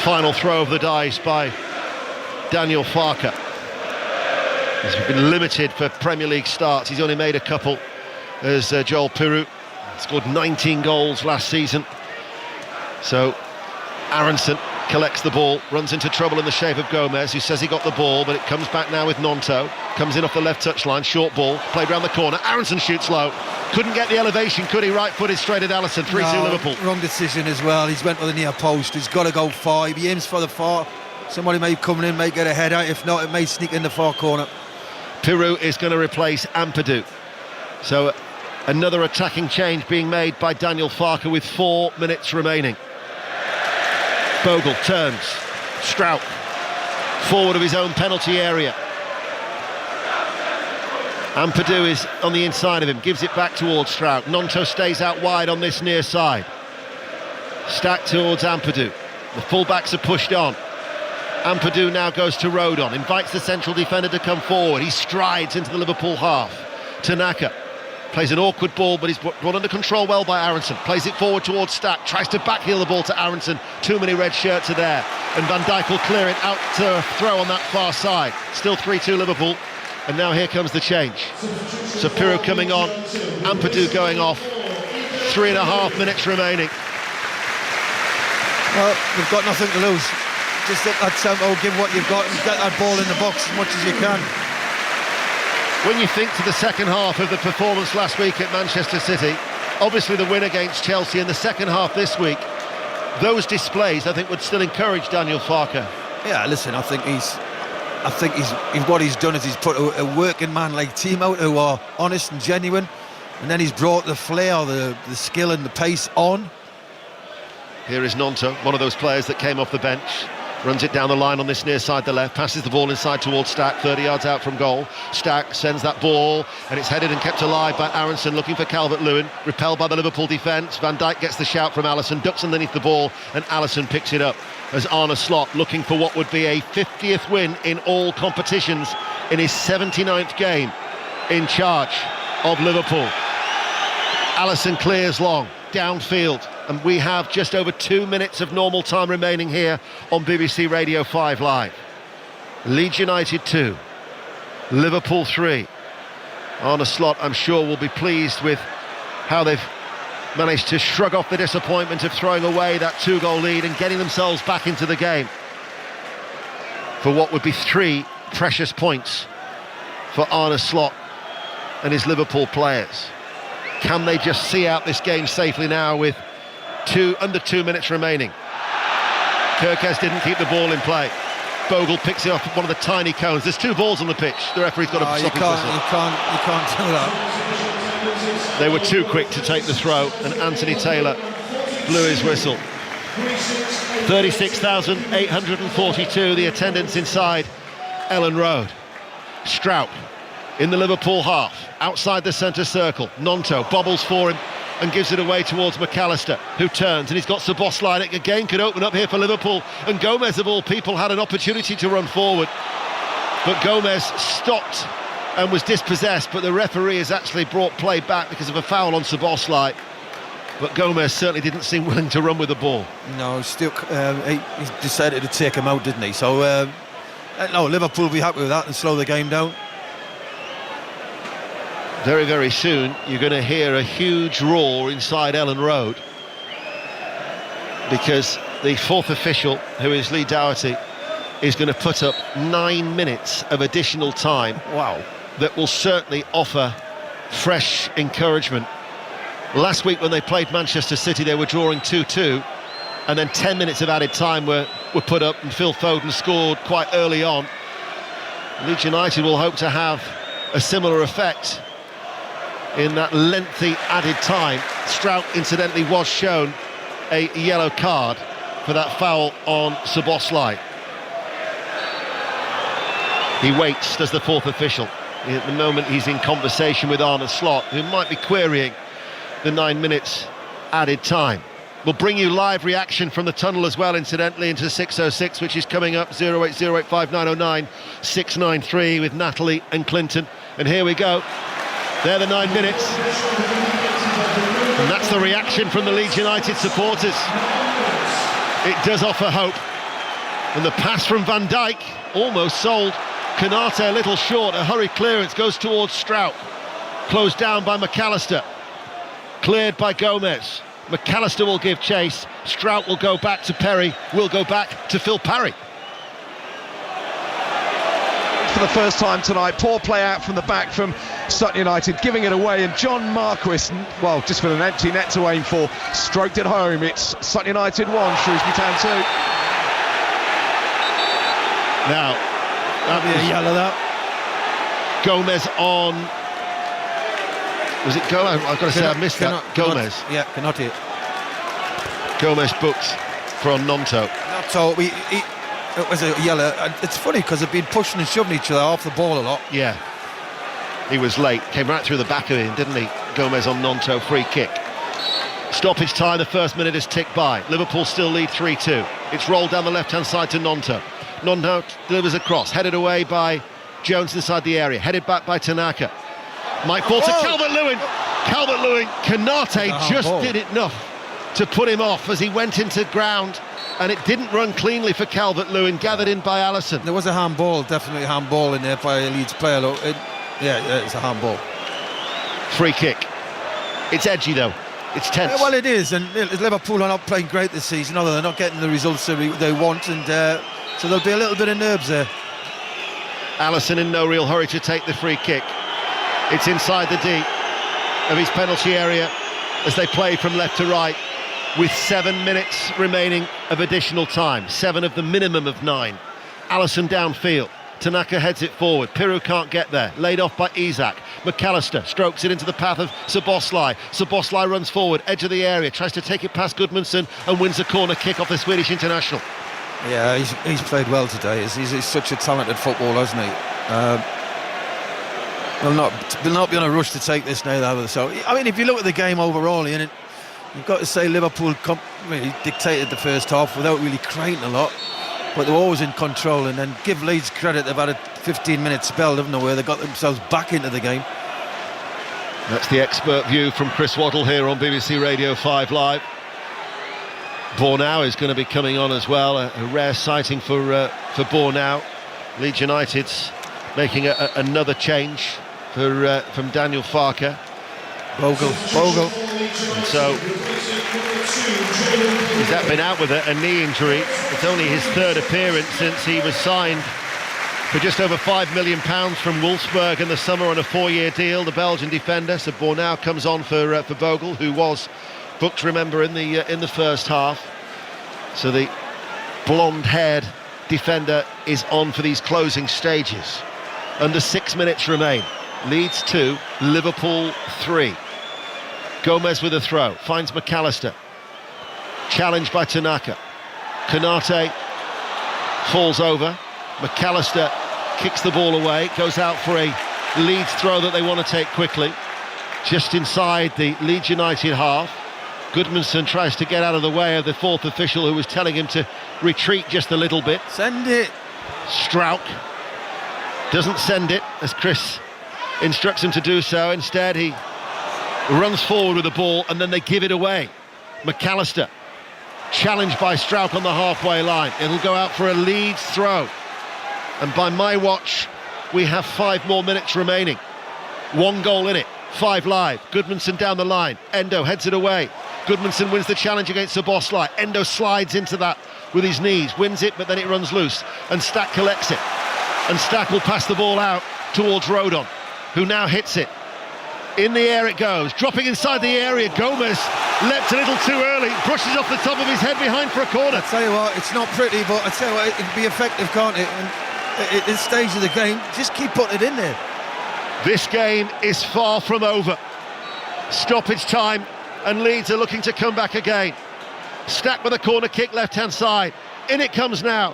Final throw of the dice by Daniel Farke. He's been limited for Premier League starts. He's only made a couple as Joel Pirou. Scored 19 goals last season. So Aronson collects the ball, runs into trouble in the shape of Gomez, who says he got the ball, but it comes back now with Nonto. Comes in off the left touchline, short ball, played round the corner. Aronson shoots low. Couldn't get the elevation, could he? Right-footed straight at Alisson. 3-2 Liverpool. Wrong decision as well. He's went to the near post. He's got to go far. He aims for the far. Somebody may come in, may get a header. If not, it may sneak in the far corner. Pirou is going to replace Ampadu. So another attacking change being made by Daniel Farke with 4 minutes remaining. Bogle turns. Strout forward of his own penalty area. Ampadu is on the inside of him, gives it back towards Strout. Nonto stays out wide on this near side. Stack towards Ampadu. The fullbacks are pushed on. Ampadu now goes to Rodon, invites the central defender to come forward. He strides into the Liverpool half. Tanaka plays an awkward ball, but he's brought under control well by Aronson. Plays it forward towards Stack, tries to backheel the ball to Aronson. Too many red shirts are there, and Van Dijk will clear it out to a throw on that far side. Still 3-2 Liverpool, and now here comes the change. So Pirou coming on, Ampadu going off. 3.5 minutes remaining. Well, we've got nothing to lose. Just at that tempo, give what you've got and get that ball in the box as much as you can. When you think to the second half of the performance last week at Manchester City, obviously the win against Chelsea in the second half this week, those displays I think would still encourage Daniel Farke. Yeah, listen, I think what he's done is he's put a working man like team out who are honest and genuine, and then he's brought the flair, the skill and the pace on. Here is Nonto, one of those players that came off the bench. Runs it down the line on this near side, the left, passes the ball inside towards Stack, 30 yards out from goal. Stack sends that ball, and it's headed and kept alive by Aronson, looking for Calvert-Lewin, repelled by the Liverpool defence. Van Dijk gets the shout from Alisson, ducks underneath the ball, and Alisson picks it up as Arne Slot, looking for what would be a 50th win in all competitions in his 79th game in charge of Liverpool. Alisson clears long, downfield, and we have just over 2 minutes of normal time remaining here on BBC Radio 5 Live. Leeds United 2, Liverpool 3. Arne Slot, I'm sure, will be pleased with how they've managed to shrug off the disappointment of throwing away that 2-goal lead and getting themselves back into the game for what would be 3 precious points for Arne Slot and his Liverpool players. Can they just see out this game safely now with under 2 minutes remaining? Kirkes didn't keep the ball in play. Bogle picks it up at one of the tiny cones. There's 2 balls on the pitch. The referee's got to stop his whistle. You can't do that. They were too quick to take the throw, and Anthony Taylor blew his whistle. 36,842 the attendance inside Ellen Road. Strout in the Liverpool half, outside the centre circle. Gnonto bobbles for him and gives it away towards McAllister, who turns, and he's got Szoboszlai. Again, could open up here for Liverpool, and Gomez, of all people, had an opportunity to run forward, but Gomez stopped and was dispossessed, but the referee has actually brought play back because of a foul on Szoboszlai. But Gomez certainly didn't seem willing to run with the ball. No, still, he decided to take him out, didn't he? So, no, Liverpool will be happy with that and slow the game down. Very, very soon, you're going to hear a huge roar inside Ellen Road, because the fourth official, who is Lee Doherty, is going to put up 9 minutes of additional time. Wow. That will certainly offer fresh encouragement. Last week when they played Manchester City, they were drawing 2-2, and then 10 minutes of added time were put up, and Phil Foden scored quite early on. Leeds United will hope to have a similar effect in that lengthy added time. Strout, incidentally, was shown a yellow card for that foul on Szoboszlai. He waits, does the fourth official. At the moment, he's in conversation with Arne Slot, who might be querying the 9 minutes added time. We'll bring you live reaction from the tunnel as well, incidentally, into 606, which is coming up, 08085909693 with Natalie and Clinton. And here we go. They're the 9 minutes. And that's the reaction from the Leeds United supporters. It does offer hope. And the pass from Van Dijk, almost sold. Konate a little short, a hurried clearance, goes towards Strout. Closed down by McAllister. Cleared by Gomez. McAllister will give chase. Strout will go back to Perry, will go back to Phil Parry. For the first time tonight, poor play out from the back from Sutton United, giving it away, and John Marquis, well, just with an empty net to aim for, stroked it home. It's Sutton United 1, Shrewsbury Town 2. Now, that was a yellow, that. Gomez on. Was it Gomez? I've got to say, I missed that. Gomez. Yeah, cannot hit. Gomez booked for Gnonto. So it was a yellow. It's funny because they've been pushing and shoving each other off the ball a lot. Yeah. He was late. Came right through the back of him, didn't he? Gomez on Gnonto, free kick. Stoppage time, the first minute has ticked by. Liverpool still lead 3-2. It's rolled down the left-hand side to Gnonto. Gnonto delivers a cross, headed away by Jones inside the area, headed back by Tanaka. Might fall to Calvert-Lewin. Calvert-Lewin, Konate just did enough to put him off as he went into ground, and it didn't run cleanly for Calvert-Lewin, gathered in by Alisson. There was a handball, definitely a handball in there by a Leeds player. Yeah, it's a handball. Free kick. It's edgy though. It's tense. Yeah, well, it is, and Liverpool are not playing great this season, although they're not getting the results they want, and so there'll be a little bit of nerves there. Alisson in no real hurry to take the free kick. It's inside the D of his penalty area as they play from left to right with 7 minutes remaining of additional time. 7 of the minimum of 9. Alisson downfield. Tanaka heads it forward. Piru can't get there. Laid off by Isak. McAllister strokes it into the path of Szoboszlai. Szoboszlai runs forward, edge of the area, tries to take it past Gudmundsson and wins a corner kick off the Swedish international. Yeah, he's played well today. He's such a talented footballer, isn't he? Will not be on a rush to take this now, though. So, I mean, if you look at the game overall, you've got to say Liverpool really dictated the first half without really creating a lot, but they were always in control. And then give Leeds credit, they've had a 15-minute spell, haven't they, where they got themselves back into the game. That's the expert view from Chris Waddle here on BBC Radio 5 Live. Bornau is going to be coming on as well, a rare sighting for Bornau. Leeds United's making another change from Daniel Farke. Bogle. And so he's been out with a knee injury. It's only his third appearance since he was signed for just over £5 million from Wolfsburg in the summer on a 4-year deal, the Belgian defender. So Bornau comes on for Bogle, who was booked, remember, in the first half. So the blonde-haired defender is on for these closing stages. Under 6 minutes remain. Leeds 2, Liverpool 3. Gomez with a throw, finds McAllister. Challenged by Tanaka. Konate falls over. McAllister kicks the ball away, goes out for a Leeds throw that they want to take quickly. Just inside the Leeds United half. Goodmanson tries to get out of the way of the fourth official who was telling him to retreat just a little bit. Send it. Strauch doesn't send it as Chris instructs him to do so. Instead, he runs forward with the ball and then they give it away. McAllister challenged by Strauch on the halfway line. It'll go out for a Leeds throw. And by my watch, we have 5 more minutes remaining. 1 goal in it, 5 live. Goodmanson down the line. Endo heads it away. Goodmanson wins the challenge against Szoboszlai. Endo slides into that with his knees, wins it, but then it runs loose. And Stack collects it. And Stack will pass the ball out towards Rodon, who now hits it. In the air it goes, dropping inside the area. Gomez leapt a little too early, brushes off the top of his head behind for a corner. I tell you what, it's not pretty, but I tell you what, it can be effective, can't it? And at this stage of the game, just keep putting it in there. This game is far from over. Stoppage time, and Leeds are looking to come back again. Stack with a corner kick, left-hand side. In it comes now.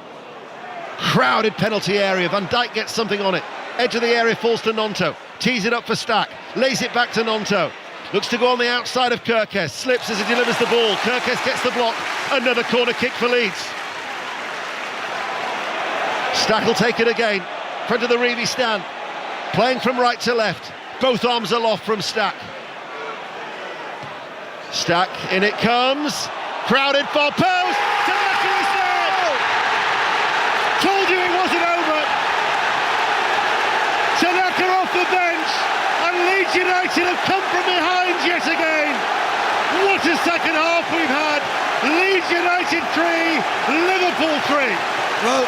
Crowded penalty area. Van Dijk gets something on it. Edge of the area falls to Nonto. Tees it up for Stack. Lays it back to Nonto. Looks to go on the outside of Kirkes. Slips as he delivers the ball. Kirkes gets the block. Another corner kick for Leeds. Stack will take it again. Front of the Reevy stand. Playing from right to left. Both arms aloft from Stack. Stack, in it comes. Crowded far post. Tanaka is there! Told you it wasn't over. Tanaka off the bench. And Leeds United have come from behind yet again. What a second half we've had. Leeds United 3, Liverpool 3. Well,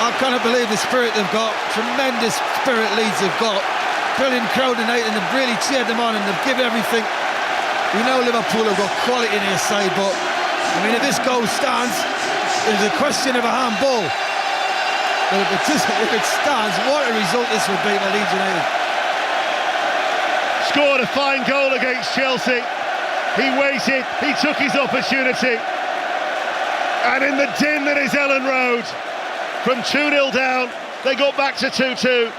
I cannot believe the spirit they've got. Tremendous spirit Leeds have got. Brilliant crowd tonight, and they've really cheered them on and they've given everything. We know Liverpool have got quality in their side, but I mean, if this goal stands, there's a question of a handball. But if it stands, what a result this would be for Leeds United. Scored a fine goal against Chelsea. He waited, he took his opportunity. And in the din that is Ellen Road, from 2-0 down, they got back to 2-2.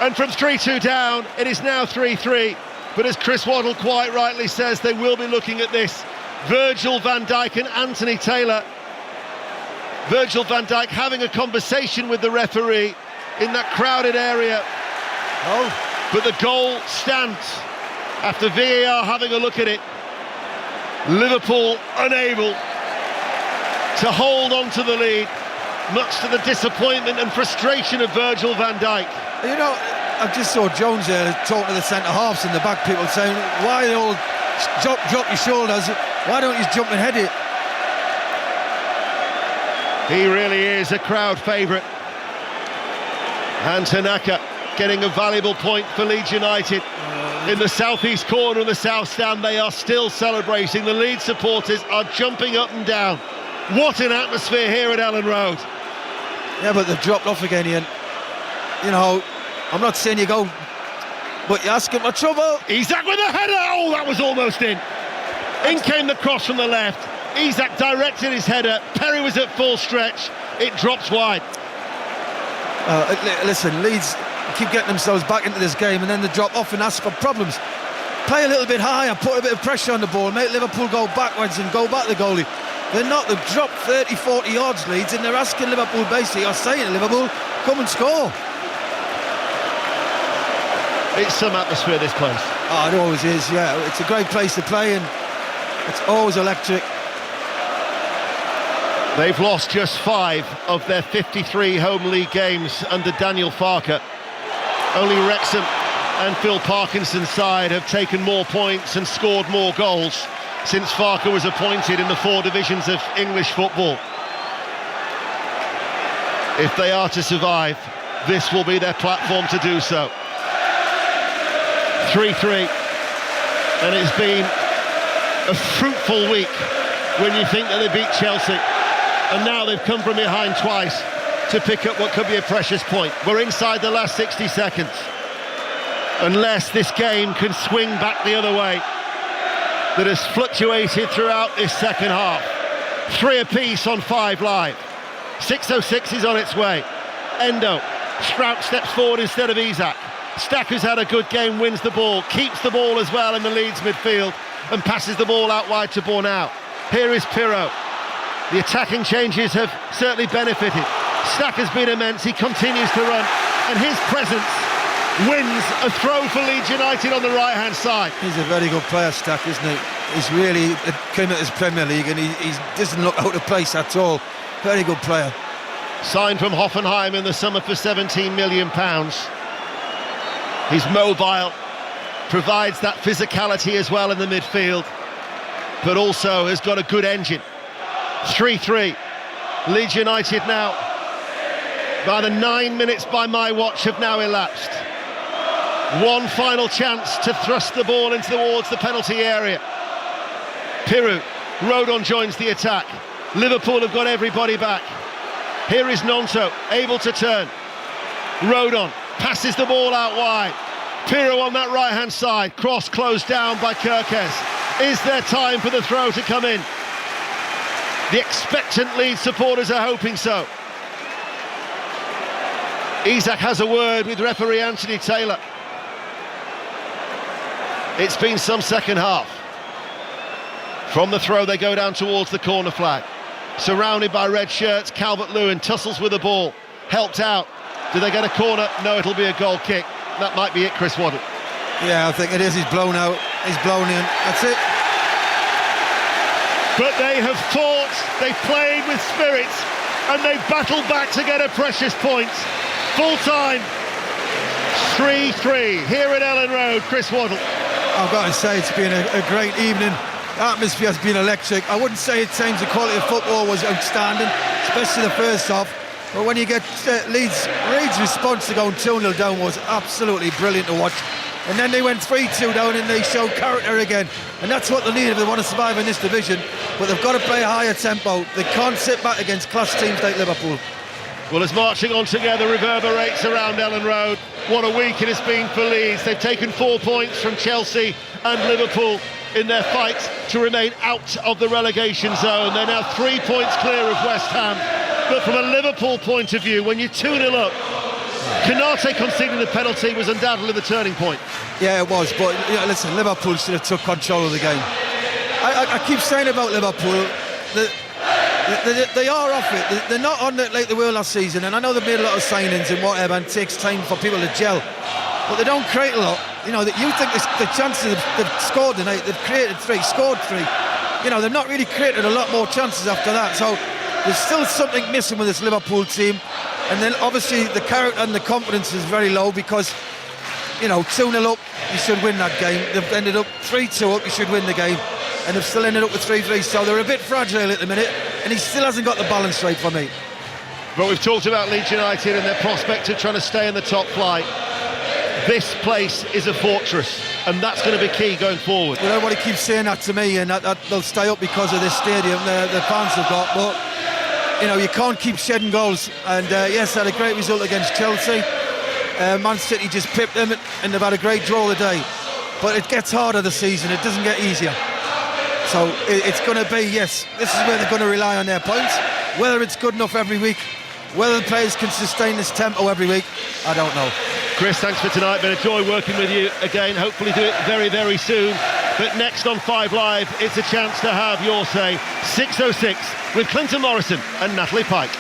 And from 3-2 down, it is now 3-3. But as Chris Waddle quite rightly says, they will be looking at this. Virgil van Dijk and Anthony Taylor. Virgil van Dijk having a conversation with the referee in that crowded area. But the goal stands after VAR having a look at it. Liverpool unable to hold on to the lead, much to the disappointment and frustration of Virgil van Dijk. You know, I just saw Jones there talking to the centre-halves in the back, people saying, why they all drop your shoulders, why don't you jump and head it? He really is a crowd favourite. And Tanaka getting a valuable point for Leeds United. In the southeast corner of the south stand, they are still celebrating. The Leeds supporters are jumping up and down. What an atmosphere here at Ellen Road. Yeah, but they've dropped off again, Ian. You know, I'm not saying you go, but you're asking for trouble. Isak with a header. Oh, that was almost in. In came the cross from the left. Isak directed his header. Perry was at full stretch. It drops wide. Listen, Leeds keep getting themselves back into this game and then they drop off and ask for problems. Play a little bit higher, put a bit of pressure on the ball, make Liverpool go backwards and go back the goalie. They're not. They've dropped 30, 40 yards, Leeds, and they're asking Liverpool basically, or saying to Liverpool, come and score. It's some atmosphere, this place. Oh, it always is, yeah. It's a great place to play and it's always electric. They've lost just 5 of their 53 home league games under Daniel Farke. Only Wrexham and Phil Parkinson's side have taken more points and scored more goals since Farke was appointed in the 4 divisions of English football. If they are to survive, this will be their platform to do so. 3-3, and it's been a fruitful week when you think that they beat Chelsea, and now they've come from behind twice to pick up what could be a precious point. We're inside the last 60 seconds. Unless this game can swing back the other way, that has fluctuated throughout this second half. 3 apiece on 5 live. 6:06 is on its way. Endo. Strauch steps forward instead of Isak. Stack, who's had a good game, wins the ball, keeps the ball as well in the Leeds midfield and passes the ball out wide to Bornau. Here is Pirro. The attacking changes have certainly benefited. Stack has been immense, he continues to run, and his presence wins a throw for Leeds United on the right-hand side. He's a very good player, Stack, isn't he? He's really came at his Premier League and he doesn't look out of place at all. Very good player. Signed from Hoffenheim in the summer for £17 million. He's mobile, provides that physicality as well in the midfield, but also has got a good engine. 3-3. Leeds United now, by the 9 minutes by my watch, have now elapsed. One final chance to thrust the ball into towards the penalty area. Pirou, Rodon joins the attack. Liverpool have got everybody back. Here is Nonto, able to turn. Rodon passes the ball out wide. Pirou on that right-hand side. Cross closed down by Kirkes. Is there time for the throw to come in? The expectant Leeds supporters are hoping so. Isak has a word with referee Anthony Taylor. It's been some second half. From the throw, they go down towards the corner flag. Surrounded by red shirts, Calvert-Lewin tussles with the ball. Helped out. Do they get a corner? No, it'll be a goal kick. That might be it, Chris Waddle. Yeah, I think it is. He's blown out. He's blown in. That's it. But they have fought, they've played with spirit, and they've battled back to get a precious point. Full time, 3-3 here at Ellen Road. Chris Waddle. I've got to say, it's been a great evening. The atmosphere has been electric. I wouldn't say at times the quality of football was outstanding, especially the first half. But when you get Leeds' response to going 2-0 down was absolutely brilliant to watch. And then they went 3-2 down and they showed character again. And that's what they need if they want to survive in this division. But they've got to play a higher tempo. They can't sit back against class teams like Liverpool. Well, as marching on together reverberates around Ellen Road, what a week it has been for Leeds. They've taken 4 points from Chelsea and Liverpool in their fight to remain out of the relegation zone. They're now 3 points clear of West Ham. But from a Liverpool point of view, when you're 2-0 up, Konate conceding the penalty was undoubtedly the turning point. Yeah, it was. But listen, Liverpool should have took control of the game. I keep saying about Liverpool that they are off it. They're not on it like they were last season. And I know they've made a lot of signings and whatever, and it takes time for people to gel. But they don't create a lot. You know, that you think the chances they've scored tonight, they've created 3, scored 3. You know, they've not really created a lot more chances after that. So there's still something missing with this Liverpool team. And then obviously the character and the confidence is very low because, you know, 2-0 up, you should win that game. They've ended up 3-2 up, you should win the game. And they've still ended up with 3-3. So they're a bit fragile at the minute. And he still hasn't got the balance right for me. But we've talked about Leeds United and their prospect of trying to stay in the top flight. This place is a fortress, and that's going to be key going forward. Well, everybody keeps saying that to me, and that they'll stay up because of this stadium the fans have got. But you know, you can't keep shedding goals. And yes, they had a great result against Chelsea. Man City just pipped them, and they've had a great draw today. But it gets harder this season. It doesn't get easier. So it's going to be, yes, this is where they're going to rely on their points. Whether it's good enough every week, whether the players can sustain this tempo every week, I don't know. Chris, thanks for tonight. Been a joy working with you again. Hopefully do it very, very soon. But next on 5 Live, it's a chance to have your say. 6:06 with Clinton Morrison and Natalie Pike.